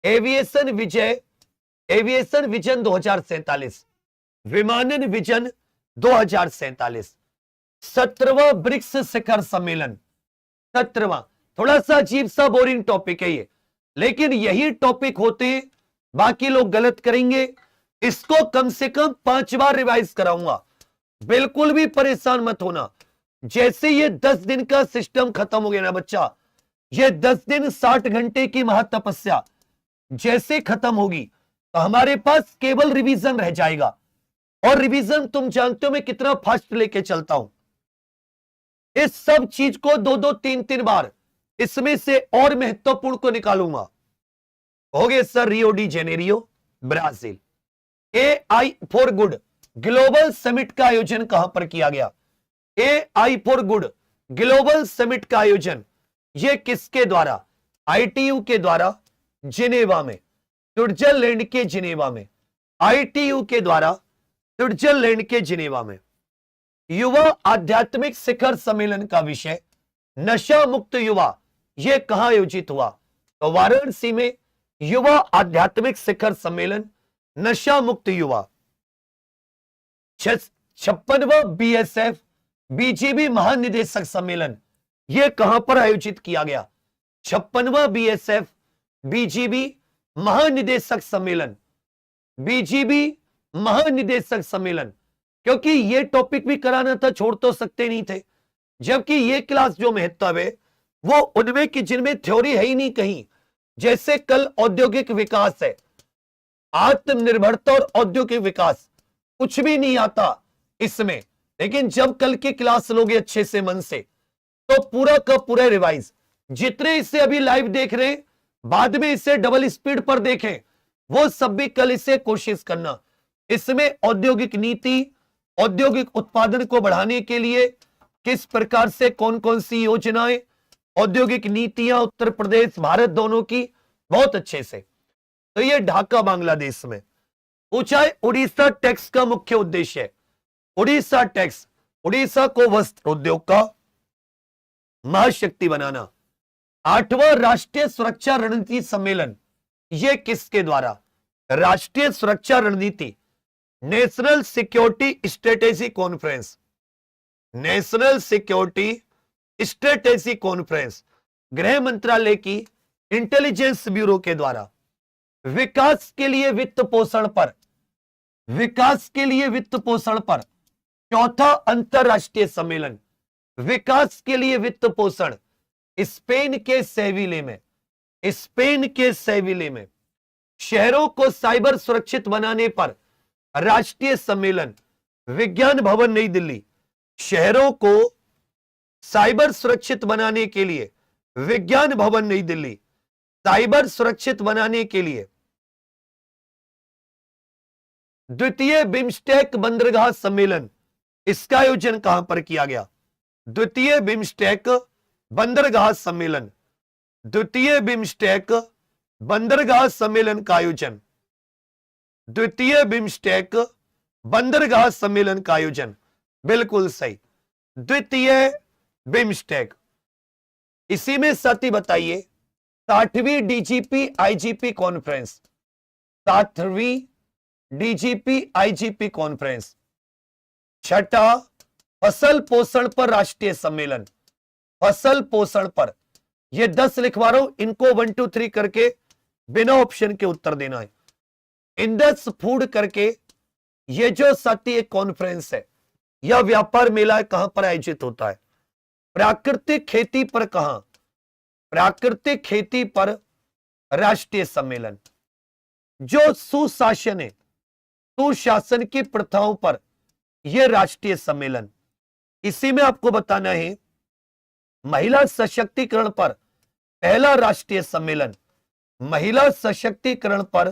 एविएशन विजय, एविएशन विजन 2047, विमानन विजन 2047। 17वां ब्रिक्स शिखर सम्मेलन, 17वां, थोड़ा सा अजीब सा बोरिंग टॉपिक है ये, लेकिन यही टॉपिक होते हैं, बाकी लोग गलत करेंगे। इसको कम से कम 5 बार रिवाइज कराऊंगा, बिल्कुल भी परेशान मत होना। जैसे ये 10 दिन का सिस्टम खत्म हो गया ना बच्चा, ये 10 दिन 60 घंटे की महातपस्या जैसे खत्म होगी तो हमारे पास केवल रिवीजन रह जाएगा। और रिवीजन तुम जानते हो मैं कितना फास्ट लेके चलता हूं, इस सब चीज को 2-2, 3-3 बार इसमें से और महत्वपूर्ण को निकालूंगा। हो गए sir, Rio de Janeiro Brazil. AI for good global summit का आयोजन कहां पर किया गया, AI for good global summit का आयोजन ये किसके द्वारा, ITU के द्वारा, जिनेवा में, स्विट्जरलैंड के जिनेवा में, ITU के द्वारा स्विट्जरलैंड के जिनेवा में। युवा आध्यात्मिक शिखर सम्मेलन का विषय नशा मुक्त युवा, यह कहां आयोजित हुआ, तो वाराणसी में युवा आध्यात्मिक शिखर सम्मेलन नशा मुक्त युवा। 56वां BSF BGB महानिदेशक सम्मेलन यह कहां पर आयोजित किया गया, 56वां BSF BGB महानिदेशक सम्मेलन, BGB महानिदेशक सम्मेलन, क्योंकि ये टॉपिक भी कराना था, छोड़ तो सकते नहीं थे। जबकि ये क्लास जो महत्व है वो उनमें की जिनमें थ्योरी है ही नहीं कहीं। जैसे कल औद्योगिक विकास है, आत्मनिर्भरता और औद्योगिक विकास, कुछ भी नहीं आता इसमें, लेकिन जब कल की क्लास लोगे अच्छे से मन से तो पूरा का पूरा रिवाइज, जितने इसे अभी लाइव देख रहे हैं बाद में इसे डबल स्पीड पर देखें, वो सब भी कल इसे कोशिश करना। इसमें औद्योगिक नीति, औद्योगिक उत्पादन को बढ़ाने के लिए किस प्रकार से कौन कौन सी योजनाएं, औद्योगिक नीतियां उत्तर प्रदेश भारत दोनों की बहुत अच्छे से। तो ये ढाका बांग्लादेश में पूछा है। उड़ीसा टैक्स का मुख्य उद्देश्य है, उड़ीसा टैक्स, उड़ीसा को वस्त्र उद्योग का महाशक्ति बनाना। 8वां राष्ट्रीय सुरक्षा रणनीति सम्मेलन ये किसके द्वारा, राष्ट्रीय सुरक्षा रणनीति, national security strategy conference, national security strategy conference, गृह मंत्रालय की इंटेलिजेंस ब्यूरो के द्वारा। विकास के लिए वित्त पोषण पर, विकास के लिए वित्त पोषण पर 4था अंतरराष्ट्रीय सम्मेलन, विकास के लिए वित्त पोषण, स्पेन के सेविले में, स्पेन के सेविले में। शहरों को साइबर सुरक्षित बनाने पर राष्ट्रीय सम्मेलन, विज्ञान भवन नई दिल्ली। शहरों को साइबर सुरक्षित बनाने के लिए विज्ञान भवन नई दिल्ली, साइबर सुरक्षित बनाने के लिए द्वितीय बिम्स्टेक बंदरगाह सम्मेलन, इसका आयोजन कहां पर किया गया? द्वितीय बिम्स्टेक बंदरगाह सम्मेलन, द्वितीय बिम्स्टेक बंदरगाह सम्मेलन का आयोजन, द्वितीय बिम्स्टेक बंदरगाह सम्मेलन का आयोजन, बिल्कुल सही, द्वितीय बिम्स्टेक। इसी में साथी बताइए 60वीं डीजीपी आईजीपी कॉन्फ्रेंस, 60वीं डीजीपी आईजीपी कॉन्फ्रेंस, छठा फसल पोषण पर राष्ट्रीय सम्मेलन, फसल पोषण पर, ये 10 लिखवा रहा हूं, इनको 1 2 3 करके बिना ऑप्शन के उत्तर देना है। इंडस फूड करके ये जो साथी एक कॉन्फ्रेंस है या व्यापार मेला है, कहां पर आयोजित होता है? प्राकृतिक खेती पर, कहां? प्राकृतिक खेती पर राष्ट्रीय सम्मेलन। जो सुशासन है, सुशासन की प्रथाओं पर यह राष्ट्रीय सम्मेलन। इसी में आपको बताना है महिला सशक्तिकरण पर पहला राष्ट्रीय सम्मेलन, महिला सशक्तिकरण पर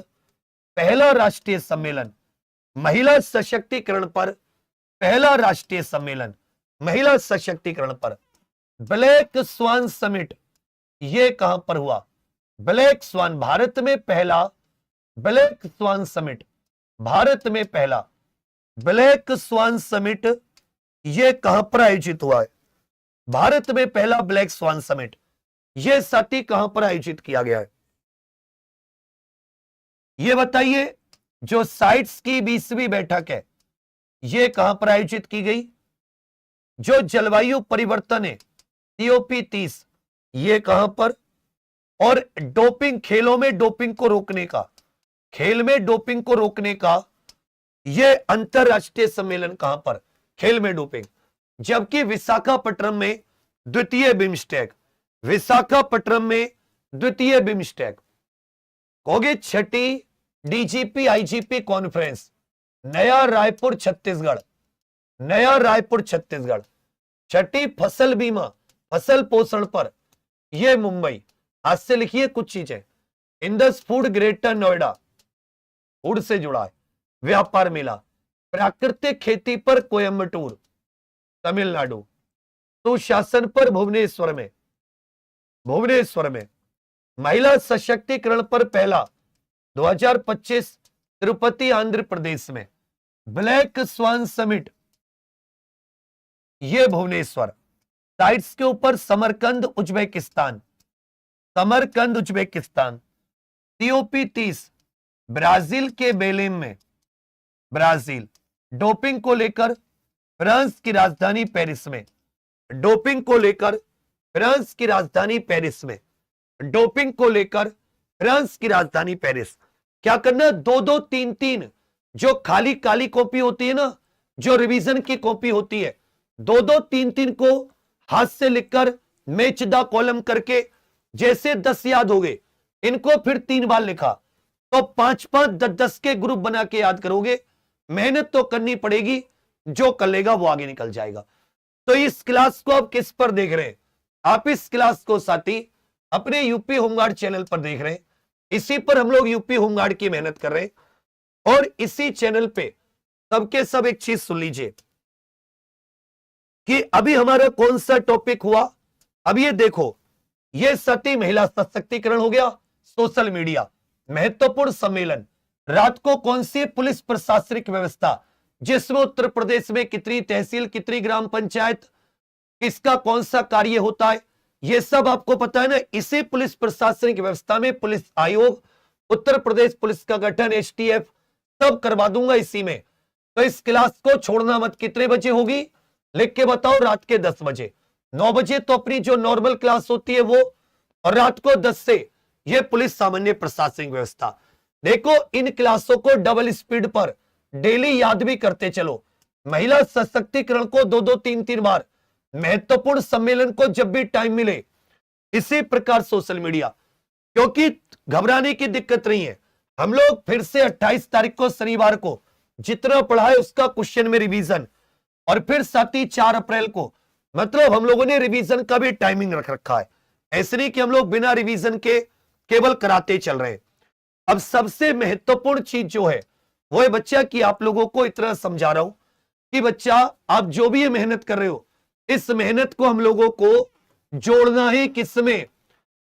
पहला राष्ट्रीय सम्मेलन, महिला सशक्तिकरण पर पहला राष्ट्रीय सम्मेलन, महिला सशक्तिकरण पर। ब्लैक स्वान समिट, यह कहां पर हुआ? ब्लैक स्वान, भारत में पहला ब्लैक स्वान समिट, भारत में पहला ब्लैक स्वान समिट, यह कहां पर आयोजित हुआ है? भारत में पहला ब्लैक स्वान समिट, यह साथी कहां पर आयोजित किया गया है? यह बताइए। जो साइट्स की 20वीं बैठक है, यह कहां पर आयोजित की गई? जो जलवायु परिवर्तन है COP30, यह कहां पर? और डोपिंग, खेलों में डोपिंग को रोकने का, खेल में डोपिंग को रोकने का यह अंतरराष्ट्रीय सम्मेलन कहां पर? खेल में डोपिंग। जबकि विशाखापट्टनम में द्वितीय बिम्स्टेक, विशाखापट्टनम में द्वितीय बिम्स्टेक। कहोगे छठी डीजीपी आईजीपी कॉन्फ्रेंस, नया रायपुर छत्तीसगढ़, नया रायपुर छत्तीसगढ़। छठी फसल बीमा, फसल पोषण पर, यह मुंबई। आज से लिखिए कुछ चीजें। Indus food greater Noida, food से जुड़ा है। व्यापार मेला, प्राकृतिक खेती पर कोयम्बटूर तमिलनाडु, सुशासन पर भुवनेश्वर में, भुवनेश्वर में। महिला सशक्तिकरण पर पहला 2025 तिरुपति आंध्र प्रदेश में। ब्लैक स्वान समिट, यह भुवनेश्वर। साइट्स के ऊपर Samarkand Uzbekistan, Samarkand Uzbekistan. COP30 Brazil के बेलेम में, ब्राजील। डोपिंग को लेकर फ्रांस की राजधानी पेरिस में, डोपिंग को लेकर फ्रांस की राजधानी पेरिस में, डोपिंग को लेकर फ्रांस की राजधानी पेरिस। क्या करना? 2-2 3-3 जो खाली काली कॉपी होती है ना, जो रिवीजन की कॉपी होती है, 2-2 3-3 को हाथ से लिखकर मैच द कॉलम करके, जैसे 10 याद हो गए, इनको फिर 3 बार लिखा तो 5-5 10-10 के ग्रुप बना के याद करोगे। मेहनत तो करनी पड़ेगी, जो कर लेगा वो आगे निकल जाएगा। तो इस क्लास को आप किस पर देख रहे हैं? आप इस क्लास को साथी अपने यूपी होमगार्ड चैनल पर देख रहे हैं। इसी पर हम लोग यूपी होमगार्ड की मेहनत कर रहे हैं। और इसी चैनल पे सबके सब एक चीज सुन लीजिए कि अभी हमारा कौन सा टॉपिक हुआ। अब ये देखो, ये सती महिला सशक्तिकरण हो गया, सोशल मीडिया, महत्वपूर्ण सम्मेलन। रात को कौन सी पुलिस प्रशासनिक व्यवस्था, जिसमें उत्तर प्रदेश में कितनी तहसील, कितनी ग्राम पंचायत, किसका कौन सा कार्य होता है, ये सब आपको पता है ना। इसी पुलिस प्रशासनिक व्यवस्था में पुलिस आयोग, उत्तर प्रदेश पुलिस का गठन, STF, सब करवा दूंगा इसी में। तो इस क्लास को छोड़ना मत। कितने बजे होगी लिख के बताओ? रात के 10 बजे। 9 बजे तो अपनी जो नॉर्मल क्लास होती है वो, और रात को 10 से ये पुलिस सामान्य प्रशासनिक व्यवस्था। देखो, इन क्लासों को डबल स्पीड पर डेली याद भी करते चलो। महिला सशक्तिकरण को 2-2 3-3 बार, महत्वपूर्ण सम्मेलन को जब भी टाइम मिले। इसी प्रकार सोशल मीडिया, क्योंकि घबराने की दिक्कत नहीं है। हम लोग फिर से 28 तारीख को शनिवार को जितना पढ़ा है उसका क्वेश्चन में रिवीजन, और फिर साथ ही 4 अप्रैल को मतलब हम लोगों ने रिवीजन का भी टाइमिंग रख रखा है, ऐसे नहीं कि हम लोग बिना रिवीजन के केवल कराते चल रहे हैं। अब सबसे महत्वपूर्ण चीज जो है वो है बच्चा कि आप लोगों को इतना समझा रहा हूं कि बच्चा आप जो भी ये मेहनत कर रहे हो, इस मेहनत को हम लोगों को जोड़ना है, किसमें?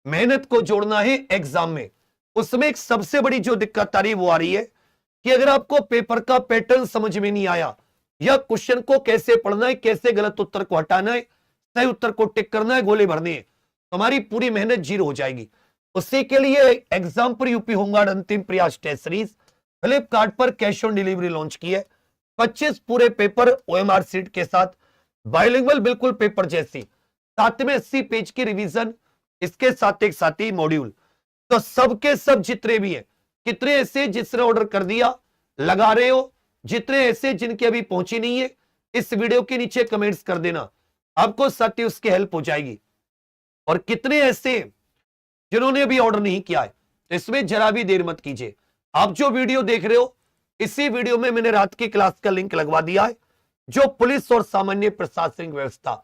मेहनत को जोड़ना है एग्जाम में। उसमें एक सबसे बड़ी जो दिक्कत आ रही है वो आ रही है कि अगर आपको पेपर का पैटर्न समझ में नहीं आया या क्वेश्चन को कैसे पढ़ना है, कैसे गलत उत्तर को हटाना है, सही उत्तर को टिक करना है, गोले भरने हैं, तो हमारी पूरी मेहनत जीरो हो जाएगी। उसी के लिए एग्जाम पर यूपी होमगार्ड अंतिम प्रयास टेस्ट सीरीज फ्लिपकार्ट पर कैश ऑन डिलीवरी लॉन्च की है। 25 पूरे पेपर ओएमआर सीट के साथ, बाइलिंगुअल बिल्कुल पेपर जैसी, साथ में 80 पेज की रिवीजन, इसके साथ एक साथी मॉड्यूल। तो सबके सब जितने भी हैं, कितने ऐसे जिसने ऑर्डर कर दिया लगा रहे हो, जितने ऐसे जिनकी अभी पहुंची नहीं है, इस वीडियो के नीचे कमेंट्स कर देना, आपको साथी उसकी हेल्प हो जाएगी। और कितने ऐसे जिन्होंने अभी ऑर्डर नहीं किया है, तो इसमें जरा भी देर मत कीजिए। आप जो वीडियो देख रहे हो, इसी वीडियो में मैंने रात की क्लास का लिंक लगवा दिया है, जो पुलिस और सामान्य प्रशासनिक व्यवस्था।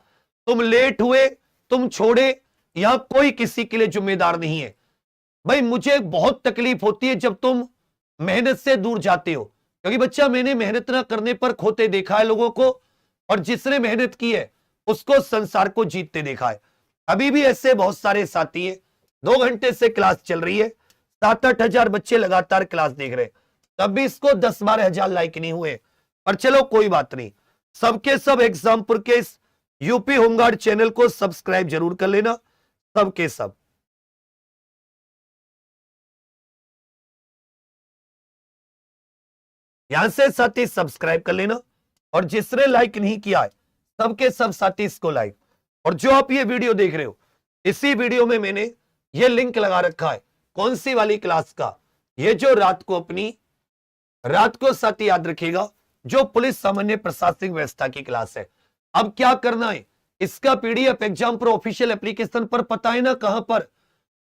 तुम लेट हुए, तुम छोड़े, यहां कोई किसी के लिए जिम्मेदार नहीं है। भाई मुझे बहुत तकलीफ होती है जब तुम मेहनत से दूर जाते हो, क्योंकि बच्चा मैंने मेहनत ना करने पर खोते देखा है लोगों को, और जिसने मेहनत की है उसको संसार को जीतते देखा है। अभी भी ऐसे बहुत सारे साथी हैं, 2 घंटे से क्लास चल रही है, 7-8 हजार बच्चे लगातार क्लास देख रहे हैं, तब भी इसको 10-12 हजार लाइक नहीं हुए। पर चलो कोई बात नहीं, सबके सब एग्जामपुर के इस यूपी होमगार्ड चैनल को सब्सक्राइब जरूर कर लेना, सबके सब। यहां से साथी सब्सक्राइब कर लेना, और जिसने लाइक नहीं किया है सबके सब साथी इसको लाइक। और जो आप ये वीडियो देख रहे हो, इसी वीडियो में मैंने ये लिंक लगा रखा है, कौन सी वाली क्लास का? ये जो रात को साथी याद रखिएगा, जो पुलिस सामान्य प्रशासनिक व्यवस्था की क्लास है। अब क्या करना है, इसका PDF exam pro official application पर, पता है ना कहां पर,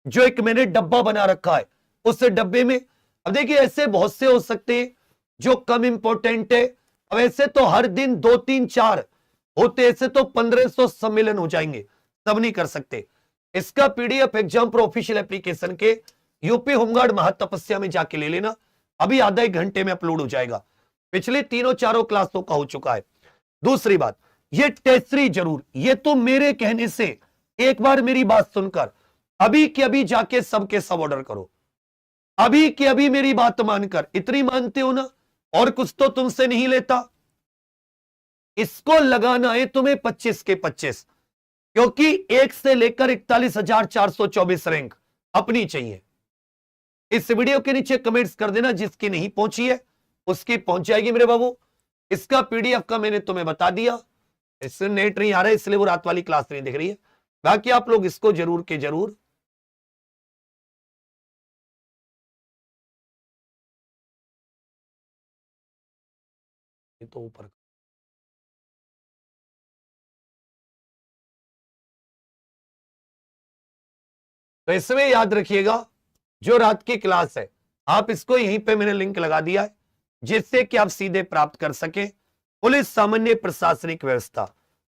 जो एक मैंने डब्बा बना रखा है, उस डब्बे में। अब देखिए ऐसे बहुत से हो सकते हैं जो कम इंपॉर्टेंट है, अब ऐसे तो हर दिन 2, 3, 4 होते, ऐसे तो 1500 सम्मेलन हो जाएंगे, सब नहीं कर सकते। इसका PDF exam pro official application के यूपी होमगार्ड महातपस्या में जाके ले लेना, अभी आधा 1 घंटे में अपलोड हो जाएगा। पिछले 3-4 क्लासों का हो चुका है। दूसरी बात, ये टेस्ट सीरीज जरूर, ये तो मेरे कहने से, एक बार मेरी बात सुनकर अभी के अभी जाके सबके सब ऑर्डर करो, अभी के अभी मेरी बात मानकर, इतनी मानते हो ना, और कुछ तो तुमसे नहीं लेता। इसको लगाना है तुम्हें 25 के 25, क्योंकि 1 से लेकर 41,424 रैंक अपनी चाहिए। इस वीडियो के नीचे कमेंट्स कर देना, जिसकी नहीं पहुंची है उसकी पहुंच जाएगी मेरे बाबू। इसका पीडीएफ का मैंने तुम्हें बता दिया, इससे नेट नहीं आ रहा है इसलिए वो रात वाली क्लास नहीं दिख रही है। बाकी आप लोग इसको जरूर के जरूर तो ऊपर, तो इसमें याद रखिएगा, जो रात की क्लास है आप इसको यहीं पे मैंने लिंक लगा दिया है, जिससे कि आप सीधे प्राप्त कर सके। पुलिस सामान्य प्रशासनिक व्यवस्था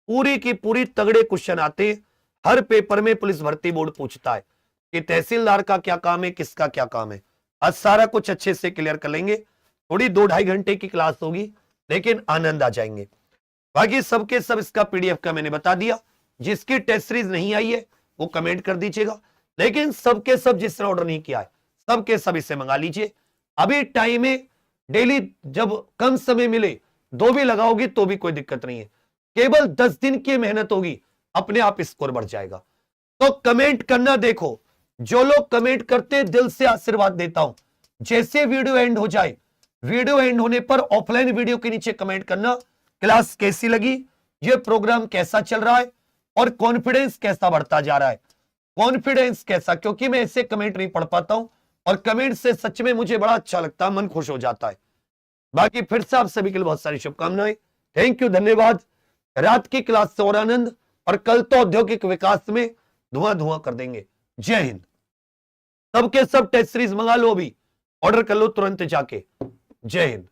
पूरी की पूरी तगड़े क्वेश्चन आते हैं। हर पेपर में पुलिस भर्ती बोर्ड पूछता है कि तहसीलदार का क्या काम है, किसका क्या काम है। आज सारा कुछ अच्छे से क्लियर कर लेंगे। थोड़ी 2-2.5 घंटे की क्लास होगी, लेकिन आनंद आ जाएंगे। बाकी सबके सब इसका पीडीएफ का मैंने बता दिया, जिसकी टेस्ट सीरीज नहीं आई है वो कमेंट कर दीजिएगा, लेकिन सबके सब जिसने ऑर्डर नहीं किया है सबके सब इसे मंगा लीजिए। अभी टाइम है, डेली जब कम समय मिले 2 भी लगाओगे तो भी कोई दिक्कत नहीं है, केवल 10 दिन की मेहनत होगी, अपने आप स्कोर बढ़ जाएगा। तो कमेंट करना, देखो जो लोग कमेंट करते दिल से आशीर्वाद देता हूं। जैसे वीडियो एंड हो जाए, वीडियो एंड होने पर ऑफलाइन वीडियो के नीचे कमेंट करना, क्लास कैसी लगी, ये प्रोग्राम कैसा चल रहा है, और कॉन्फिडेंस कैसा बढ़ता जा रहा है, कॉन्फिडेंस कैसा, क्योंकि मैं ऐसे कमेंट नहीं पढ़ पाता हूं, और कमेंट से सच में मुझे बड़ा अच्छा लगता है, मन खुश हो जाता है। बाकी फिर से आप सभी के लिए बहुत सारी शुभकामनाएं, थैंक यू, धन्यवाद। रात की क्लास से और आनंद, और कल तो औद्योगिक विकास में धुआं धुआं कर देंगे। जय हिंद। सबके सब टेस्ट सीरीज मंगा लो, अभी ऑर्डर कर लो तुरंत जाके। जय हिंद।